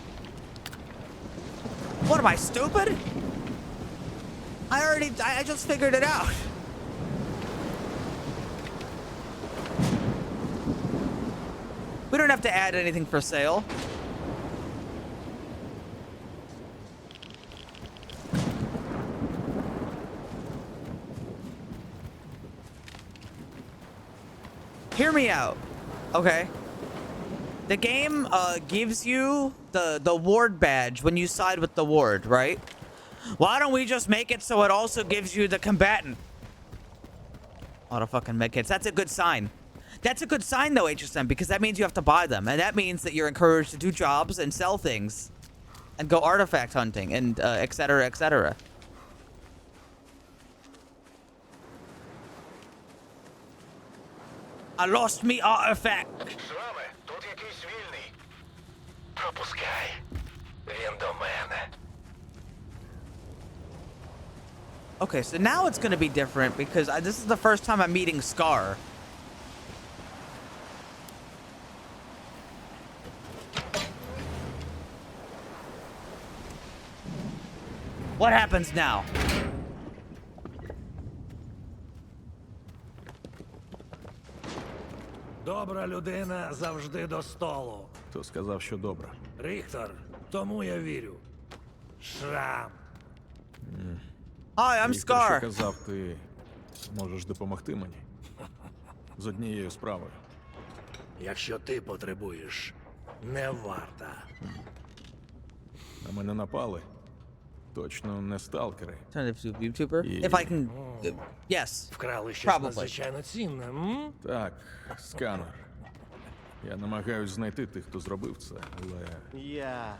Speaker 1: What am I, stupid? I just figured it out. We don't have to add anything for sale. Hear me out. Okay. The game gives you the ward badge when you side with the ward, right? Why don't we just make it so it also gives you the combatant? Auto fucking medkits. That's a good sign. That's a good sign though, HSM, because that means you have to buy them. And that means that you're encouraged to do jobs and sell things. And go artifact hunting and etc, etc. I lost me artifact.
Speaker 6: З вами тут якийсь вільний. Пропускай. Він до мене.
Speaker 1: Okay, so now it's gonna be different because this is the first time I'm meeting S.T.A.L.K.E.R. What happens now?
Speaker 13: Добра людина завжди до столу.
Speaker 7: Хто сказав, що добре?
Speaker 13: Ріхтер, тому я вірю. Шрам.
Speaker 1: Hi, I'm
Speaker 7: Віктор,
Speaker 1: S.T.A.L.K.E.R.
Speaker 7: що казав, ти можеш допомогти мені з однією справою.
Speaker 13: Якщо ти потребуєш, не варта.
Speaker 7: На мене напали. Точно не сталкери.
Speaker 1: Alternative YouTuber? If I can... yes.
Speaker 13: Вкрали щось
Speaker 1: Probably.
Speaker 13: надзвичайно цінне, м?
Speaker 7: Так, сканер. Я намагаюсь знайти тих, хто зробив це, але
Speaker 14: Я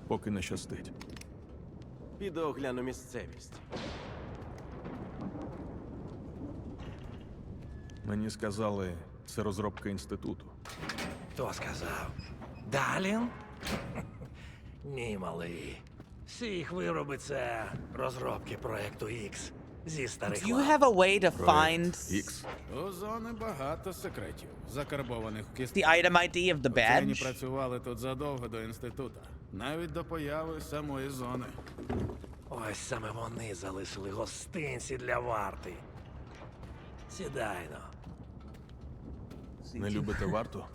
Speaker 7: поки не щастить.
Speaker 14: піду огляну місцевість.
Speaker 7: Мені сказали, це розробка інституту.
Speaker 13: Хто сказав? Далін? Ні, малий. Всі їх вироби це розробки проекту X зі старих
Speaker 1: Do you
Speaker 13: лав.
Speaker 1: have a way to find
Speaker 7: X.
Speaker 18: У зони багато секретів, закарбованих в
Speaker 1: the
Speaker 18: кістках.
Speaker 1: item ID of the
Speaker 18: Вчені
Speaker 1: badge?
Speaker 18: працювали тут задовго до інституту, навіть до появи самої зони.
Speaker 13: Ось саме вони залишили гостинці для варти. Сідайно.
Speaker 7: Не любите варту?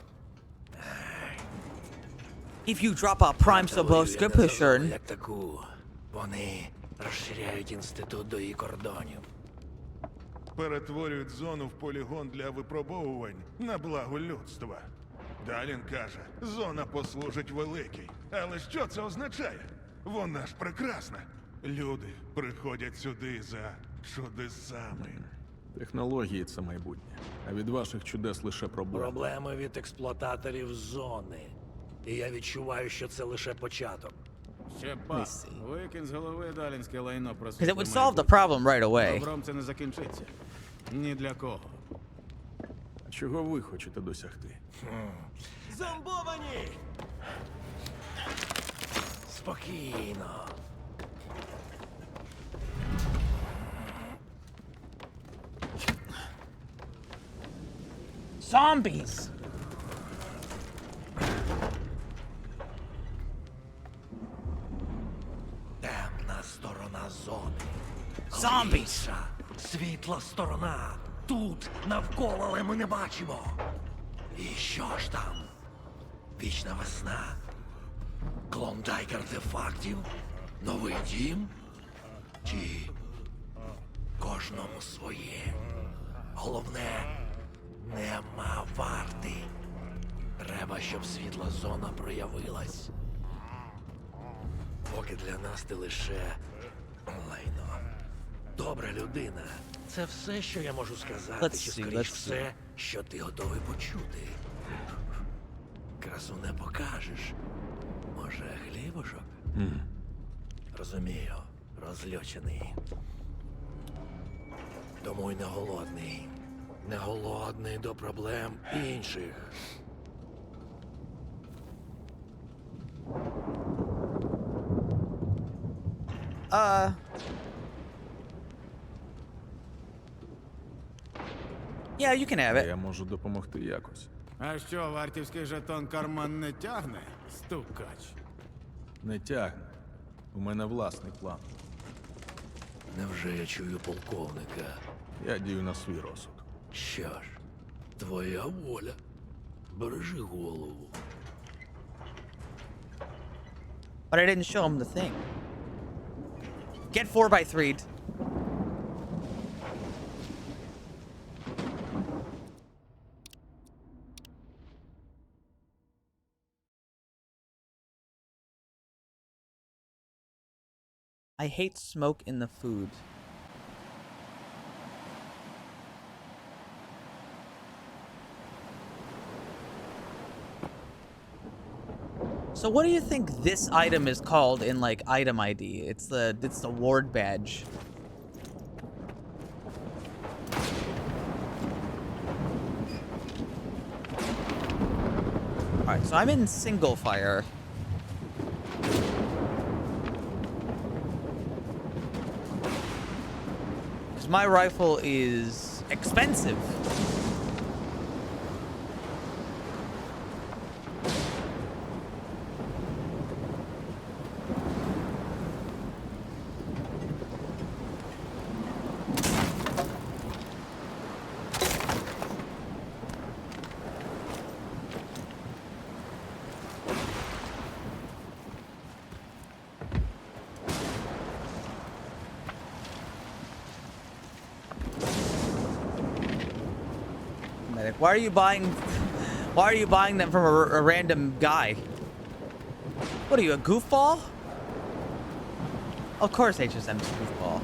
Speaker 1: If you drop a prime subscription,
Speaker 13: Як таку. Вони розширяють інститут до її кордонів.
Speaker 4: Перетворюють зону в полігон для випробовувань на благо людства. Далін каже, зона послужить великій. Але що це означає? Вона ж прекрасна. Люди приходять сюди за чудесами.
Speaker 7: Технології — це майбутнє. А від ваших чудес лише проблеми.
Speaker 13: Проблеми від експлуататорів зони. І я відчуваю, що це лише початок.
Speaker 18: Ще пак, викинь з голови далінське лайно про
Speaker 1: because it would solve the problem right away.
Speaker 18: Добром це не закінчиться. Ні для кого.
Speaker 7: А чого ви хочете досягти?
Speaker 13: Зомбовані! Спокійно.
Speaker 1: Zombies!
Speaker 13: Темна сторона зони.
Speaker 1: Zombies!
Speaker 13: Інша, світла сторона. Тут, навколо, але ми не бачимо. І що ж там? Вічна весна. Клондайк артефактів? Новий дім? Чи кожному своє? Головне, нема варти. Треба, щоб світла зона проявилась. Поки для нас ти лише лайно. Добра людина. Це все, що я можу сказати,
Speaker 1: Let's
Speaker 13: чи
Speaker 1: see,
Speaker 13: скоріш
Speaker 1: let's
Speaker 13: все, що ти готовий почути. Красу не покажеш. Може, хлібушок? Розумію, розлючений. Тому й не голодний. Не голодний до проблем інших.
Speaker 1: Yeah, you can have it.
Speaker 7: Я можу допомогти якось.
Speaker 18: А що, вартівський жетон карман не тягне? Стукач.
Speaker 7: Не тягне. У мене власний план.
Speaker 13: Невже я чую полковника?
Speaker 7: Я дію на свій розсуд.
Speaker 13: Що ж, твоя воля. Бережи голову.
Speaker 1: But I didn't show him the thing. Get 4x3'd. I hate smoke in the food. So what do you think this item is called in like item ID? It's the ward badge. Alright, so I'm in single fire. Because my rifle is expensive. Why are you buying them from a random guy? What are you, a goofball? Of course HSM's a goofball.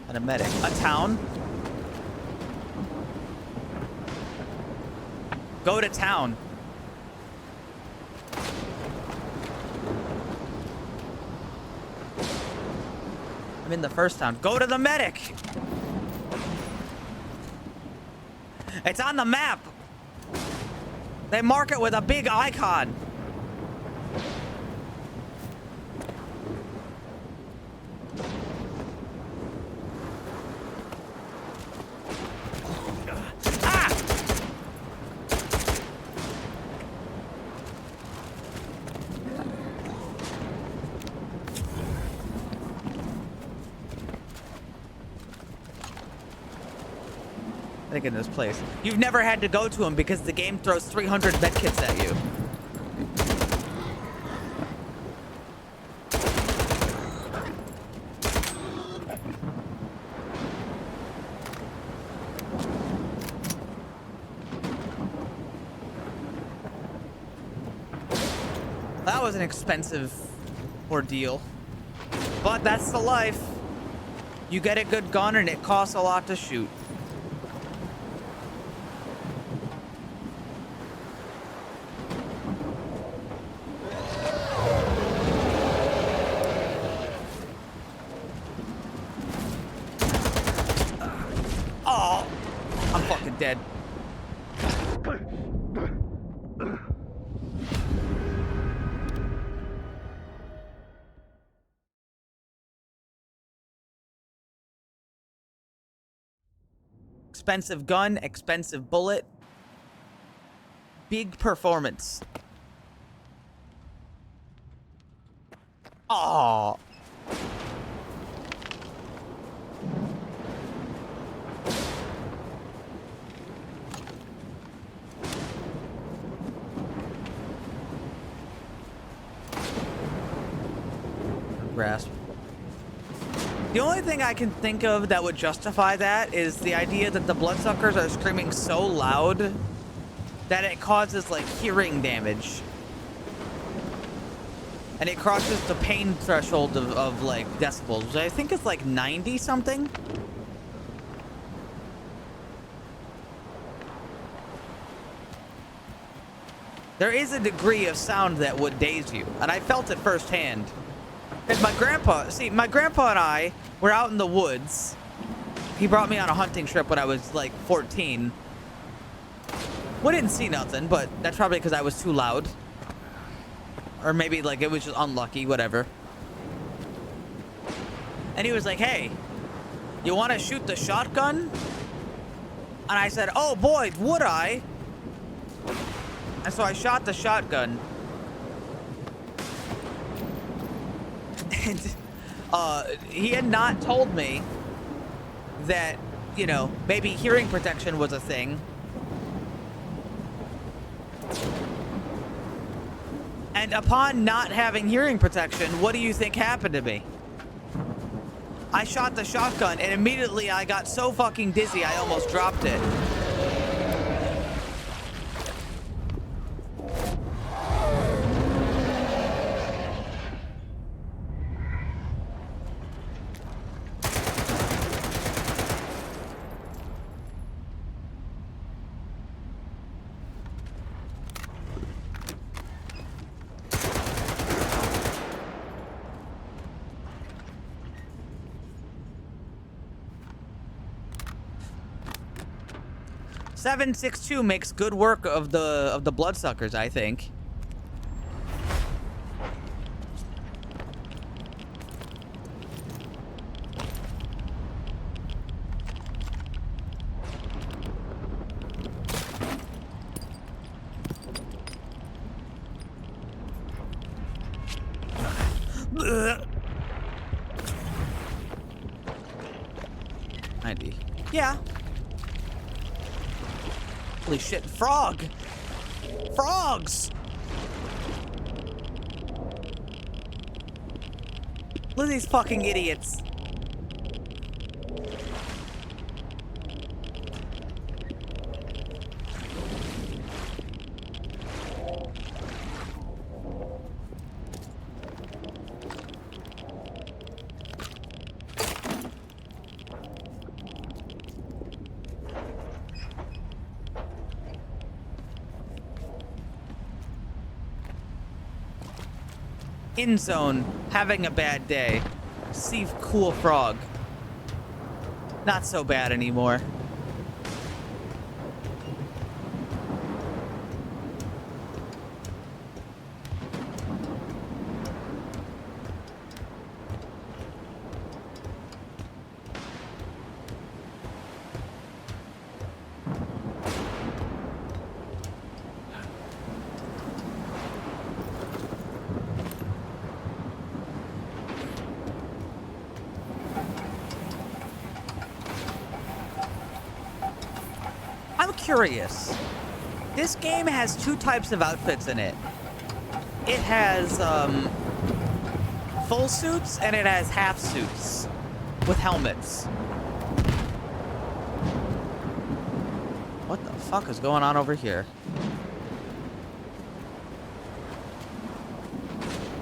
Speaker 1: And a medic. A town? Go to town. I'm in the first town. Go to the medic. It's on the map. They mark it with a big icon. In this place. You've never had to go to him because the game throws 300 medkits at you. That was an expensive ordeal. But that's the life. You get a good gun and it costs a lot to shoot. Dead. Expensive gun, expensive bullet. Big performance. Aww. Grasp. The only thing I can think of that would justify that is the idea that the bloodsuckers are screaming so loud that it causes like hearing damage. And it crosses the pain threshold of like decibels, which I think is like 90 something. There is a degree of sound that would daze you, and I felt it firsthand. And my grandpa and I were out in the woods, He brought me on a hunting trip when I was like 14. We didn't see nothing, but that's probably because I was too loud. Or maybe like it was just unlucky, whatever. And he was like, hey, you want to shoot the shotgun? And I said, oh boy, would I? And so I shot the shotgun. And he had not told me that, you know, maybe hearing protection was a thing. And upon not having hearing protection, what do you think happened to me? I shot the shotgun and immediately I got so fucking dizzy I almost dropped it. $7.62 makes good work of the bloodsuckers, I think. ID. Yeah. Holy shit, frog! Frogs! Look at these fucking idiots. In zone, having a bad day. See cool frog. Not so bad anymore. Curious. This game has two types of outfits in it. It has full suits and it has half suits with helmets. What the fuck is going on over here?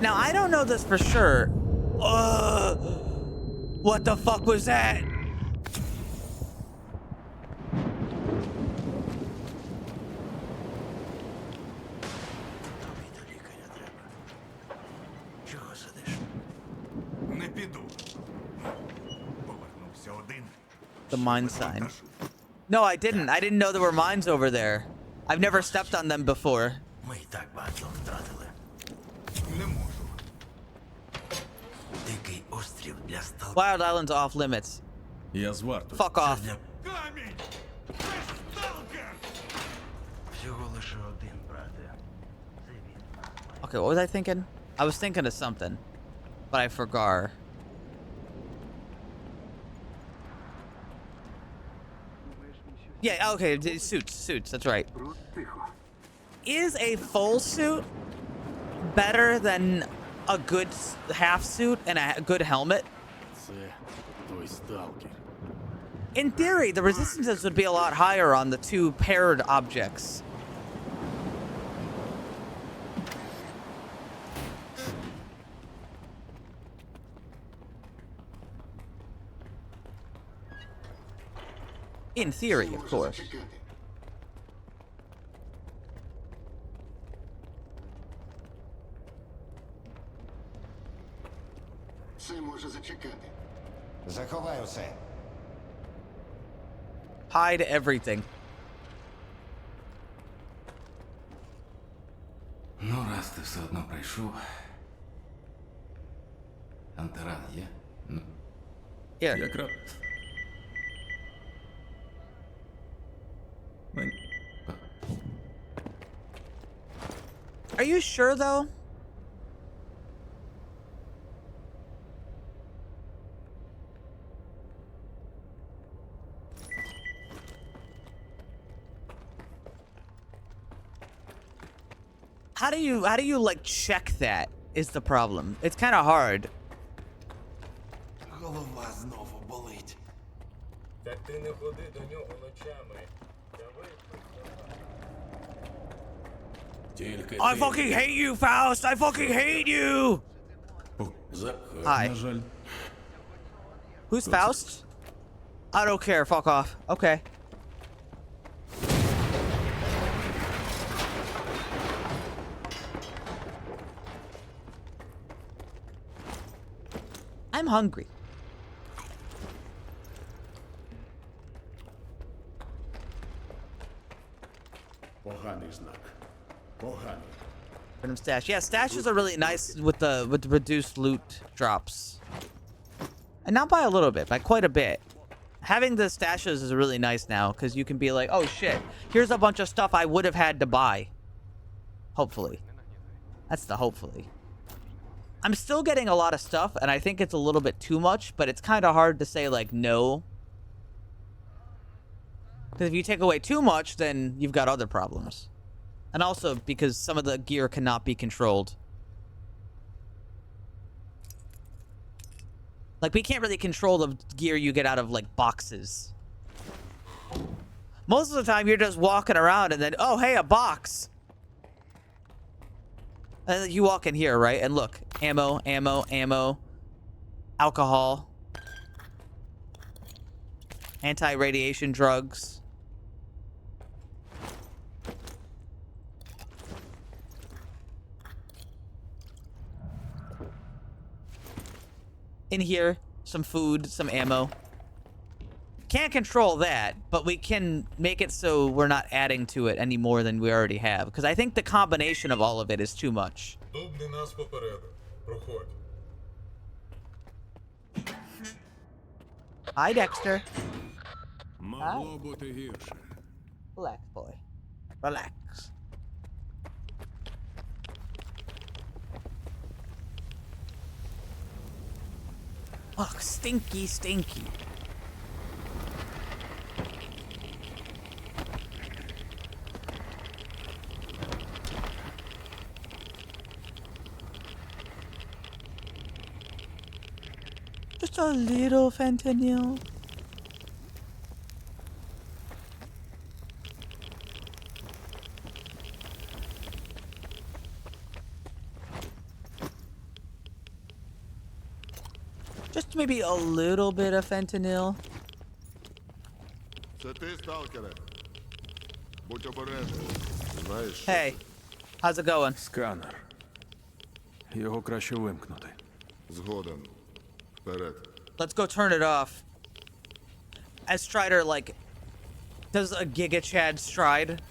Speaker 1: Now, I don't know this for sure. What the fuck was that? The mine sign. No, I didn't. I didn't know there were mines over there. I've never stepped on them before. Wild Island's off limits. Fuck off. Okay, what was I thinking? I was thinking of something, but I forgot. Yeah, okay, suits, that's right. Is a full suit better than a good half suit and a good helmet? In theory, the resistances would be a lot higher on the two paired objects. In theory, of course.
Speaker 20: Це може зачекати.
Speaker 8: Заховай усе.
Speaker 1: Hide everything.
Speaker 19: Ну, раз ти все одно прийшов. Антиран є?
Speaker 1: Here.
Speaker 7: Якраз.
Speaker 1: Are you sure though? How do you like check that is the problem. It's kind of hard.
Speaker 20: Голова знову болить.
Speaker 9: Так ти не ходи до нього ночами. Давай.
Speaker 19: Тільки
Speaker 1: I fucking hate you, Faust. I fucking hate you. Hi.
Speaker 7: На жаль.
Speaker 1: Who's Faust? I don't care. Fuck off. Okay. I'm hungry.
Speaker 16: Поганий знак. Поганий.
Speaker 1: Random stash. Yeah, stashes are really nice with the reduced loot drops. And not by a little bit, by quite a bit. Having the stashes is really nice now because you can be like, oh shit, here's a bunch of stuff I would have had to buy. Hopefully. That's the hopefully. I'm still getting a lot of stuff, and I think it's a little bit too much, but it's kind of hard to say, like, no. Because if you take away too much, then you've got other problems. And also because some of the gear cannot be controlled. Like, we can't really control the gear you get out of, like, boxes. Most of the time, you're just walking around and then, oh, hey, a box. And you walk in here, right? And look, ammo, ammo, ammo, alcohol, anti-radiation drugs. In here, some food, some ammo. Can't control that, but we can make it so we're not adding to it any more than we already have. Because I think the combination of all of it is too much.
Speaker 9: Дубний нас попередив. Проходь.
Speaker 1: Hi, Dexter.
Speaker 3: Могло бути гірше.
Speaker 1: Relax, boy. Relax. Ugh, stinky, stinky. Just a little fentanyl. Just maybe a little bit of fentanyl.
Speaker 4: Це ти, сталкере? Будь обережний. Знаєш, що
Speaker 1: Hey, how's it going?
Speaker 7: Сканер. Його краще вимкнути.
Speaker 4: Згоден. Вперед.
Speaker 1: Let's go turn it off. As Strider, like, does a Giga Chad stride?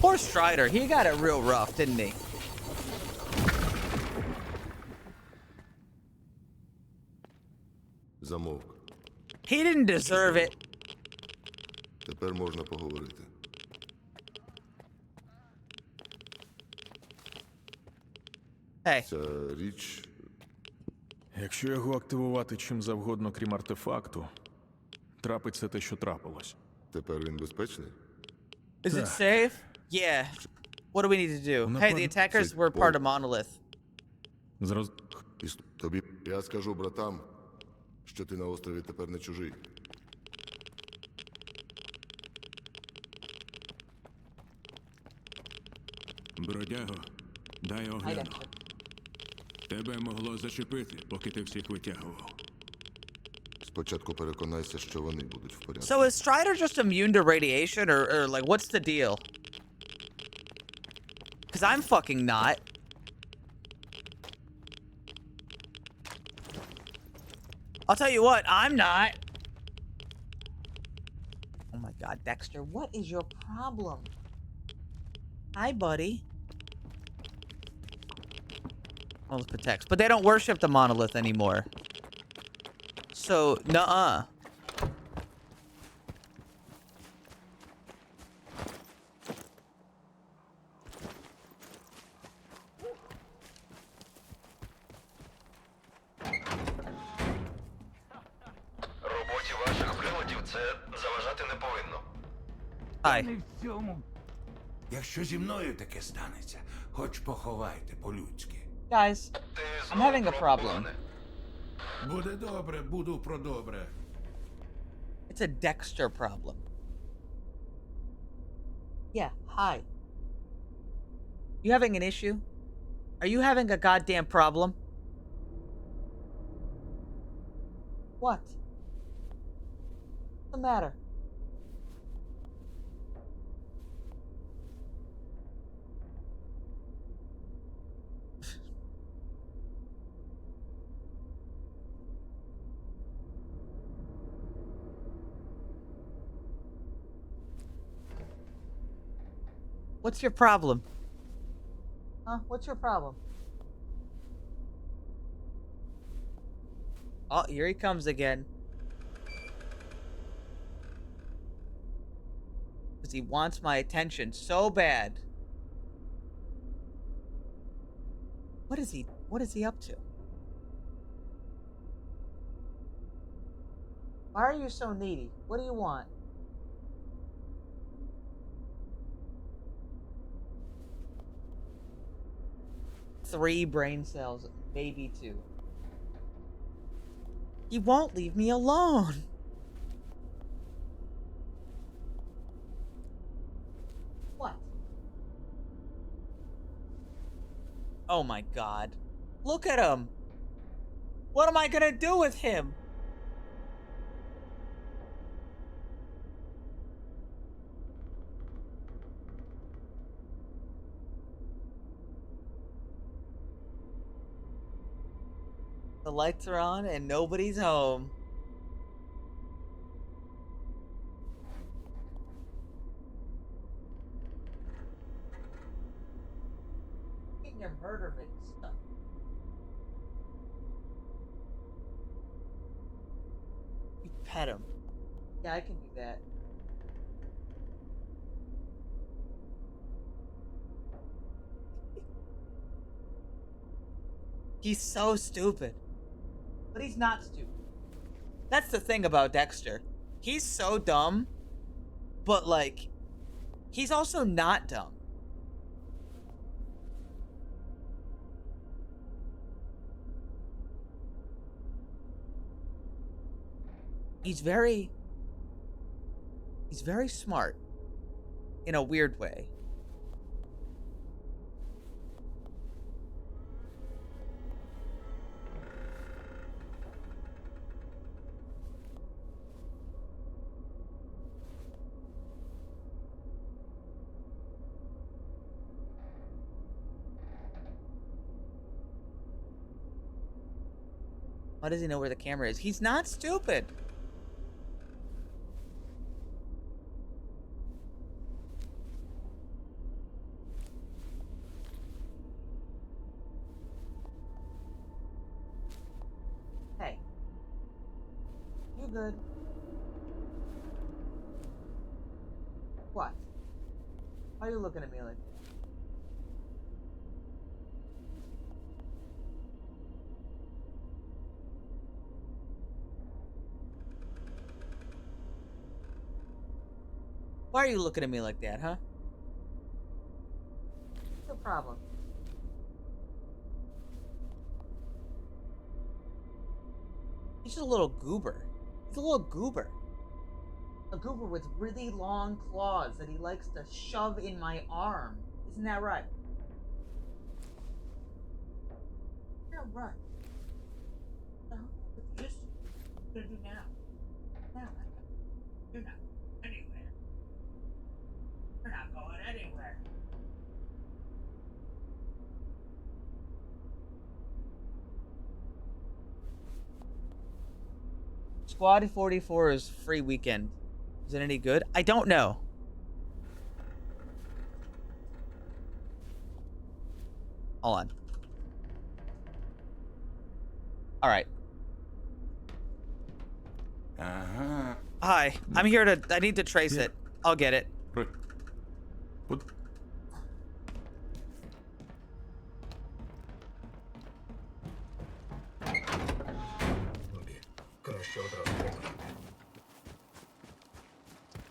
Speaker 1: Poor Strider, he got it real rough, didn't he?
Speaker 4: Замовк.
Speaker 1: He didn't deserve it.
Speaker 4: Тепер можна поговорити.
Speaker 1: Hey.
Speaker 4: Ця річ...
Speaker 7: Якщо його активувати чим завгодно, крім артефакту, трапиться те, що трапилось.
Speaker 4: Тепер він безпечний?
Speaker 1: Is it safe? Yeah. What do we need to do? Hey, the attackers were part of Monolith.
Speaker 4: Тобі я скажу братам, що ти на острові тепер не чужий.
Speaker 3: Бродяго, дай огляну. Тебе могло зачепити, поки ти всіх витягував.
Speaker 10: Спочатку переконайся, що вони будуть в порядку.
Speaker 1: So is Strider just immune to radiation, or like, what's the deal? Because I'm fucking not. I'll tell you what, I'm not. Oh my god, Dexter, what is your problem? Hi, buddy. Well, let's put text. But they don't worship the monolith anymore. So, nuh-uh.
Speaker 6: Роботі ваших приладів це заважати не повинно.
Speaker 1: Ай.
Speaker 20: Якщо зі мною таке станеться, хоч поховайте по-людськи.
Speaker 1: Guys, I'm having a problem.
Speaker 20: Буде добре, буду про добре.
Speaker 1: It's a Dexter problem. Yeah, hi. You having an issue? Are you having a goddamn problem? What? What's the matter? What's your problem? Huh? What's your problem? Oh, here he comes again. Because he wants my attention so bad. What is he up to? Why are you so needy? What do you want? Three brain cells, maybe 2. He won't leave me alone. What? Oh my god. Look at him. What am I gonna do with him? The lights are on and nobody's home. Getting your murder stuff. You pet him. Yeah, I can do that. He's so stupid. But he's not stupid. That's the thing about Dexter. He's so dumb, but like, he's also not dumb. He's very smart in a weird way. How does he know where the camera is? He's not stupid. Hey. You good? What? Why are you looking at me like that? Why are you looking at me like that, huh? What's the problem? He's just a little goober. He's a little goober. A goober with really long claws that he likes to shove in my arm. Isn't that right? Yeah, right. What the hell is the issue? Squad 44 is free weekend. Is it any good? I don't know. Hold on. All right. Hi. I'm here to... I need to trace it. I'll get it.
Speaker 7: What?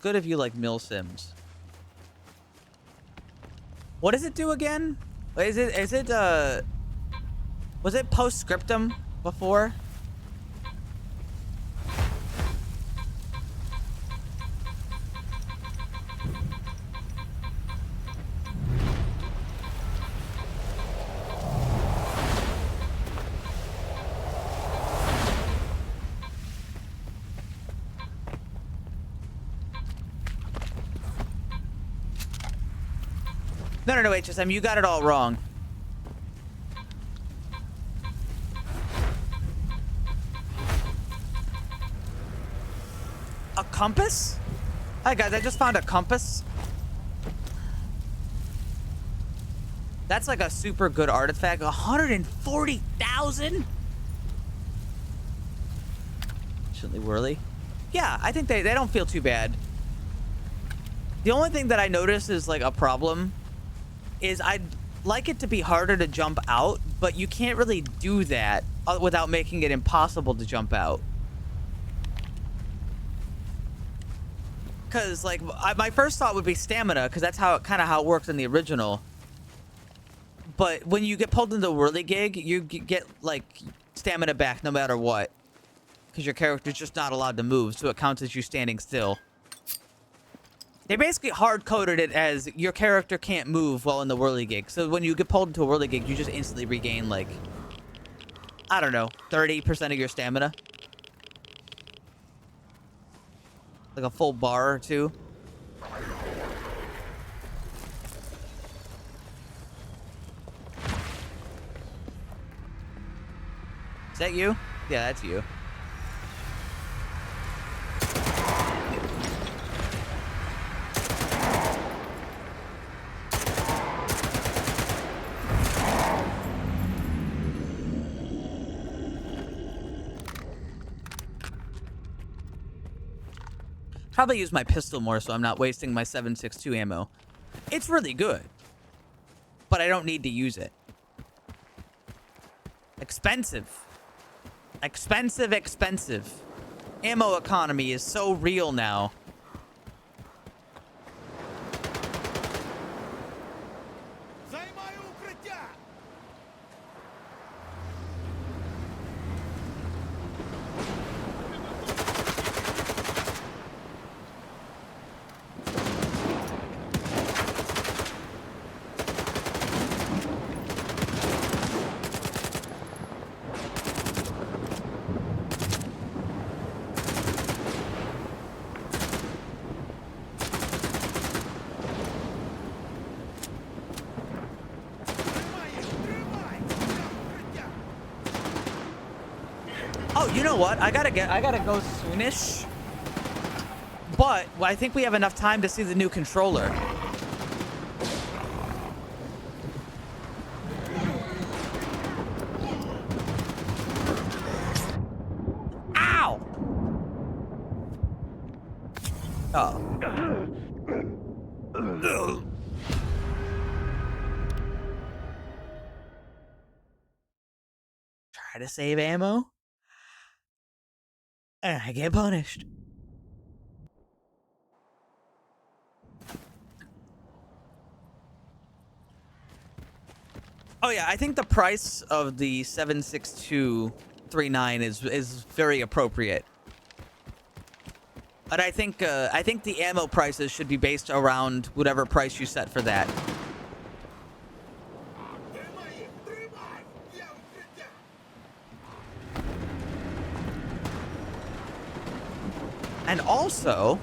Speaker 1: Good if you like mill sims. What does it do again? Was it postscriptum before? No, HSM, you got it all wrong. A compass? Hi guys, I just found a compass. That's like a super good artifact. 140,000? Shouldn't they whirly? Yeah, I think they don't feel too bad. The only thing that I notice is like a problem is I'd like it to be harder to jump out, but you can't really do that without making it impossible to jump out. Because like my first thought would be stamina, because that's how it works in the original. But when you get pulled into whirligig, you get like stamina back no matter what, because your character's just not allowed to move, so it counts as you standing still. They basically hard-coded it as your character can't move while in the whirligig. So when you get pulled into a whirligig, you just instantly regain, like, I don't know, 30% of your stamina. Like a full bar or two. Is that you? Yeah, that's you. Probably use my pistol more so I'm not wasting my 7.62 ammo. It's really good, but I don't need to use it. Expensive. Expensive, expensive. Ammo economy is so real now. You know what? I gotta go soonish. But I think we have enough time to see the new controller. Ow! Oh. Try to save ammo. And I get punished. Oh yeah, I think the price of the 7.6239 is very appropriate. But I think the ammo prices should be based around whatever price you set for that. And also,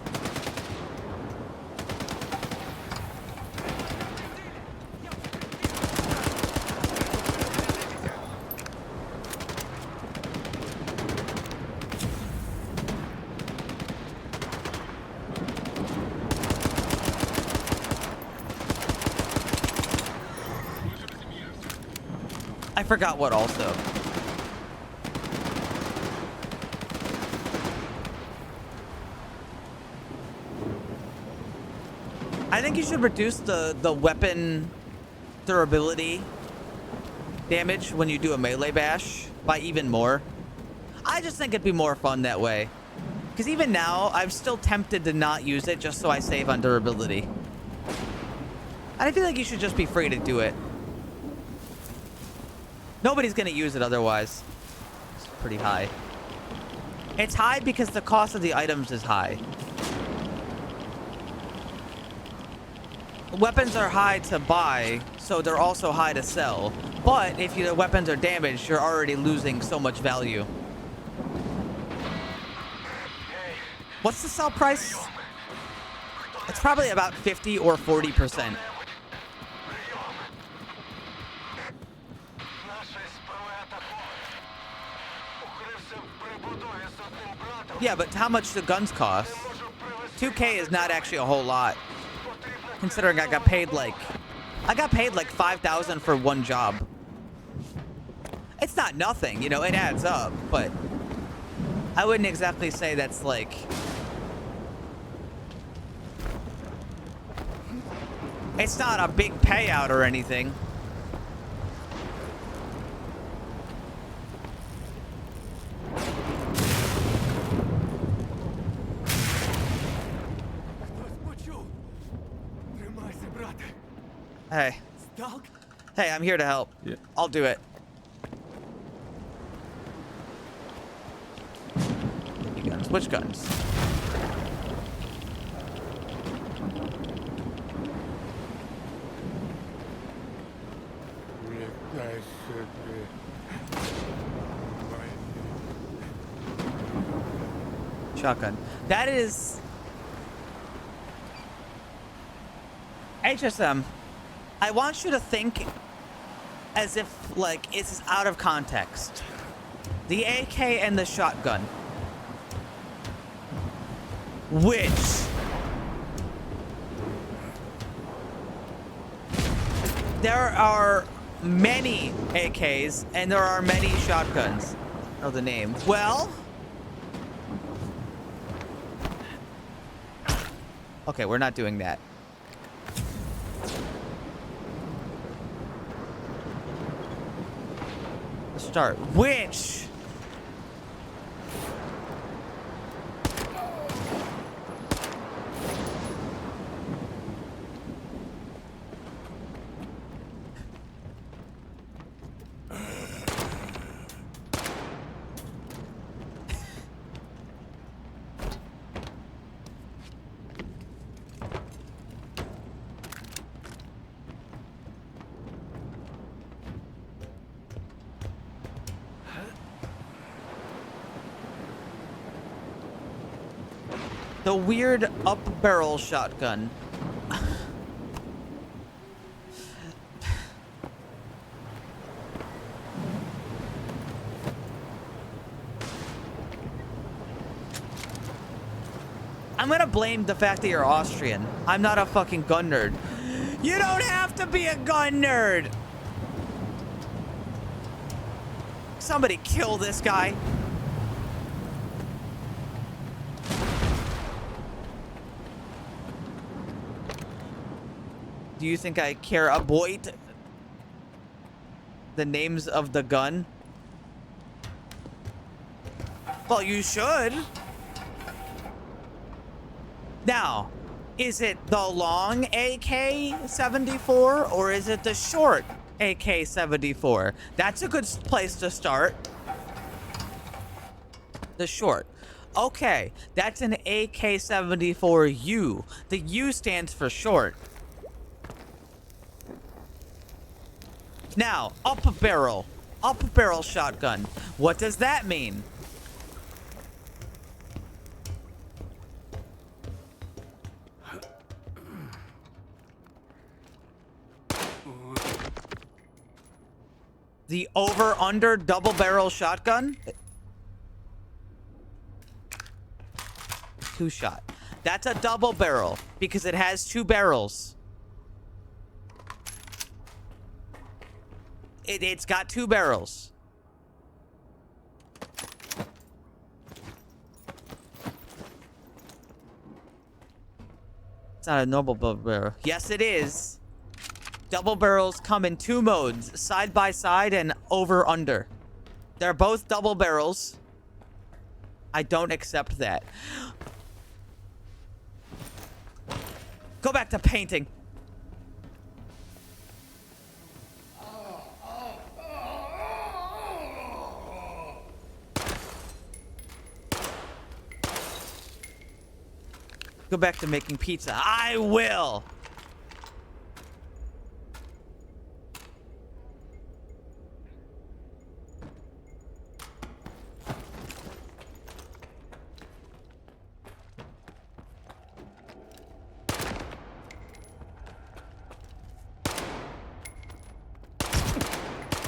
Speaker 1: I forgot what also. I think you should reduce the weapon durability damage when you do a melee bash by even more. I just think it'd be more fun that way. Because even now, I'm still tempted to not use it just so I save on durability. And I feel like you should just be free to do it. Nobody's going to use it otherwise. It's pretty high. It's high because the cost of the items is high. Weapons are high to buy, so they're also high to sell. But if your weapons are damaged, you're already losing so much value. What's the sell price? It's probably about 50 or 40%. Yeah, but how much do guns cost? 2K is not actually a whole lot. Considering I got paid like 5,000 for one job. It's not nothing, you know, it adds up, but I wouldn't exactly say that's like... It's not a big payout or anything. Hey. Hey, I'm here to help. Yeah. I'll do it. Guns. Which guns? Shotgun. That is... HSM. I want you to think as if, like, it's out of context. The AK and the shotgun. Which... There are many AKs and there are many shotguns. I know the name. Well... Okay, we're not doing that. Let's start. Which? The weird up barrel shotgun. I'm gonna blame the fact that you're Austrian. I'm not a fucking gun nerd. You don't have to be a gun nerd. Somebody kill this guy. Do you think I care about the names of the gun? Well, you should. Now, is it the long AK-74 or is it the short AK-74? That's a good place to start. The short. Okay, that's an AK-74U. The U stands for short. Now, up barrel shotgun. What does that mean? The over-under double-barrel shotgun? 2-shot. That's a double barrel because it has 2 barrels. It's got 2 barrels. It's not a normal double barrel. Yes, it is. Double barrels come in 2 modes, side by side and over under. They're both double barrels. I don't accept that. Go back to painting. Go back to making pizza. I will.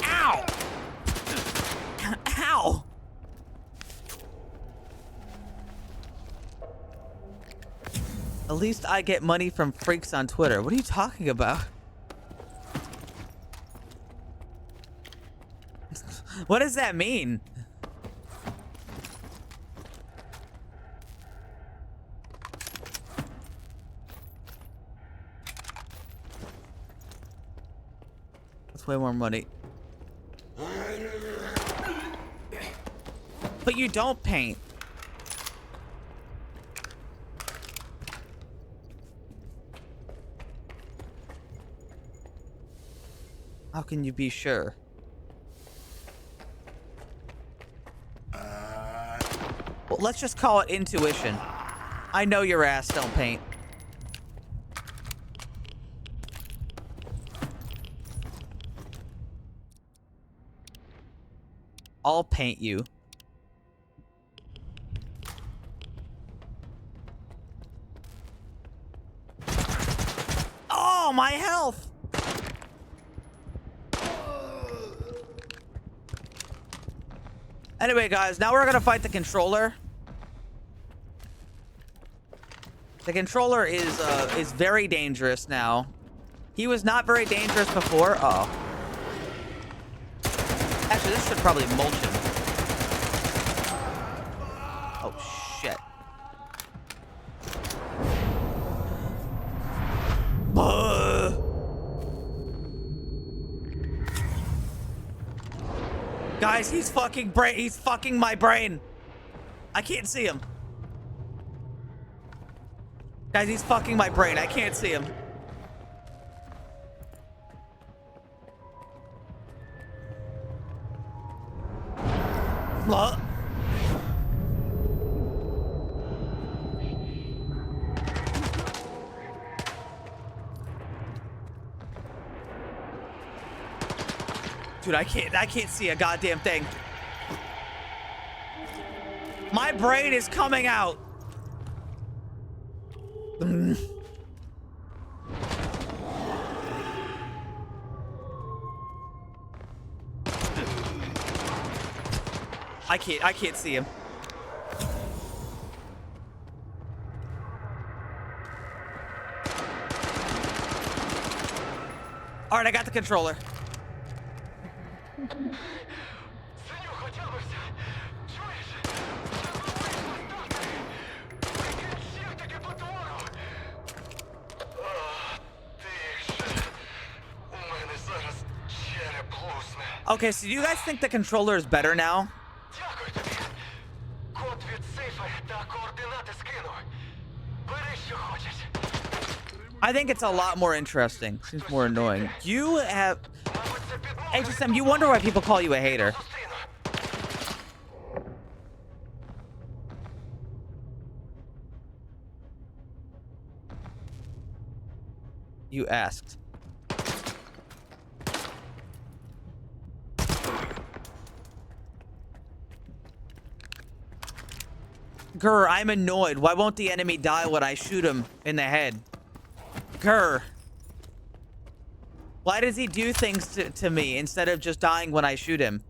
Speaker 1: Ow! Ow! At least I get money from freaks on Twitter. What are you talking about? What does that mean? That's way more money. But you don't paint. How can you be sure? Well, let's just call it intuition. I know your ass don't paint. I'll paint you. Oh, my health! Anyway, guys, now we're gonna fight the controller. The controller is very dangerous now. He was not very dangerous before. Uh oh. Actually, this should probably mulch him. Oh shit. Guys, he's fucking my brain. I can't see him. Guys, he's fucking my brain. I can't see him. What? Dude, I can't see a goddamn thing. My brain is coming out. I can't see him. All right, I got the controller. Okay, so do you guys think the controller is better now? I think it's a lot more interesting. Seems more annoying. You have... HSM, you wonder why people call you a hater. You asked. Grr, I'm annoyed. Why won't the enemy die when I shoot him in the head? Grr. Why does he do things to me instead of just dying when I shoot him?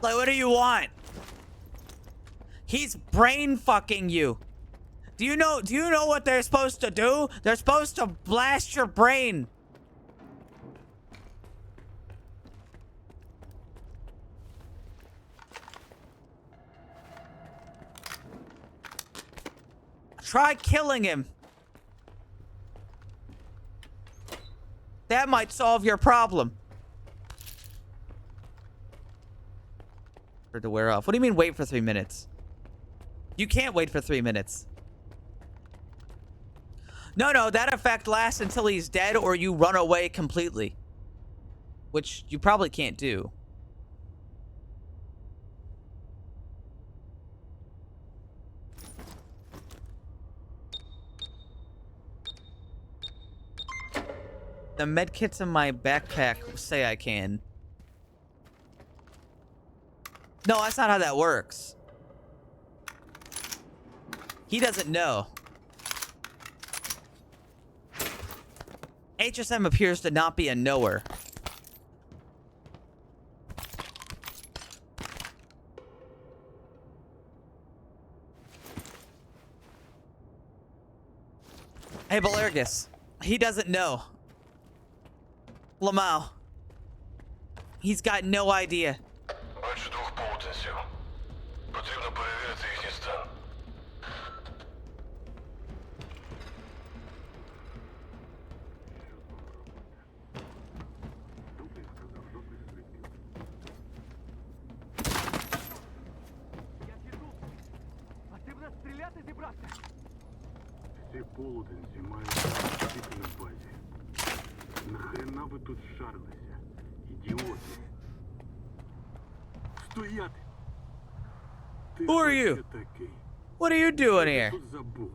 Speaker 1: Like, what do you want? He's brain fucking you. Do you know what they're supposed to do? They're supposed to blast your brain. Try killing him. That might solve your problem. To wear off. What do you mean wait for 3 minutes? You can't wait for 3 minutes. No, that effect lasts until he's dead or you run away completely. Which you probably can't do. The medkits in my backpack say I can. No, that's not how that works. He doesn't know. HSM appears to not be a knower. Hey, Valergus. He doesn't know. Lamau. He's got no idea.
Speaker 6: Бачу двох полотенців. Потрібно перевірити їхній стан.
Speaker 2: Всі полотенці мають бути на базі. Нахрена ви тут шарилися? Ідіоти. Стояти!
Speaker 1: Who are you? What are you doing here?
Speaker 2: Тут забув.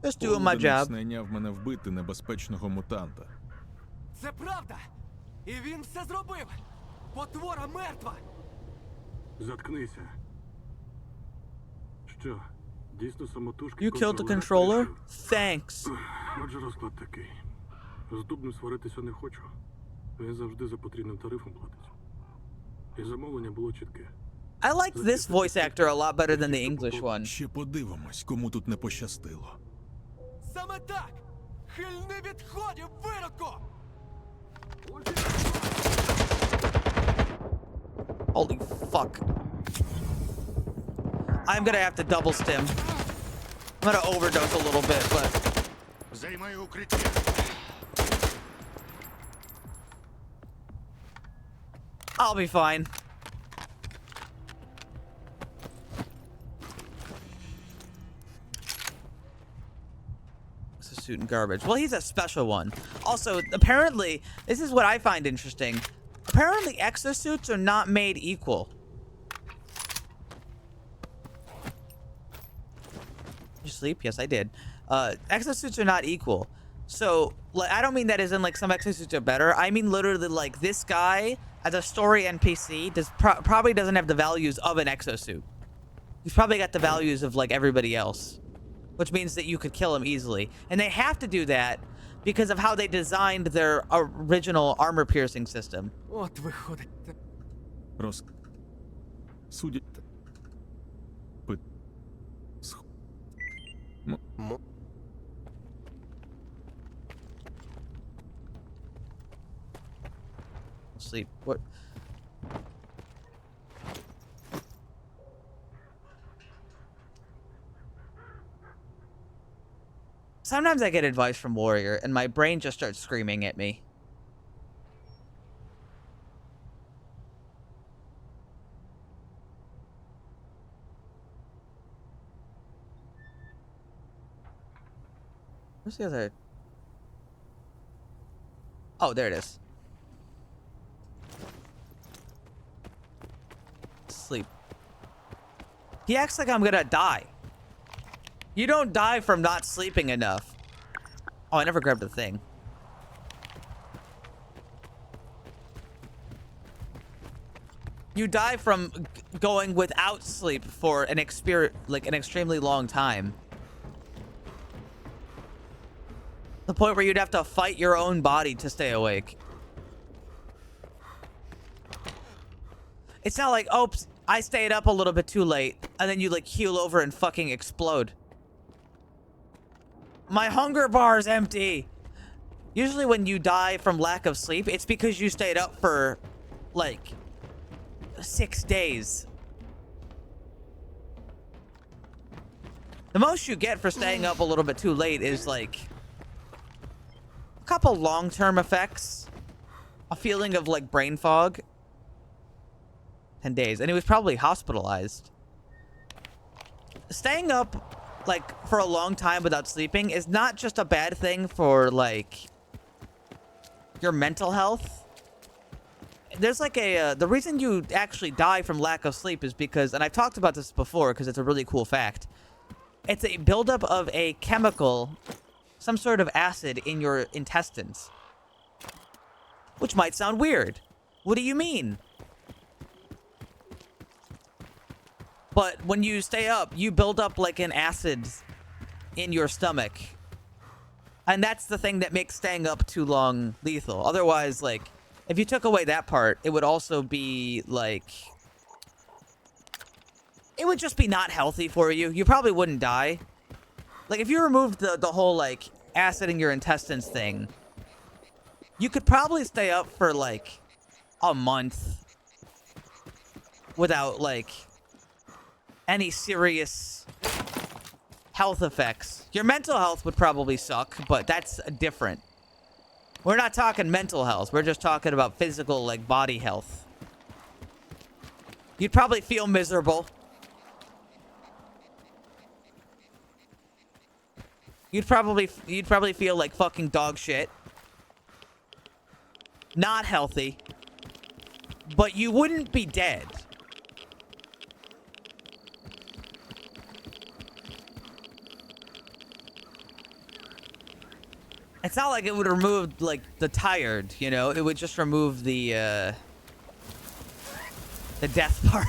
Speaker 1: Just doing my job.
Speaker 7: Найняв мене вбити небезпечного мутанта.
Speaker 15: Це правда! І він все зробив! Потвора мертва!
Speaker 2: Заткнися. Що? Дійсно самотужки?
Speaker 1: You killed the controller? Thanks.
Speaker 2: Отже, розклад такий. З Дубнем сваритися не хочу. Він завжди за потрібним тарифом платить. І замовлення було чітке.
Speaker 1: I liked this voice actor a lot better than the English one.
Speaker 7: Ще подивимось, кому тут не пощастило.
Speaker 15: Саме так! Хильни відходів, виродку!
Speaker 1: Holy fuck. I'm gonna have to double stim. I'm gonna overdose a little bit, but...
Speaker 20: Займаю укриття.
Speaker 1: I'll be fine. It's a suit and garbage. Well, he's a special one. Also, apparently, this is what I find interesting. Apparently, exosuits are not made equal. Did you sleep? Yes, I did. Exosuits are not equal. So, like, I don't mean that as in, like, some exosuits are better. I mean literally, like, this guy, as a story NPC, probably doesn't have the values of an exosuit. He's probably got the values of, like, everybody else. Which means that you could kill him easily. And they have to do that because of how they designed their original armor-piercing system.
Speaker 15: От виходить.
Speaker 7: Судять...
Speaker 1: Sleep. What? Sometimes I get advice from Warrior and my brain just starts screaming at me. Where's the other? Oh, there it is. Sleep. He acts like I'm gonna die. You don't die from not sleeping enough. Oh, I never grabbed the thing. You die from going without sleep for an an extremely long time. The point where you'd have to fight your own body to stay awake. It's not like, oops, I stayed up a little bit too late, and then you like keel over and fucking explode. My hunger bar is empty. Usually when you die from lack of sleep, it's because you stayed up for like 6 days. The most you get for staying up a little bit too late is like a couple long-term effects, a feeling of like brain fog. 10 days, and he was probably hospitalized. Staying up like for a long time without sleeping is not just a bad thing for like your mental health. There's like the reason you actually die from lack of sleep is because, and I've talked about this before because it's a really cool fact, it's a buildup of a chemical, some sort of acid in your intestines. Which might sound weird. What do you mean? But when you stay up, you build up like an acid in your stomach. And that's the thing that makes staying up too long lethal. Otherwise, like, if you took away that part, it would also be like, it would just be not healthy for you. You probably wouldn't die. Like, if you removed the whole like acid in your intestines thing, you could probably stay up for like a month without like any serious health effects. Your mental health would probably suck, but that's different. We're not talking mental health. We're just talking about physical, like, body health. You'd probably feel miserable. You'd probably feel like fucking dog shit. Not healthy. But you wouldn't be dead. It's not like it would remove, like, the tired, you know? It would just remove the death part.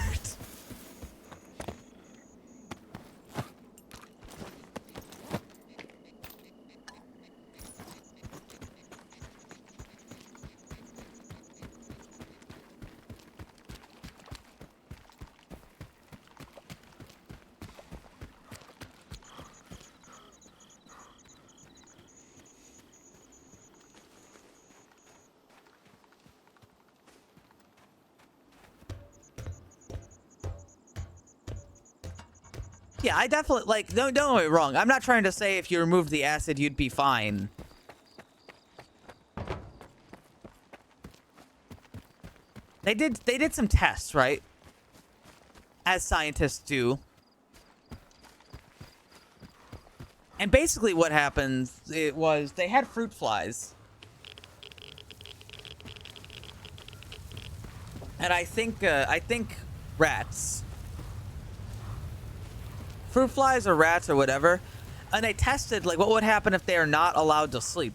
Speaker 1: Yeah, I definitely, like, don't get me wrong. I'm not trying to say if you removed the acid, you'd be fine. They did some tests, right? As scientists do. And basically what happened, it was they had fruit flies. And I think rats. Fruit flies or rats or whatever. And they tested, like, what would happen if they are not allowed to sleep.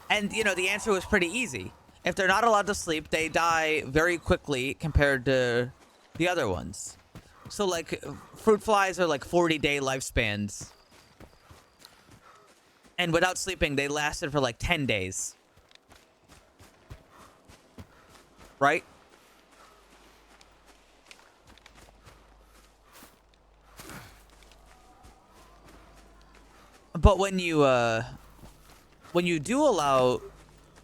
Speaker 1: And, you know, the answer was pretty easy. If they're not allowed to sleep, they die very quickly compared to the other ones. So, like, fruit flies are like 40-day lifespans. And without sleeping, they lasted for like 10 days. Right? But when you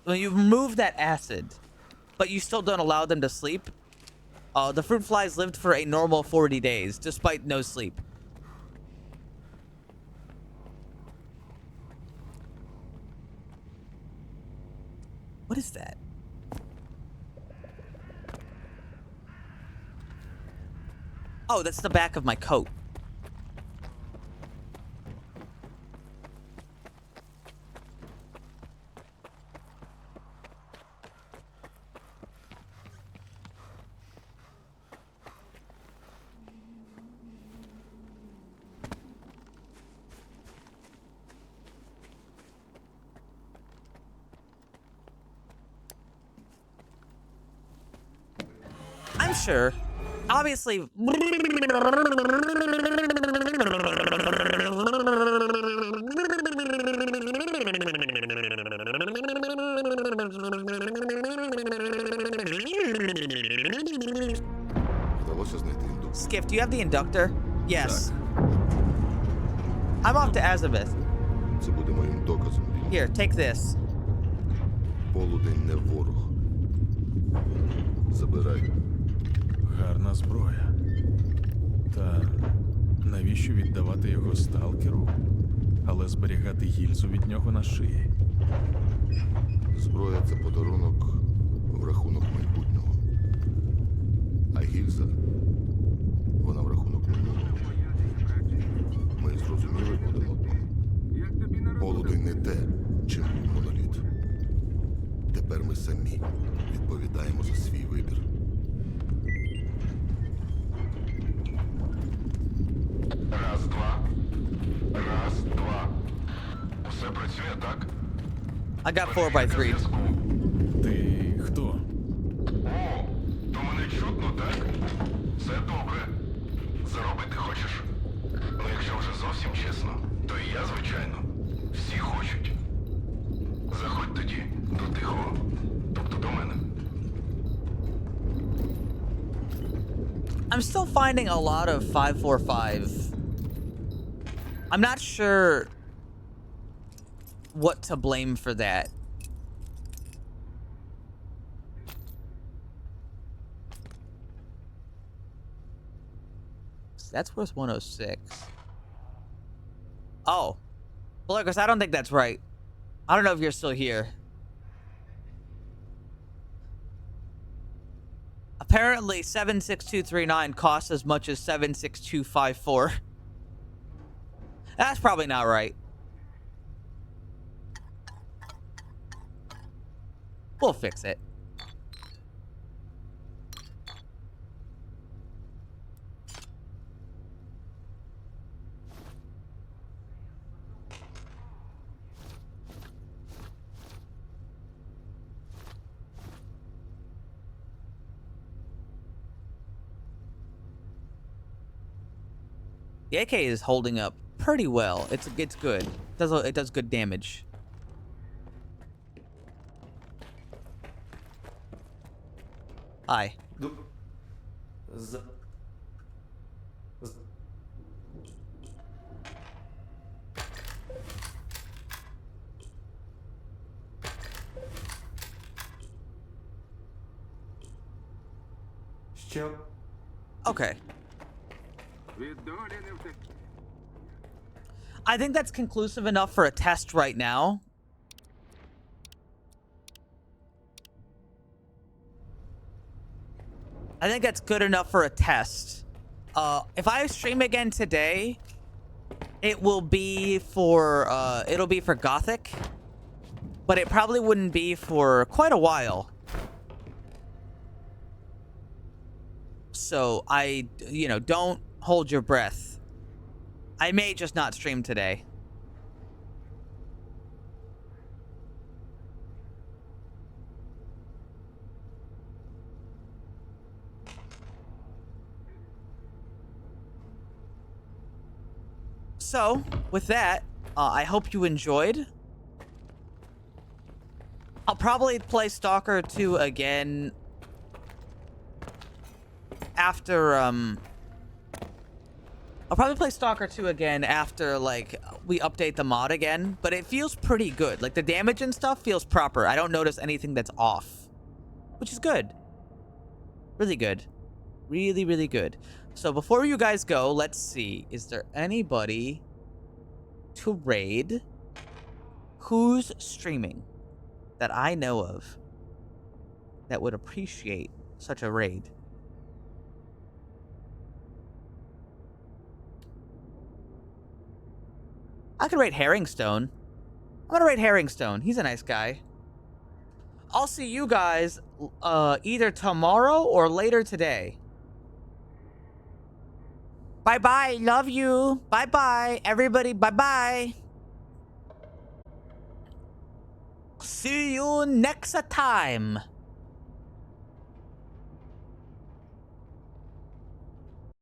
Speaker 1: remove that acid, but you still don't allow them to sleep, the fruit flies lived for a normal 40 days, despite no sleep. What is that? Oh, that's the back of my coat. I'm sure. Obviously.
Speaker 10: Вдалося знайти індуктор.
Speaker 1: Skiff, do you have the inductor? Yes. I'm off to Azabeth.
Speaker 10: Це буде моїм доказом.
Speaker 1: Here, take this.
Speaker 10: Полудень не ворог. Забирай.
Speaker 7: Гарна зброя. Та навіщо віддавати його сталкеру, але зберігати гільзу від нього на шиї?
Speaker 10: Зброя – це подарунок в рахунок майбутнього. А гільза – вона в рахунок минулого. Ми зрозуміли один одного. Полудень не те, чим був моноліт. Тепер ми самі відповідаємо за свій вибір.
Speaker 6: Раз, два. Раз, два. Усе працює, так?
Speaker 1: I got 4x3.
Speaker 7: Ти хто?
Speaker 6: О, то мене чутно, так? Це добре. Заробити хочеш? Ну, якщо вже зовсім чесно, то і я, звичайно. Всі хочуть. Заходь тоді до тихого. Тобто до мене.
Speaker 1: I'm still finding a lot of 545. I'm not sure what to blame for that. So that's worth 106. Oh. Well, Lucas, I don't think that's right. I don't know if you're still here. Apparently, 76239 costs as much as 76254. That's probably not right. We'll fix it. The AK is holding up pretty well. It's good. It does good damage. Hi.
Speaker 9: Що?
Speaker 1: Okay. I think that's conclusive enough for a test right now. I think that's good enough for a test. If I stream again today, it will be for it'll be for Gothic, but it probably wouldn't be for quite a while. So don't hold your breath. I may just not stream today. So, with that, I hope you enjoyed. I'll probably play S.T.A.L.K.E.R 2 again after, I'll probably play S.T.A.L.K.E.R 2 again after, like, we update the mod again. But it feels pretty good. Like, the damage and stuff feels proper. I don't notice anything that's off. Which is good. Really good. Really, really good. So before you guys go, let's see. Is there anybody to raid who's streaming that I know of that would appreciate such a raid? I could raid Herringstone. I'm gonna raid Herringstone. He's a nice guy. I'll see you guys either tomorrow or later today. Bye-bye. Love you. Bye-bye. Everybody, bye-bye. See you next time.